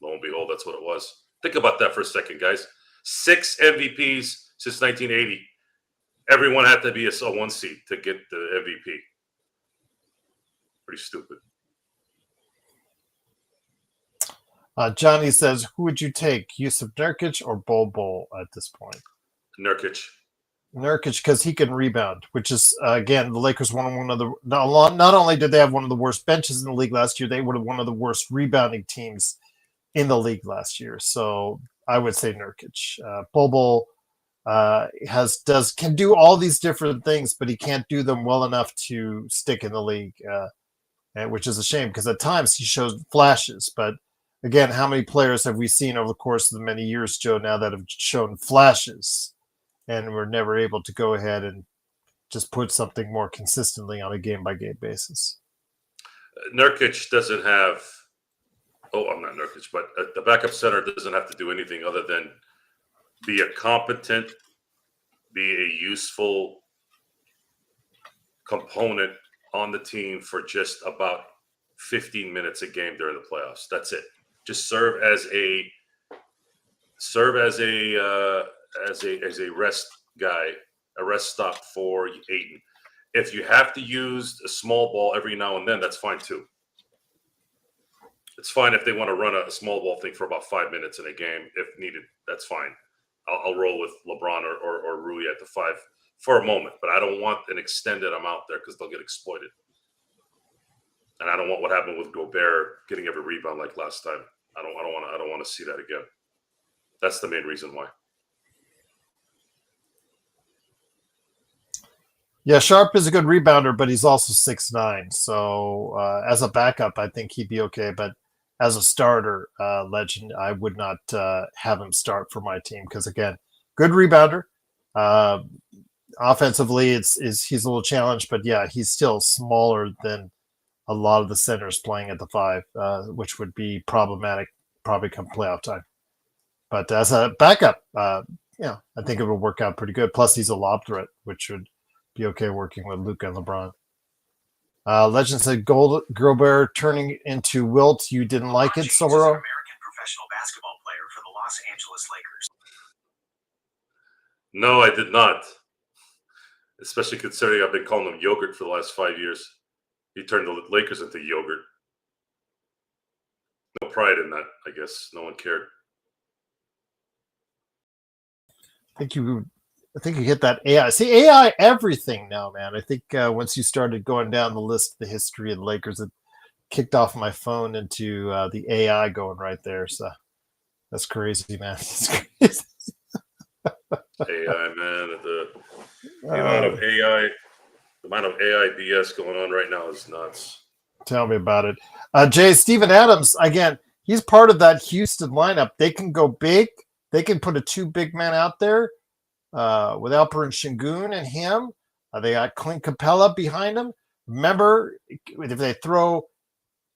lo and behold, that's what it was. Think about that for a second, guys. 6 MVPs since 1980. Everyone had to be a 1 seed to get the MVP. Pretty stupid. Johnny says, who would you take, Yusuf Nurkic or Bol at this point? Nurkic, because he can rebound, which is, again, the Lakers won one of the. Not only did they have one of the worst benches in the league last year, they were one of the worst rebounding teams in the league last year. So I would say Nurkic. Bol can do all these different things, but he can't do them well enough to stick in the league, which is a shame because at times he shows flashes. But again, how many players have we seen over the course of the many years, Joe, now that have shown flashes and were never able to go ahead and just put something more consistently on a game-by-game basis? Nurkic doesn't have. Oh, I'm not Nurkic, but the backup center doesn't have to do anything other than be a competent, be a useful component on the team for just about 15 minutes a game during the playoffs. That's it. Just serve as a rest guy, a rest stop for Ayton. If you have to use a small ball every now and then, that's fine too. It's fine if they want to run a small ball thing for about 5 minutes in a game if needed. That's fine. I'll roll with LeBron or Rui at the 5 for a moment, but I don't want an extended amount there because they'll get exploited. And I don't want what happened with Gobert getting every rebound like last time. I don't want to see that again. That's the main reason why. Yeah, Sharp is a good rebounder, but he's also 6'9". So as a backup, I think he'd be okay. But as a starter, Legend, I would not have him start for my team because, again, good rebounder. Offensively, he's a little challenged, but yeah, he's still smaller than a lot of the centers playing at the 5, which would be problematic probably come playoff time. But as a backup, I think it will work out pretty good. Plus, he's a lob threat, which would be okay working with Luka and LeBron. Legend said Gobert turning into Wilt. You didn't like it, Sobero? American professional basketball player for the Los Angeles Lakers. No, I did not. Especially considering I've been calling him yogurt for the last 5 years. He turned the Lakers into yogurt. No pride in that, I guess. No one cared. I think you hit that AI. See, AI everything now, man. I think once you started going down the list of the history of the Lakers, it kicked off my phone into the AI going right there. So that's crazy, man. That's crazy. AI, man. The amount of AI, the amount of AI BS going on right now is nuts. Tell me about it. Jay, Steven Adams, again, he's part of that Houston lineup. They can go big. They can put a 2 big men out there with Alperen Şengün and him. They got Clint Capella behind him. Remember, if they throw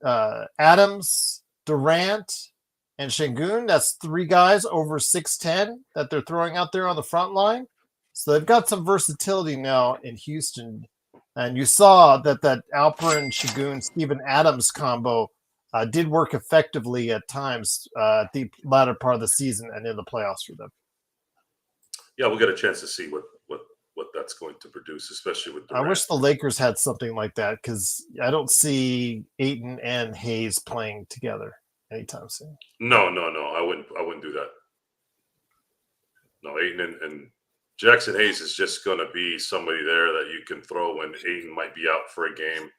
Adams, Durant, and Şengün, that's 3 guys over 6'10" that they're throwing out there on the front line. So they've got some versatility now in Houston. And you saw that Alperen Şengün, Steven Adams combo did work effectively at times at the latter part of the season and in the playoffs for them. Yeah, we'll get a chance to see what that's going to produce, especially with Durant. I wish the Lakers had something like that because I don't see Ayton and Hayes playing together anytime soon. No, I wouldn't do that. No, Ayton and Jackson Hayes is just going to be somebody there that you can throw when Ayton might be out for a game,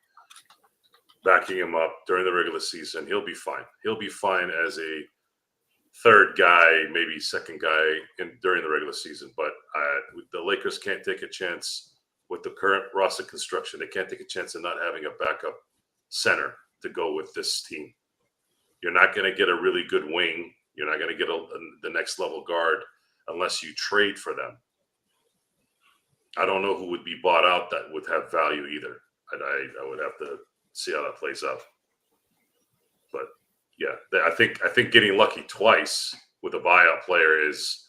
backing him up during the regular season. He'll be fine. He'll be fine as a third guy, maybe second guy during the regular season. But the Lakers can't take a chance with the current roster construction. They can't take a chance of not having a backup center to go with this team. You're not going to get a really good wing. You're not going to get the next level guard unless you trade for them. I don't know who would be bought out that would have value either. I would have to see how that plays out. But yeah, I think getting lucky twice with a buyout player is,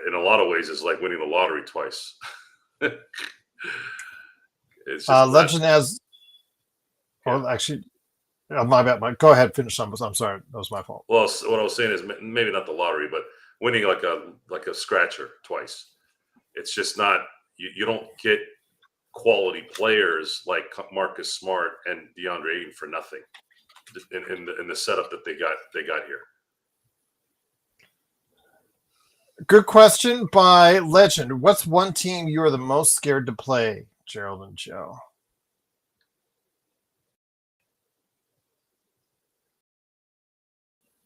in a lot of ways, is like winning the lottery twice. It's just Legend has. Well, actually, my bad. Go ahead, finish some. I'm sorry, that was my fault. Well, what I was saying is maybe not the lottery, but winning like a scratcher twice. It's just not. You don't get quality players like Marcus Smart and DeAndre Ayton for nothing in the setup that they got here. Good question by Legend. What's one team you are the most scared to play, Gerald and Joe?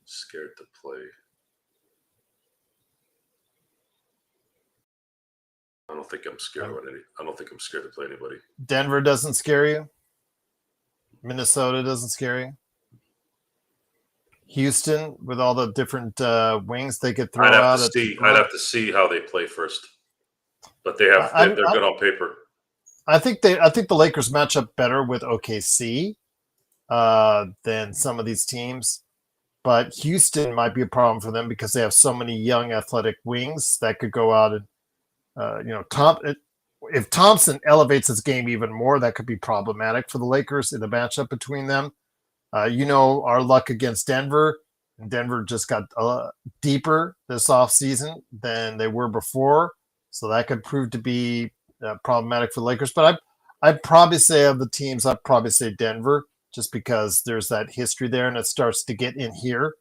Scared to play. I don't think I'm scared about any. I don't think I'm scared to play anybody. Denver doesn't scare you. Minnesota doesn't scare you. Houston, with all the different wings they could throw out. I'd have to see how they play first. But they're good on paper. I think the Lakers match up better with OKC than some of these teams. But Houston might be a problem for them because they have so many young athletic wings that could go out and if Thompson elevates his game even more, that could be problematic for the Lakers in the matchup between them. Our luck against Denver. Denver just got deeper this offseason than they were before. So that could prove to be problematic for the Lakers. But I'd probably say of the teams, I'd probably say Denver, just because there's that history there and it starts to get in here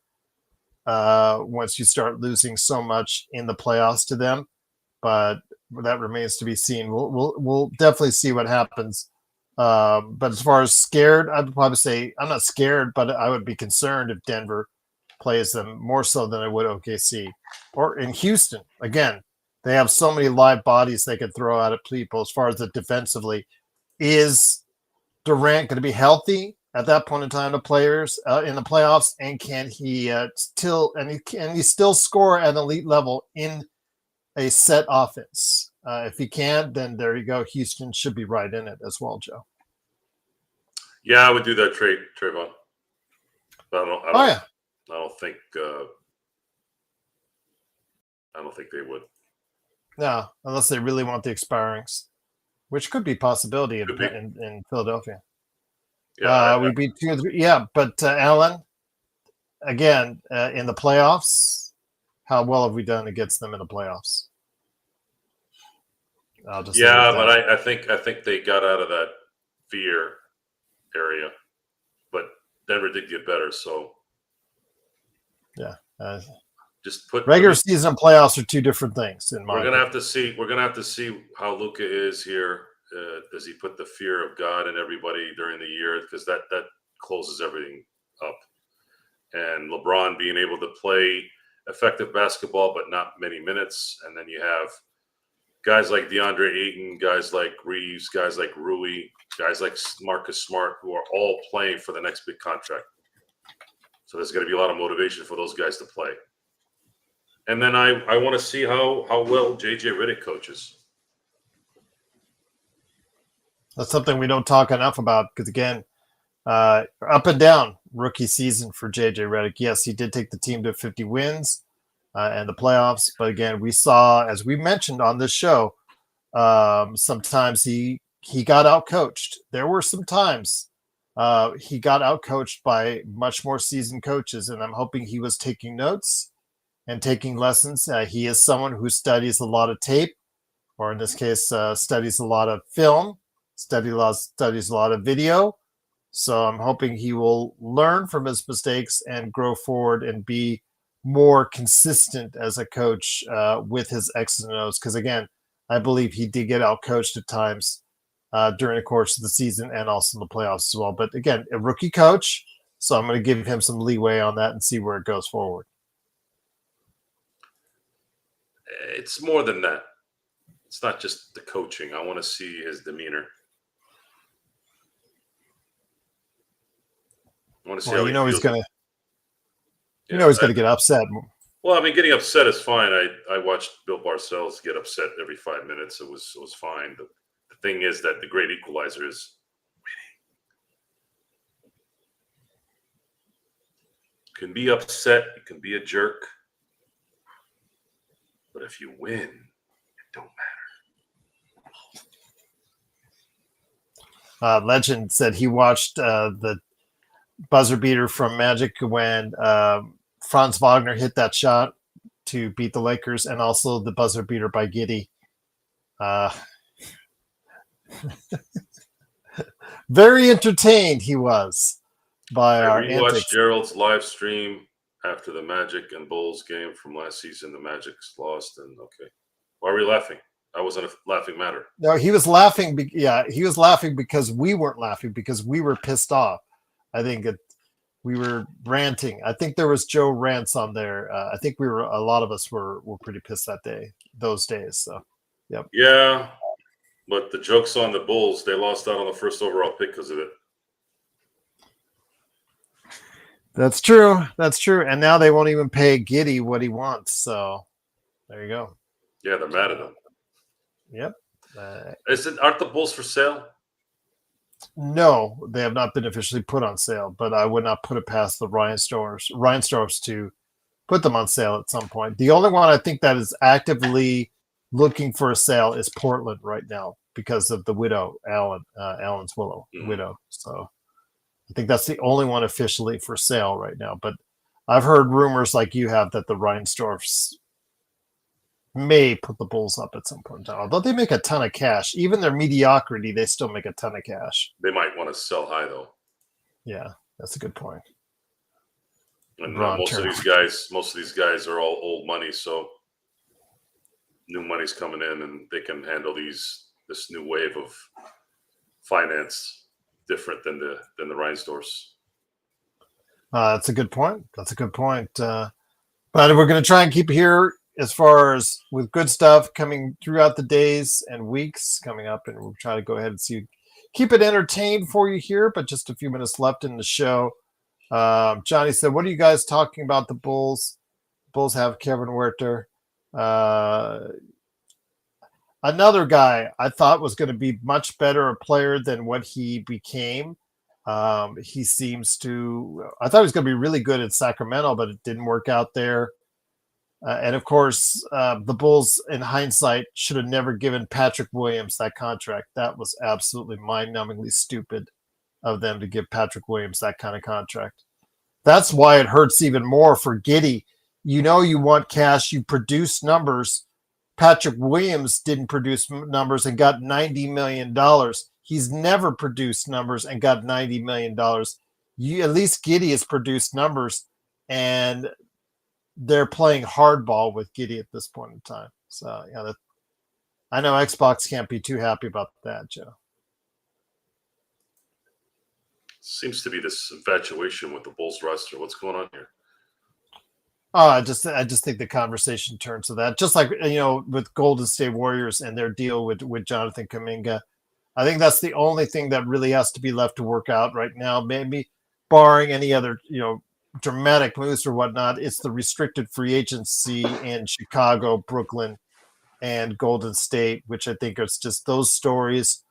once you start losing so much in the playoffs to them. But that remains to be seen. We'll definitely see what happens. But as far as scared, I'd probably say I'm not scared, but I would be concerned if Denver plays them more so than I would OKC or in Houston. Again, they have so many live bodies they can throw out at people. As far as the defensively, is Durant going to be healthy at that point in time? The players in the playoffs, and can he still score at an elite level in a set offense? If he can, then there you go. Houston should be right in it as well, Joe. Yeah, I would do that trade, Trayvon. But I don't think they would. No, unless they really want the expirings, which could be a possibility in Philadelphia. Yeah, we beat 2 or 3. Yeah, but Alan, again, in the playoffs, how well have we done against them in the playoffs? but I think they got out of that fear area, but Denver did get better. So yeah, just put regular season and playoffs are two different things. We're gonna have to see how Luka is here. Does he put the fear of God in everybody during the year? Because that closes everything up. And LeBron being able to play effective basketball, but not many minutes, and then you have guys like DeAndre Ayton, guys like Reeves, guys like Rui, guys like Marcus Smart, who are all playing for the next big contract. So there's going to be a lot of motivation for those guys to play. And then I want to see how well JJ Redick coaches. That's something we don't talk enough about because, again, up and down rookie season for JJ Redick. Yes, he did take the team to 50 wins and the playoffs. But, again, we saw, as we mentioned on this show, sometimes he got outcoached. There were some times he got outcoached by much more seasoned coaches, and I'm hoping he was taking notes and taking lessons. He is someone who studies a lot of tape, or in this case, studies a lot of film, studies a lot of video. So I'm hoping he will learn from his mistakes and grow forward and be more consistent as a coach with his X's and O's. Because, again, I believe he did get outcoached at times during the course of the season and also in the playoffs as well. But, again, a rookie coach, so I'm going to give him some leeway on that and see where it goes forward. It's more than that. It's not just the coaching. I want to see his demeanor. I want to see how he feels. He's going to get upset. Well, I mean, getting upset is fine. I watched Bill Parcells get upset every 5 minutes. It was fine. The thing is that the great equalizer is winning. You can be upset. You can be a jerk. But if you win, it don't matter. Legend said he watched the buzzer beater from Magic when Franz Wagner hit that shot to beat the Lakers, and also the buzzer beater by Giddey. Very entertained he was by our antics. I rewatched Gerald's live stream after the Magic and Bulls game from last season. The Magic's lost, and okay. Why were you laughing? I wasn't a laughing matter. No, he was laughing. He was laughing because we weren't laughing because we were pissed off. I think we were ranting. I think there was Joe rants on there. I think a lot of us were pretty pissed those days. So, yep. Yeah, but the joke's on the Bulls. They lost out on the first overall pick because of it. That's true. And now they won't even pay Giddey what he wants. So there you go. Yeah, they're mad at him. Yep. Aren't the Bulls for sale? No, they have not been officially put on sale, but I would not put it past the Ryan Stores to put them on sale at some point. The only one I think that is actively looking for a sale is Portland right now because of the widow, Allen's widow. So I think that's the only one officially for sale right now. But I've heard rumors like you have that the Reinsdorfs may put the Bulls up at some point in time. Although they make a ton of cash. Even their mediocrity, they still make a ton of cash. They might want to sell high though. Yeah, that's a good point. And Ron most Turner. of these guys are all old money, so new money's coming in, and they can handle this new wave of finance different than the Reinsdorfs. That's a good point. That's a good point. But we're going to try and keep here as far as with good stuff coming throughout the days and weeks coming up, and we'll try to go ahead and keep it entertained for you here. But just a few minutes left in the show. Johnny said, "What are you guys talking about? The Bulls? Bulls have Kevin Huerter, another guy I thought was going to be much better a player than what he became. He seems to. I thought he was going to be really good at Sacramento, but it didn't work out there. And of course, the Bulls, in hindsight, should have never given Patrick Williams that contract. That was absolutely mind-numbingly stupid of them to give Patrick Williams that kind of contract. That's why it hurts even more for Giddey. You know you want cash, you produce numbers. Patrick Williams didn't produce numbers and got $90 million. He's never produced numbers and got $90 million. At least Giddey has produced numbers, and they're playing hardball with Giddey at this point in time. So, yeah, I know Xbox can't be too happy about that, Joe. Seems to be this infatuation with the Bulls roster. What's going on here? I just think the conversation turns to that. Just like, with Golden State Warriors and their deal with Jonathan Kuminga. I think that's the only thing that really has to be left to work out right now. Maybe barring any other, dramatic moves or whatnot, it's the restricted free agency in Chicago, Brooklyn, and Golden State, which I think it's just those stories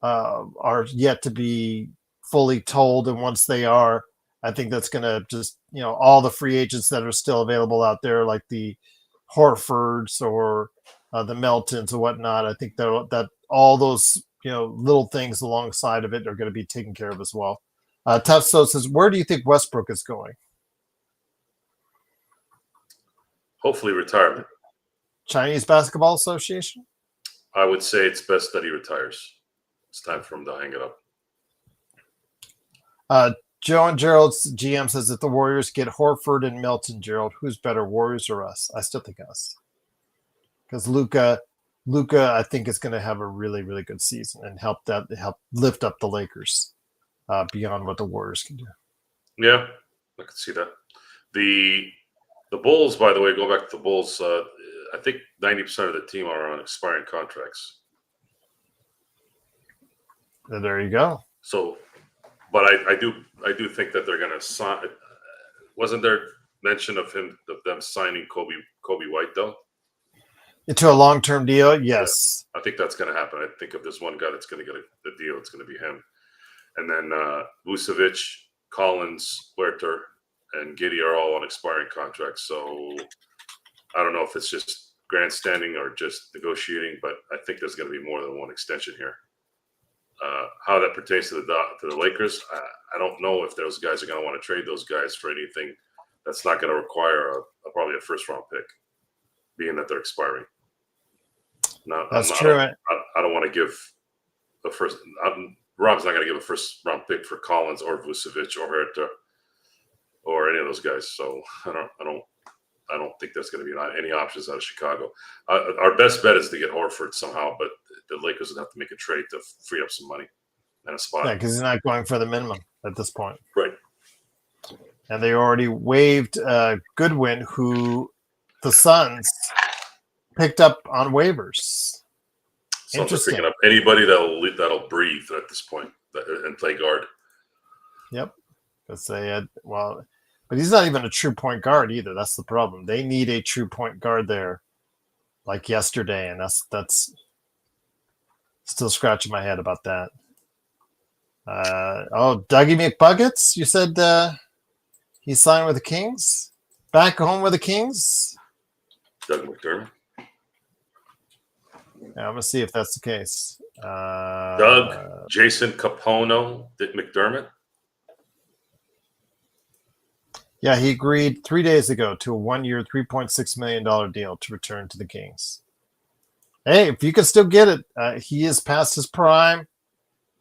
are yet to be fully told. And once they are, I think that's going to just, all the free agents that are still available out there, like the Horfords or the Meltons or whatnot, I think that all those, little things alongside of it are going to be taken care of as well. Tufso says, where do you think Westbrook is going? Hopefully retirement. Chinese Basketball Association? I would say it's best that he retires. It's time for him to hang it up. Joe and Gerald's GM says that the Warriors get Horford and Melton. Gerald, who's better, Warriors or us? I still think us. Because Luka, I think, is going to have a really, really good season and help lift up the Lakers beyond what the Warriors can do. Yeah, I can see that. The Bulls, by the way, go back to the Bulls. I think 90% of the team are on expiring contracts. And there you go. So, but I do think that they're going to sign. Wasn't there mention of them signing Kobe White though? Into a long-term deal, yes. Yeah, I think that's going to happen. I think if there's one guy that's going to get the deal, it's going to be him. And then Vucevic, Collins, Huerter, and Giddey are all on expiring contracts. So I don't know if it's just grandstanding or just negotiating, but I think there's going to be more than one extension here. How that pertains to the Lakers, I don't know if those guys are going to want to trade those guys for anything that's not going to require probably a first-round pick, being that they're expiring. That's true. I don't want to give the first. Rob's not going to give a first-round pick for Collins or Vucevic or Huerta or any of those guys. So I don't think there's going to be any options out of Chicago. Our best bet is to get Horford somehow, but the Lakers would have to make a trade to free up some money and a spot. Yeah, because he's not going for the minimum at this point. Right. And they already waived Goodwin, who the Suns picked up on waivers. Suns are picking up anybody that'll breathe at this point and play guard. Yep. Because they had, but he's not even a true point guard either. That's the problem. They need a true point guard there, like yesterday, and that's still scratching my head about that. Dougie McBuckets, you said he signed with the Kings? Back home with the Kings? Doug McDermott. Yeah, I'm going to see if that's the case. Doug, Jason Capono, Dick McDermott. Yeah, he agreed 3 days ago to a 1-year, $3.6 million deal to return to the Kings. Hey, if you can still get it, he is past his prime.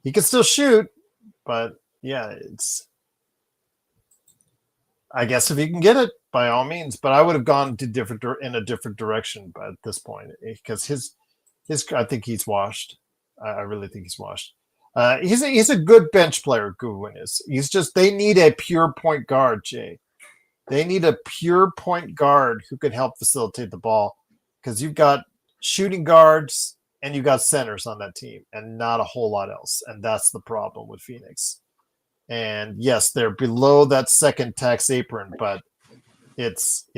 He can still shoot, but yeah, it's. I guess if you can get it, by all means. But I would have gone to in a different direction at this point because his I think he's washed. I really think he's washed. He's a good bench player. Goodwin is. He's just they need a pure point guard, Jay. They need a pure point guard who can help facilitate the ball because you've got shooting guards and you've got centers on that team and not a whole lot else. And that's the problem with Phoenix. And yes, they're below that second tax apron, but it's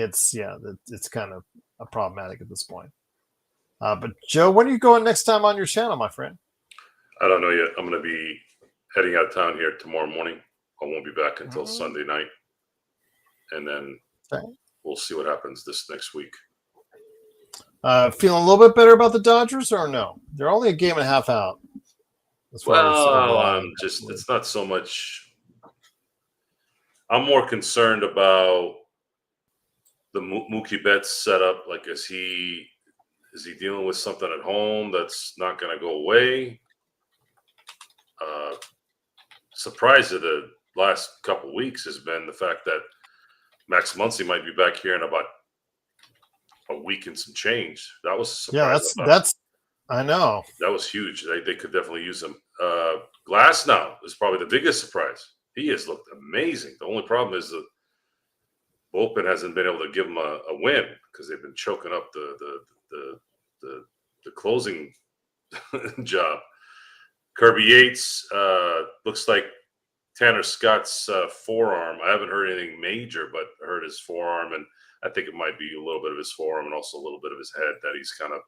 kind of a problematic at this point. But Joe, when are you going next time on your channel, my friend? I don't know yet. I'm going to be heading out of town here tomorrow morning. I won't be back until Sunday night. And then we'll see what happens this next week. Feeling a little bit better about the Dodgers or no? They're only a game and a half out. Well, it's not so much. I'm more concerned about the Mookie Betts setup. Like, is he dealing with something at home that's not going to go away? Surprise of the last couple weeks has been the fact that Max Muncy might be back here in about a week and some change. That was a surprise. Yeah, that's I know. That was huge. They could definitely use him. Glasnow is probably the biggest surprise. He has looked amazing. The only problem is the bullpen hasn't been able to give him a win because they've been choking up the closing job. Kirby Yates looks like Tanner Scott's forearm. I haven't heard anything major, but I heard his forearm, and I think it might be a little bit of his forearm and also a little bit of his head that he's kind of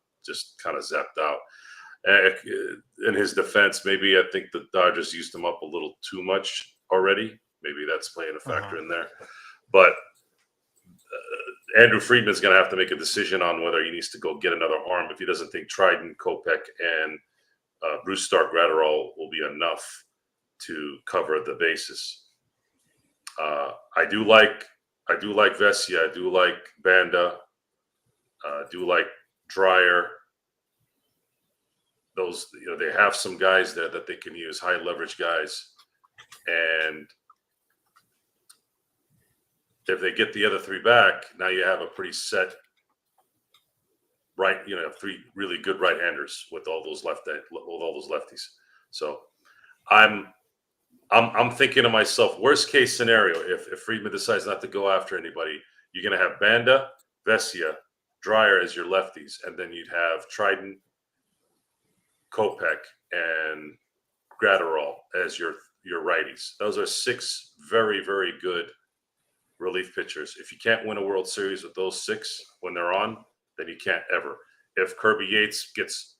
zapped out. In his defense, maybe I think the Dodgers used him up a little too much already. Maybe that's playing a factor in there. But Andrew Friedman's going to have to make a decision on whether he needs to go get another arm if he doesn't think Trident, Kopech, and Bruce Stark Gratterall will be enough to cover the bases. I do like Vesia. I do like Banda. I do like Dreyer. Those, they have some guys there that they can use, high leverage guys. And if they get the other three back, now you have a pretty set right, three really good right-handers with all those lefties. So I'm thinking to myself, worst case scenario, if Friedman decides not to go after anybody, you're going to have Banda, Vesia, Dreyer as your lefties, and then you'd have Trident, Kopech, and Gratterall as your righties. Those are 6 very, very good relief pitchers. If you can't win a World Series with those 6 when they're on, then you can't ever. If Kirby Yates gets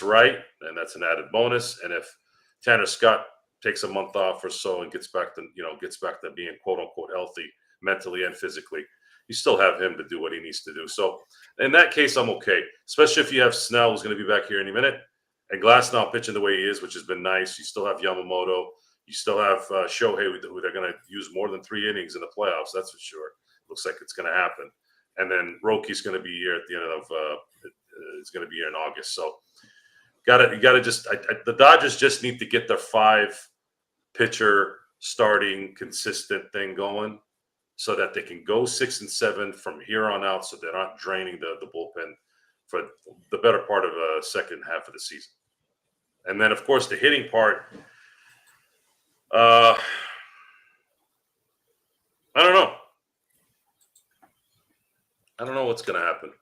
right, then that's an added bonus. And if Tanner Scott takes a month off or so and gets back to being quote unquote healthy mentally and physically, you still have him to do what he needs to do. So in that case, I'm okay, especially if you have Snell, who's going to be back here any minute, and Glasnow pitching the way he is, which has been nice. You still have Yamamoto. You still have Shohei, who they're going to use more than 3 innings in the playoffs. That's for sure. Looks like it's going to happen. And then Roki's going to be here at the end of it's going to be here in August. So you got to just the Dodgers just need to get their 5 pitcher starting consistent thing going so that they can go 6 and 7 from here on out, so they're not draining the bullpen for the better part of the second half of the season. And then, of course, the hitting part. I don't know. I don't know what's going to happen.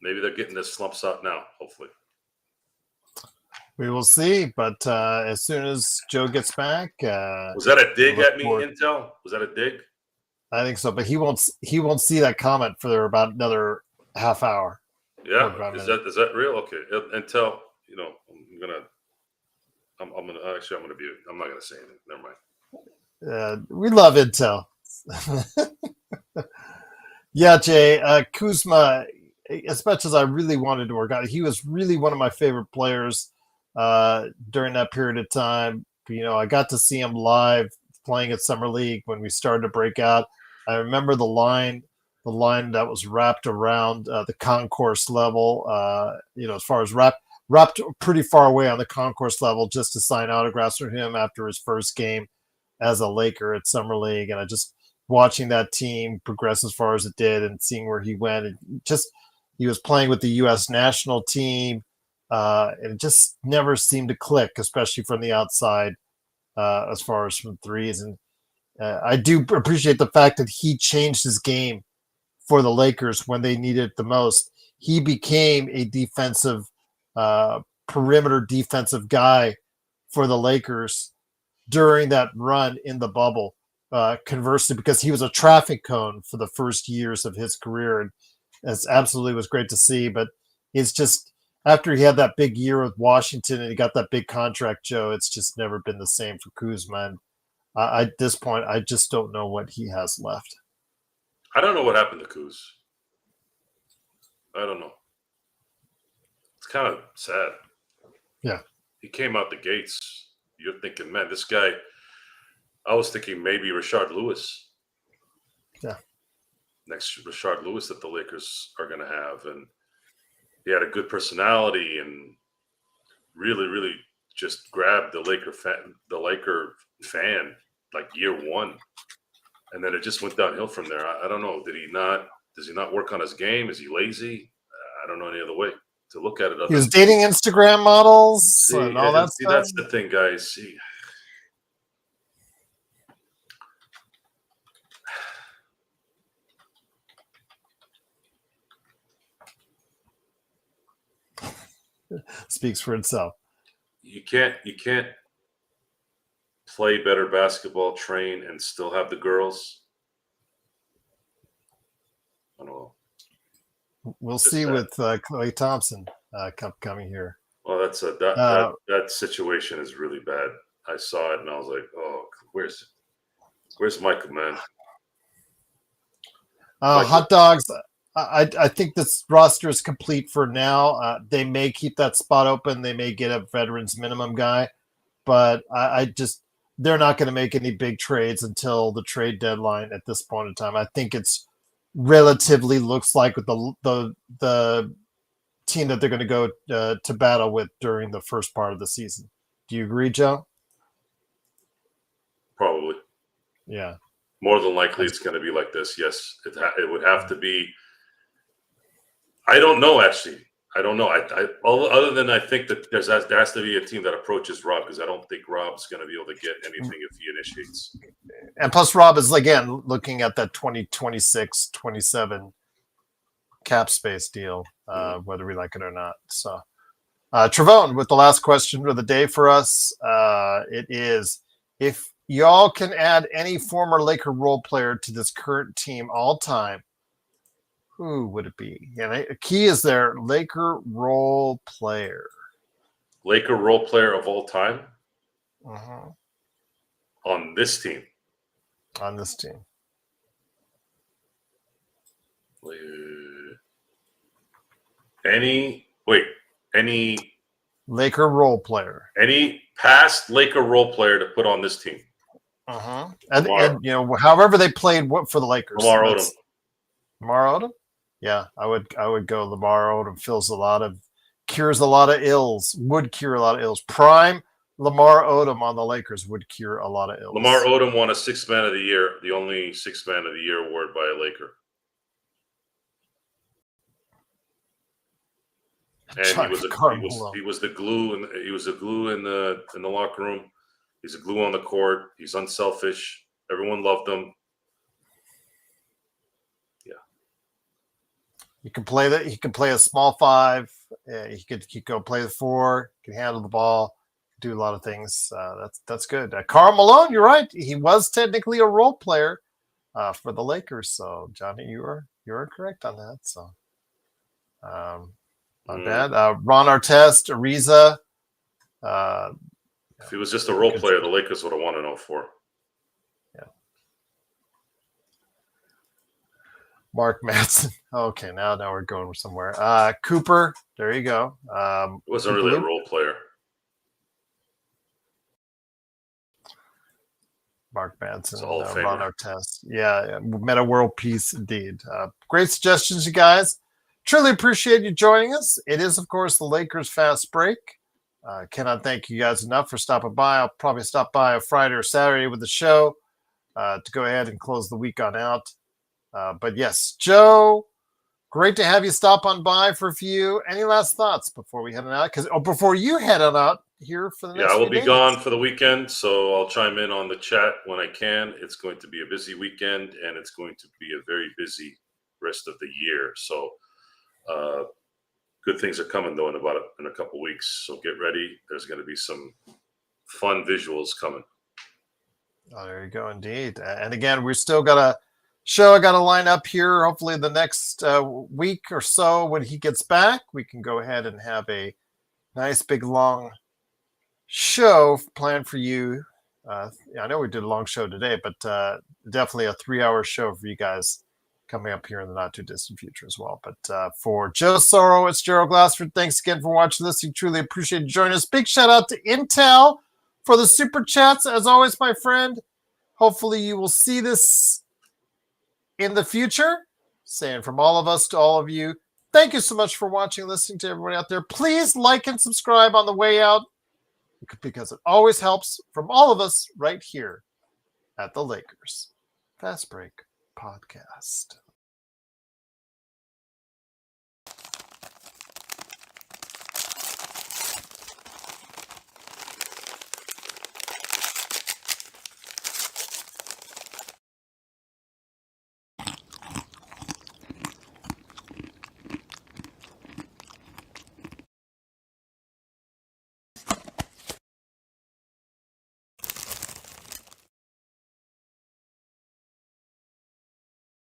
Maybe they're getting their slumps out now, hopefully. We will see, but as soon as Joe gets back, was that a dig at me, Intel? Was that a dig? I think so, but he won't see that comment for about another half hour. Yeah, is that real? Okay, Intel. I'm gonna be. I'm not gonna say anything. Never mind. We love Intel. Yeah, Jay, Kuzma. As much as I really wanted to work out, he was really one of my favorite players during that period of time. I got to see him live playing at Summer League when we started to break out. I remember the line that was wrapped around the concourse level, as far as wrapped pretty far away on the concourse level just to sign autographs for him after his first game as a Laker at Summer League. And I just watching that team progress as far as it did and seeing where he went. And just he was playing with the U.S. national team, and it just never seemed to click, especially from the outside as far as from threes. And I do appreciate the fact that he changed his game for the Lakers when they needed it the most. He became a defensive perimeter defensive guy for the Lakers during that run in the bubble. Conversely, because he was a traffic cone for the first years of his career, and it absolutely was great to see. But it's just after he had that big year with Washington and he got that big contract, Joe, it's just never been the same for Kuzma. And at this point, I just don't know what he has left. I don't know what happened to Kuz. I don't know. It's kind of sad. Yeah. He came out the gates. You're thinking, man, this guy, I was thinking maybe Rashard Lewis. Yeah. Next Rashard Lewis that the Lakers are going to have. And he had a good personality and really, really just grabbed the Laker fan like year one. And then it just went downhill from there. I don't know. Does he not work on his game? Is he lazy? I don't know any other way to look at it. He was dating Instagram models and all that stuff. That's the thing, guys. See, speaks for itself. You can't play better basketball, train, and still have the girls. I don't know. We'll see with Klay Thompson coming here. Well, that situation is really bad. I saw it and I was like, oh, where's Michael, man? Hot dogs. I think this roster is complete for now. They may keep that spot open. They may get a veterans minimum guy, but they're not going to make any big trades until the trade deadline at this point in time. I think it's relatively looks like with the team that they're going to go to battle with during the first part of the season. Do you agree, Joe? Probably. Yeah. More than likely, it's going to be like this. Yes, it would have to be. I don't know, actually. I don't know. Other than I think that there has to be a team that approaches Rob, because I don't think Rob's going to be able to get anything if he initiates. And plus, Rob is, again, looking at that 2026, 27 cap space deal, whether we like it or not. So, Travone, with the last question of the day for us, it is, if y'all can add any former Laker role player to this current team all time, who would it be? And a key is their Laker role player. Laker role player of all time? Uh-huh. On this team. On this team. Any Laker role player. Any past Laker role player to put on this team. Uh-huh. And however they played for the Lakers. Lamar Odom. Lamar Odom? Yeah, I would go Lamar Odom. Cures a lot of ills. Would cure a lot of ills. Prime Lamar Odom on the Lakers would cure a lot of ills. Lamar Odom won a Sixth Man of the Year, the only Sixth Man of the Year award by a Laker. And he was the glue, and he was the glue in the locker room. He's a glue on the court. He's unselfish. Everyone loved him. Yeah. You can play that. He can play a small five. He could go play the four. Can handle the ball. Do a lot of things. That's good. Karl Malone, you're right. He was technically a role player for the Lakers. So Johnny, you are correct on that. So not bad. Ron Artest, Ariza. If he was just a role player, the Lakers would have won in 04. Yeah. Mark Madsen. Okay, now we're going somewhere. Cooper, there you go. He wasn't really a role player. Mark Manson, It's a Hall of Ron Famer. Artest. Yeah, meta world peace indeed. Great suggestions, you guys. Truly appreciate you joining us. It is, of course, the Lakers Fast Break. Cannot thank you guys enough for stopping by. I'll probably stop by a Friday or Saturday with the show to go ahead and close the week on out. But yes, Joe, great to have you stop on by for a few. Any last thoughts before we head on out? Before you head on out here for the next I will few be days. gone for the weekend, so I'll chime in on the chat when I can. It's going to be a busy weekend, and it's going to be a very busy rest of the year. So good things are coming, though, in a couple weeks. So get ready. There's going to be some fun visuals coming. Oh, there you go, indeed. And again, we're still got a show I got to line up here. Hopefully the next week or so when he gets back, we can go ahead and have a nice big long show planned for you. I know we did a long show today, but definitely a 3-hour show for you guys coming up here in the not too distant future as well. But for Joe Sorrow, it's Gerald Glassford. Thanks again for watching this. We truly appreciate you joining us. Big shout out to Intel for the super chats. As always, my friend, hopefully you will see this in the future. Saying from all of us to all of you, thank you so much for watching, listening to everybody out there. Please like and subscribe on the way out because it always helps from all of us right here at the Lakers Fast Break Podcast.